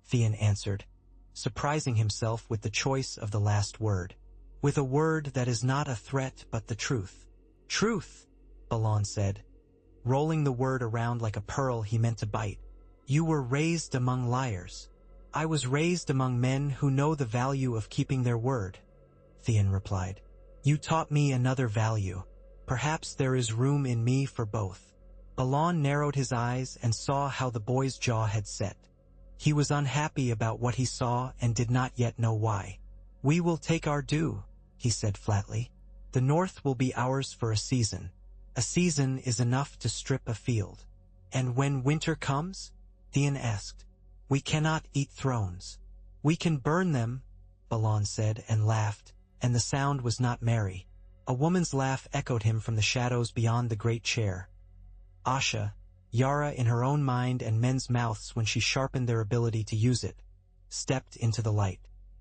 Theon answered, surprising himself with the choice of the last word. "With a word that is not a threat but the truth." "Truth," Balon said, rolling the word around like a pearl he meant to bite. "You were raised among liars." "I was raised among men who know the value of keeping their word," Theon replied. "You taught me another value. Perhaps there is room in me for both." Balon narrowed his eyes and saw how the boy's jaw had set. He was unhappy about what he saw and did not yet know why. "We will take our due," he said flatly. "The North will be ours for a season. A season is enough to strip a field." "And when winter comes?" Theon asked. "We cannot eat thrones." "We can burn them," Balon said and laughed, and the sound was not merry. A woman's laugh echoed him from the shadows beyond the great chair. Asha, Yara in her own mind and men's mouths when she sharpened their ability to use it, stepped into the light.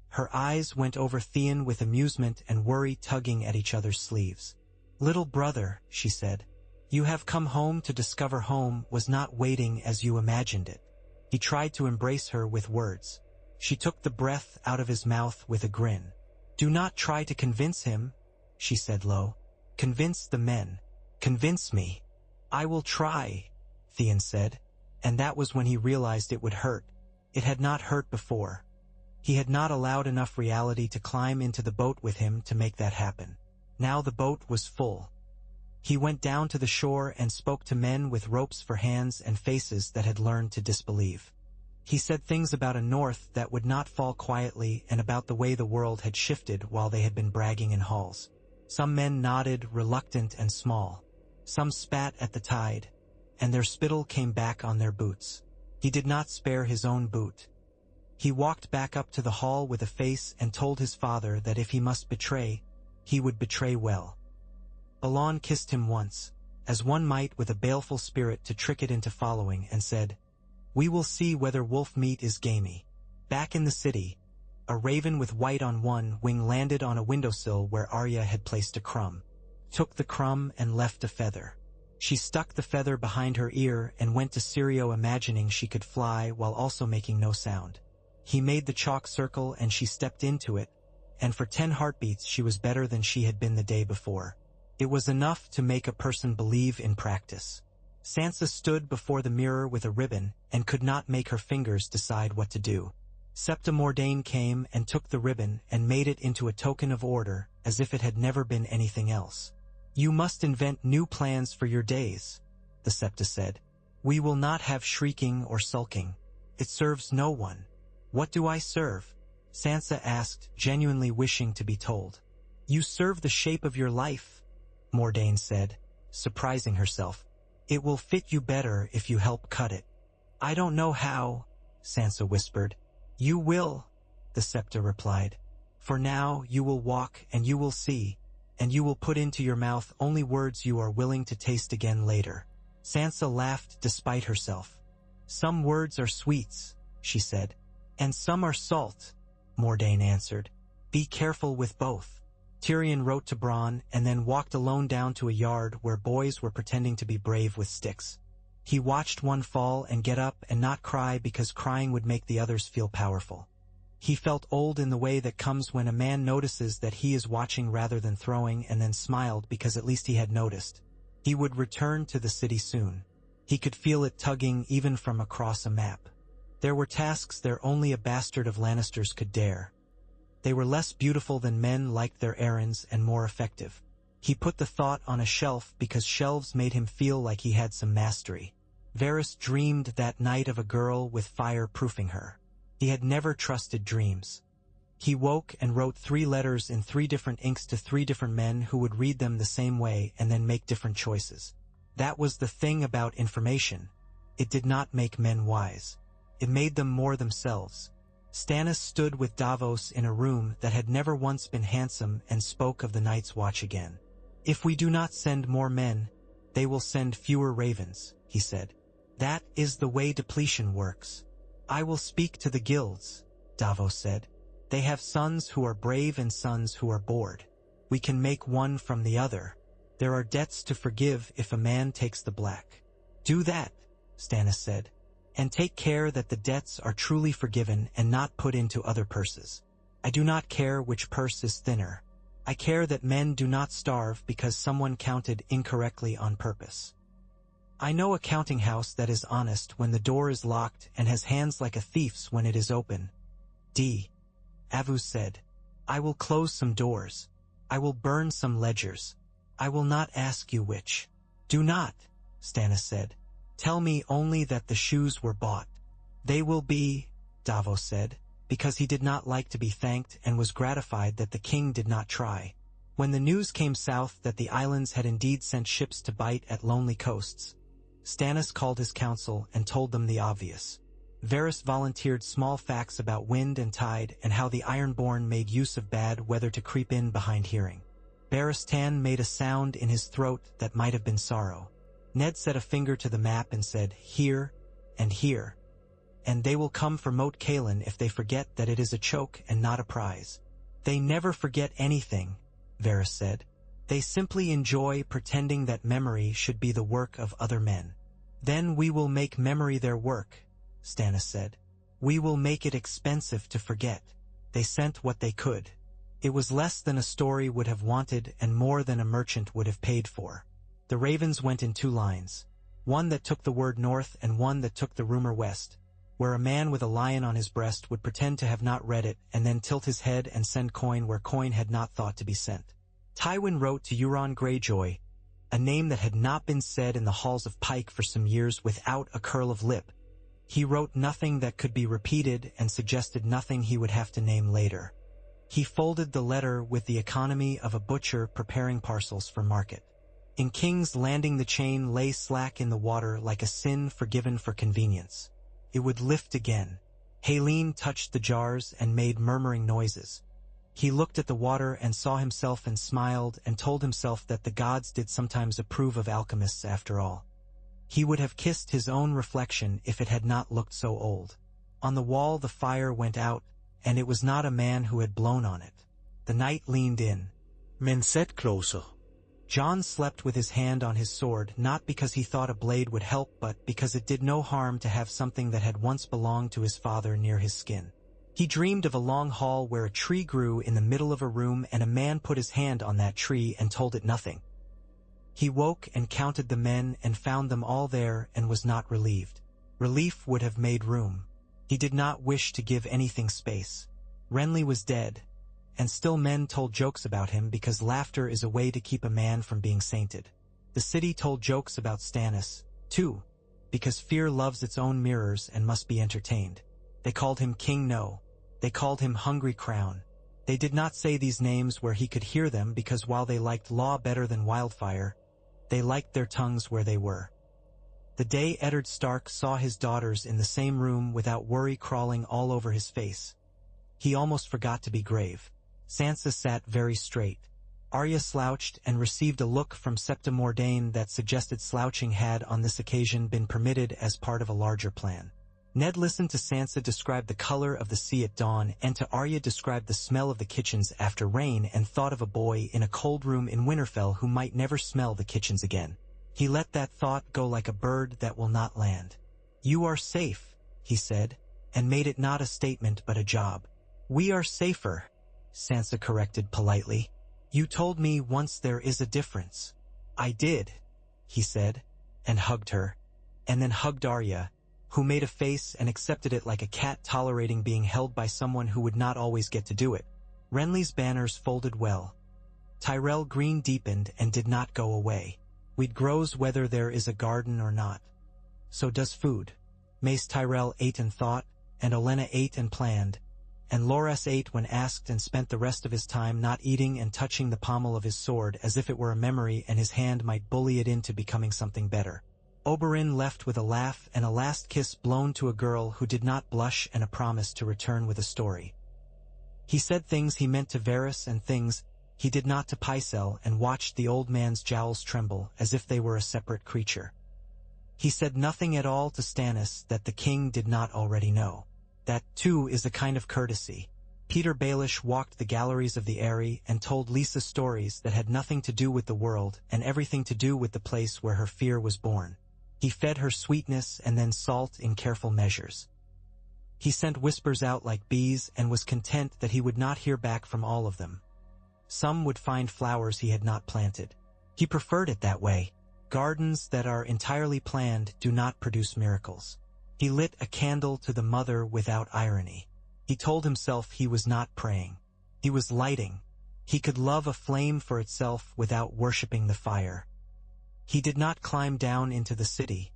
Her eyes went over Theon with amusement and worry tugging at each other's sleeves. "Little brother," she said, "you have come home to discover home was not waiting as you imagined it." He tried to embrace her with words. She took the breath out of his mouth with a grin. "Do not try to convince him," she said low. "Convince the men. Convince me." "I will try," Theon said, and that was when he realized it would hurt. It had not hurt before. He had not allowed enough reality to climb into the boat with him to make that happen. Now the boat was full. He went down to the shore and spoke to men with ropes for hands and faces that had learned to disbelieve. He said things about a north that would not fall quietly and about the way the world had shifted while they had been bragging in halls. Some men nodded, reluctant and small. Some spat at the tide, and their spittle came back on their boots. He did not spare his own boot. He walked back up to the hall with a face and told his father that if he must betray, he would betray well. Balon kissed him once, as one might with a baleful spirit to trick it into following, and said, "We will see whether wolf meat is gamey." Back in the city, a raven with white on one wing landed on a windowsill where Arya had placed a crumb, took the crumb and left a feather. She stuck the feather behind her ear and went to Sirio imagining she could fly while also making no sound. He made the chalk circle and she stepped into it, and for 10 heartbeats she was better than she had been the day before. It was enough to make a person believe in practice. Sansa stood before the mirror with a ribbon and could not make her fingers decide what to do. Septa Mordain came and took the ribbon and made it into a token of order, as if it had never been anything else. "You must invent new plans for your days," the Septa said. "We will not have shrieking or sulking. It serves no one." "What do I serve?" Sansa asked, genuinely wishing to be told. "You serve the shape of your life," Mordain said, surprising herself. "It will fit you better if you help cut it." "I don't know how," Sansa whispered. "You will," the Septa replied. "For now you will walk and you will see, and you will put into your mouth only words you are willing to taste again later." Sansa laughed despite herself. "Some words are sweets," she said. "And some are salt," Mordain answered. "Be careful with both." Tyrion wrote to Bronn and then walked alone down to a yard where boys were pretending to be brave with sticks. He watched one fall and get up and not cry because crying would make the others feel powerful. He felt old in the way that comes when a man notices that he is watching rather than throwing, and then smiled because at least he had noticed. He would return to the city soon. He could feel it tugging even from across a map. There were tasks there only a bastard of Lannisters could dare. They were less beautiful than men liked their errands and more effective. He put the thought on a shelf because shelves made him feel like he had some mastery. Varys dreamed that night of a girl with fire proofing her. He had never trusted dreams. He woke and wrote 3 letters in 3 different inks to 3 different men who would read them the same way and then make different choices. That was the thing about information. It did not make men wise. It made them more themselves. Stannis stood with Davos in a room that had never once been handsome and spoke of the Night's Watch again. "If we do not send more men, they will send fewer ravens," he said. "That is the way depletion works." "I will speak to the guilds," Davos said. "They have sons who are brave and sons who are bored. We can make one from the other. There are debts to forgive if a man takes the black." "Do that," Stannis said. "And take care that the debts are truly forgiven and not put into other purses. I do not care which purse is thinner. I care that men do not starve because someone counted incorrectly on purpose. I know a counting house that is honest when the door is locked and has hands like a thief's when it is open." Avus said. "I will close some doors. I will burn some ledgers. I will not ask you which." "Do not," Stannis said. "Tell me only that the shoes were bought." "They will be," Davos said, because he did not like to be thanked and was gratified that the king did not try. When the news came south that the islands had indeed sent ships to bite at lonely coasts, Stannis called his council and told them the obvious. Varys volunteered small facts about wind and tide and how the Ironborn made use of bad weather to creep in behind hearing. Barristan made a sound in his throat that might have been sorrow. Ned set a finger to the map and said, "Here and here. And they will come for Moat Cailin if they forget that it is a choke and not a prize." "They never forget anything," Varys said. "They simply enjoy pretending that memory should be the work of other men." "Then we will make memory their work," Stannis said. "We will make it expensive to forget." They sent what they could. It was less than a story would have wanted and more than a merchant would have paid for. The ravens went in 2 lines, one that took the word north and one that took the rumor west. where a man with a lion on his breast would pretend to have not read it and then tilt his head and send coin where coin had not thought to be sent. Tywin wrote to Euron Greyjoy, a name that had not been said in the halls of Pike for some years without a curl of lip. He wrote nothing that could be repeated and suggested nothing he would have to name later. He folded the letter with the economy of a butcher preparing parcels for market. In King's Landing the chain lay slack in the water like a sin forgiven for convenience. It would lift again. Haleen touched the jars and made murmuring noises. He looked at the water and saw himself and smiled and told himself that the gods did sometimes approve of alchemists after all. He would have kissed his own reflection if it had not looked so old. On the wall the fire went out, and it was not a man who had blown on it. The knight leaned in. Men set closer. Jon slept with his hand on his sword, not because he thought a blade would help, but because it did no harm to have something that had once belonged to his father near his skin. He dreamed of a long hall where a tree grew in the middle of a room and a man put his hand on that tree and told it nothing. He woke and counted the men and found them all there and was not relieved. Relief would have made room. He did not wish to give anything space. Renly was dead, and still men told jokes about him because laughter is a way to keep a man from being sainted. The city told jokes about Stannis, too, because fear loves its own mirrors and must be entertained. They called him King No. They called him Hungry Crown. They did not say these names where he could hear them because while they liked law better than wildfire, they liked their tongues where they were. The day Eddard Stark saw his daughters in the same room without worry crawling all over his face, he almost forgot to be grave. Sansa sat very straight. Arya slouched and received a look from Septa Mordane that suggested slouching had on this occasion been permitted as part of a larger plan. Ned listened to Sansa describe the color of the sea at dawn and to Arya describe the smell of the kitchens after rain and thought of a boy in a cold room in Winterfell who might never smell the kitchens again. He let that thought go like a bird that will not land. "You are safe," he said, and made it not a statement but a job. "We are safer," Sansa corrected politely. "You told me once there is a difference." "I did," he said, and hugged her, and then hugged Arya, who made a face and accepted it like a cat tolerating being held by someone who would not always get to do it. Renly's banners folded well. Tyrell Green deepened and did not go away. Wheat grows whether there is a garden or not. So does food. Mace Tyrell ate and thought, and Olenna ate and planned, and Loras ate when asked and spent the rest of his time not eating and touching the pommel of his sword as if it were a memory and his hand might bully it into becoming something better. Oberyn left with a laugh and a last kiss blown to a girl who did not blush and a promise to return with a story. He said things he meant to Varys and things he did not to Pycelle and watched the old man's jowls tremble as if they were a separate creature. He said nothing at all to Stannis that the king did not already know. That, too, is a kind of courtesy. Peter Baelish walked the galleries of the Eyrie and told Lisa stories that had nothing to do with the world and everything to do with the place where her fear was born. He fed her sweetness and then salt in careful measures. He sent whispers out like bees and was content that he would not hear back from all of them. Some would find flowers he had not planted. He preferred it that way. Gardens that are entirely planned do not produce miracles. He lit a candle to the mother without irony. He told himself he was not praying. He was lighting. He could love a flame for itself without worshipping the fire. He did not climb down into the city.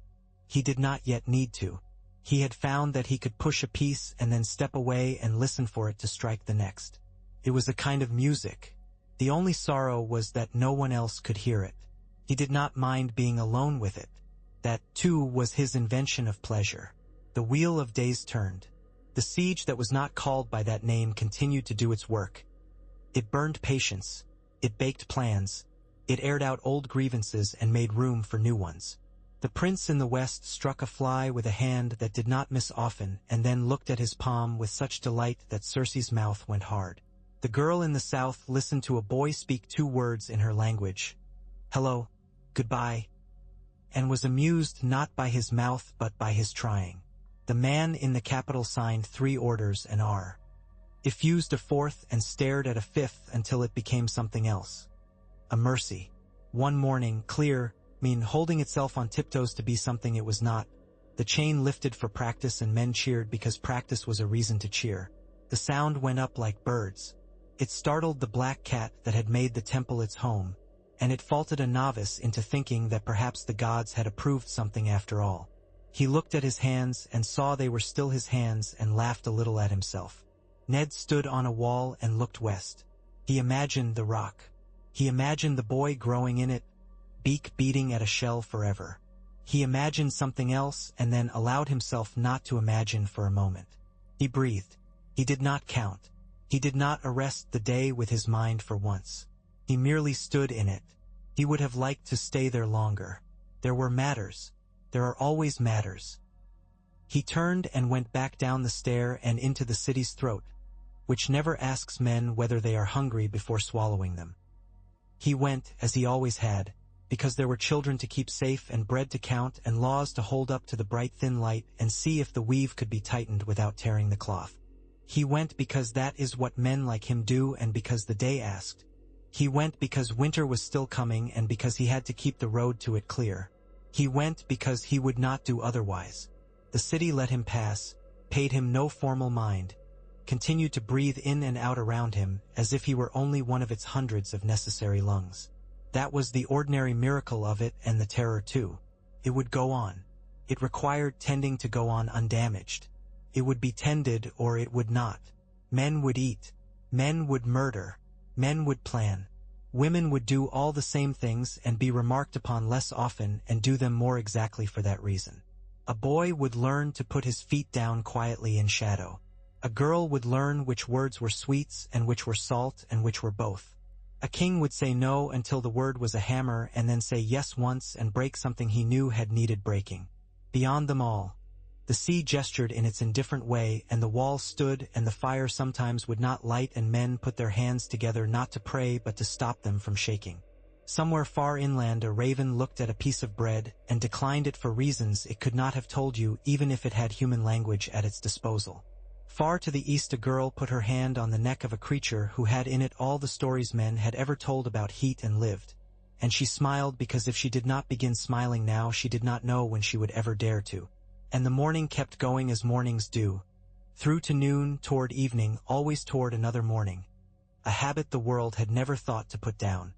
He did not yet need to. He had found that he could push a piece and then step away and listen for it to strike the next. It was a kind of music. The only sorrow was that no one else could hear it. He did not mind being alone with it. That, too, was his invention of pleasure. The wheel of days turned. The siege that was not called by that name continued to do its work. It burned patience. It baked plans. It aired out old grievances and made room for new ones. The prince in the west struck a fly with a hand that did not miss often and then looked at his palm with such delight that Cersei's mouth went hard. The girl in the south listened to a boy speak 2 words in her language, "Hello, goodbye," and was amused not by his mouth but by his trying. The man in the capital signed 3 orders and effused a 4th and stared at a 5th until it became something else. A mercy. One morning, clear, holding itself on tiptoes to be something it was not, The chain lifted for practice and men cheered because practice was a reason to cheer. The sound went up like birds. It startled the black cat that had made the temple its home, and it faulted a novice into thinking that perhaps the gods had approved something after all. He looked at his hands and saw they were still his hands and laughed a little at himself. Ned stood on a wall and looked west. He imagined the rock. He imagined the boy growing in it, beak beating at a shell forever. He imagined something else and then allowed himself not to imagine for a moment. He breathed. He did not count. He did not arrest the day with his mind for once. He merely stood in it. He would have liked to stay there longer. There were matters. There are always matters. He turned and went back down the stair and into the city's throat, which never asks men whether they are hungry before swallowing them. He went, as he always had, because there were children to keep safe and bread to count and laws to hold up to the bright thin light and see if the weave could be tightened without tearing the cloth. He went because that is what men like him do and because the day asked. He went because winter was still coming and because he had to keep the road to it clear. He went because he would not do otherwise. The city let him pass, paid him no formal mind, continued to breathe in and out around him as if he were only one of its hundreds of necessary lungs. That was the ordinary miracle of it and the terror too. It would go on. It required tending to go on undamaged. It would be tended or it would not. Men would eat. Men would murder. Men would plan. Women would do all the same things and be remarked upon less often and do them more exactly for that reason. A boy would learn to put his feet down quietly in shadow. A girl would learn which words were sweets and which were salt and which were both. A king would say no until the word was a hammer and then say yes once and break something he knew had needed breaking. Beyond them all, the sea gestured in its indifferent way and the wall stood and the fire sometimes would not light and men put their hands together not to pray but to stop them from shaking. Somewhere far inland a raven looked at a piece of bread and declined it for reasons it could not have told you even if it had human language at its disposal. Far to the east a girl put her hand on the neck of a creature who had in it all the stories men had ever told about heat and lived. And she smiled because if she did not begin smiling now she did not know when she would ever dare to. And the morning kept going as mornings do. Through to noon, toward evening, always toward another morning. A habit the world had never thought to put down.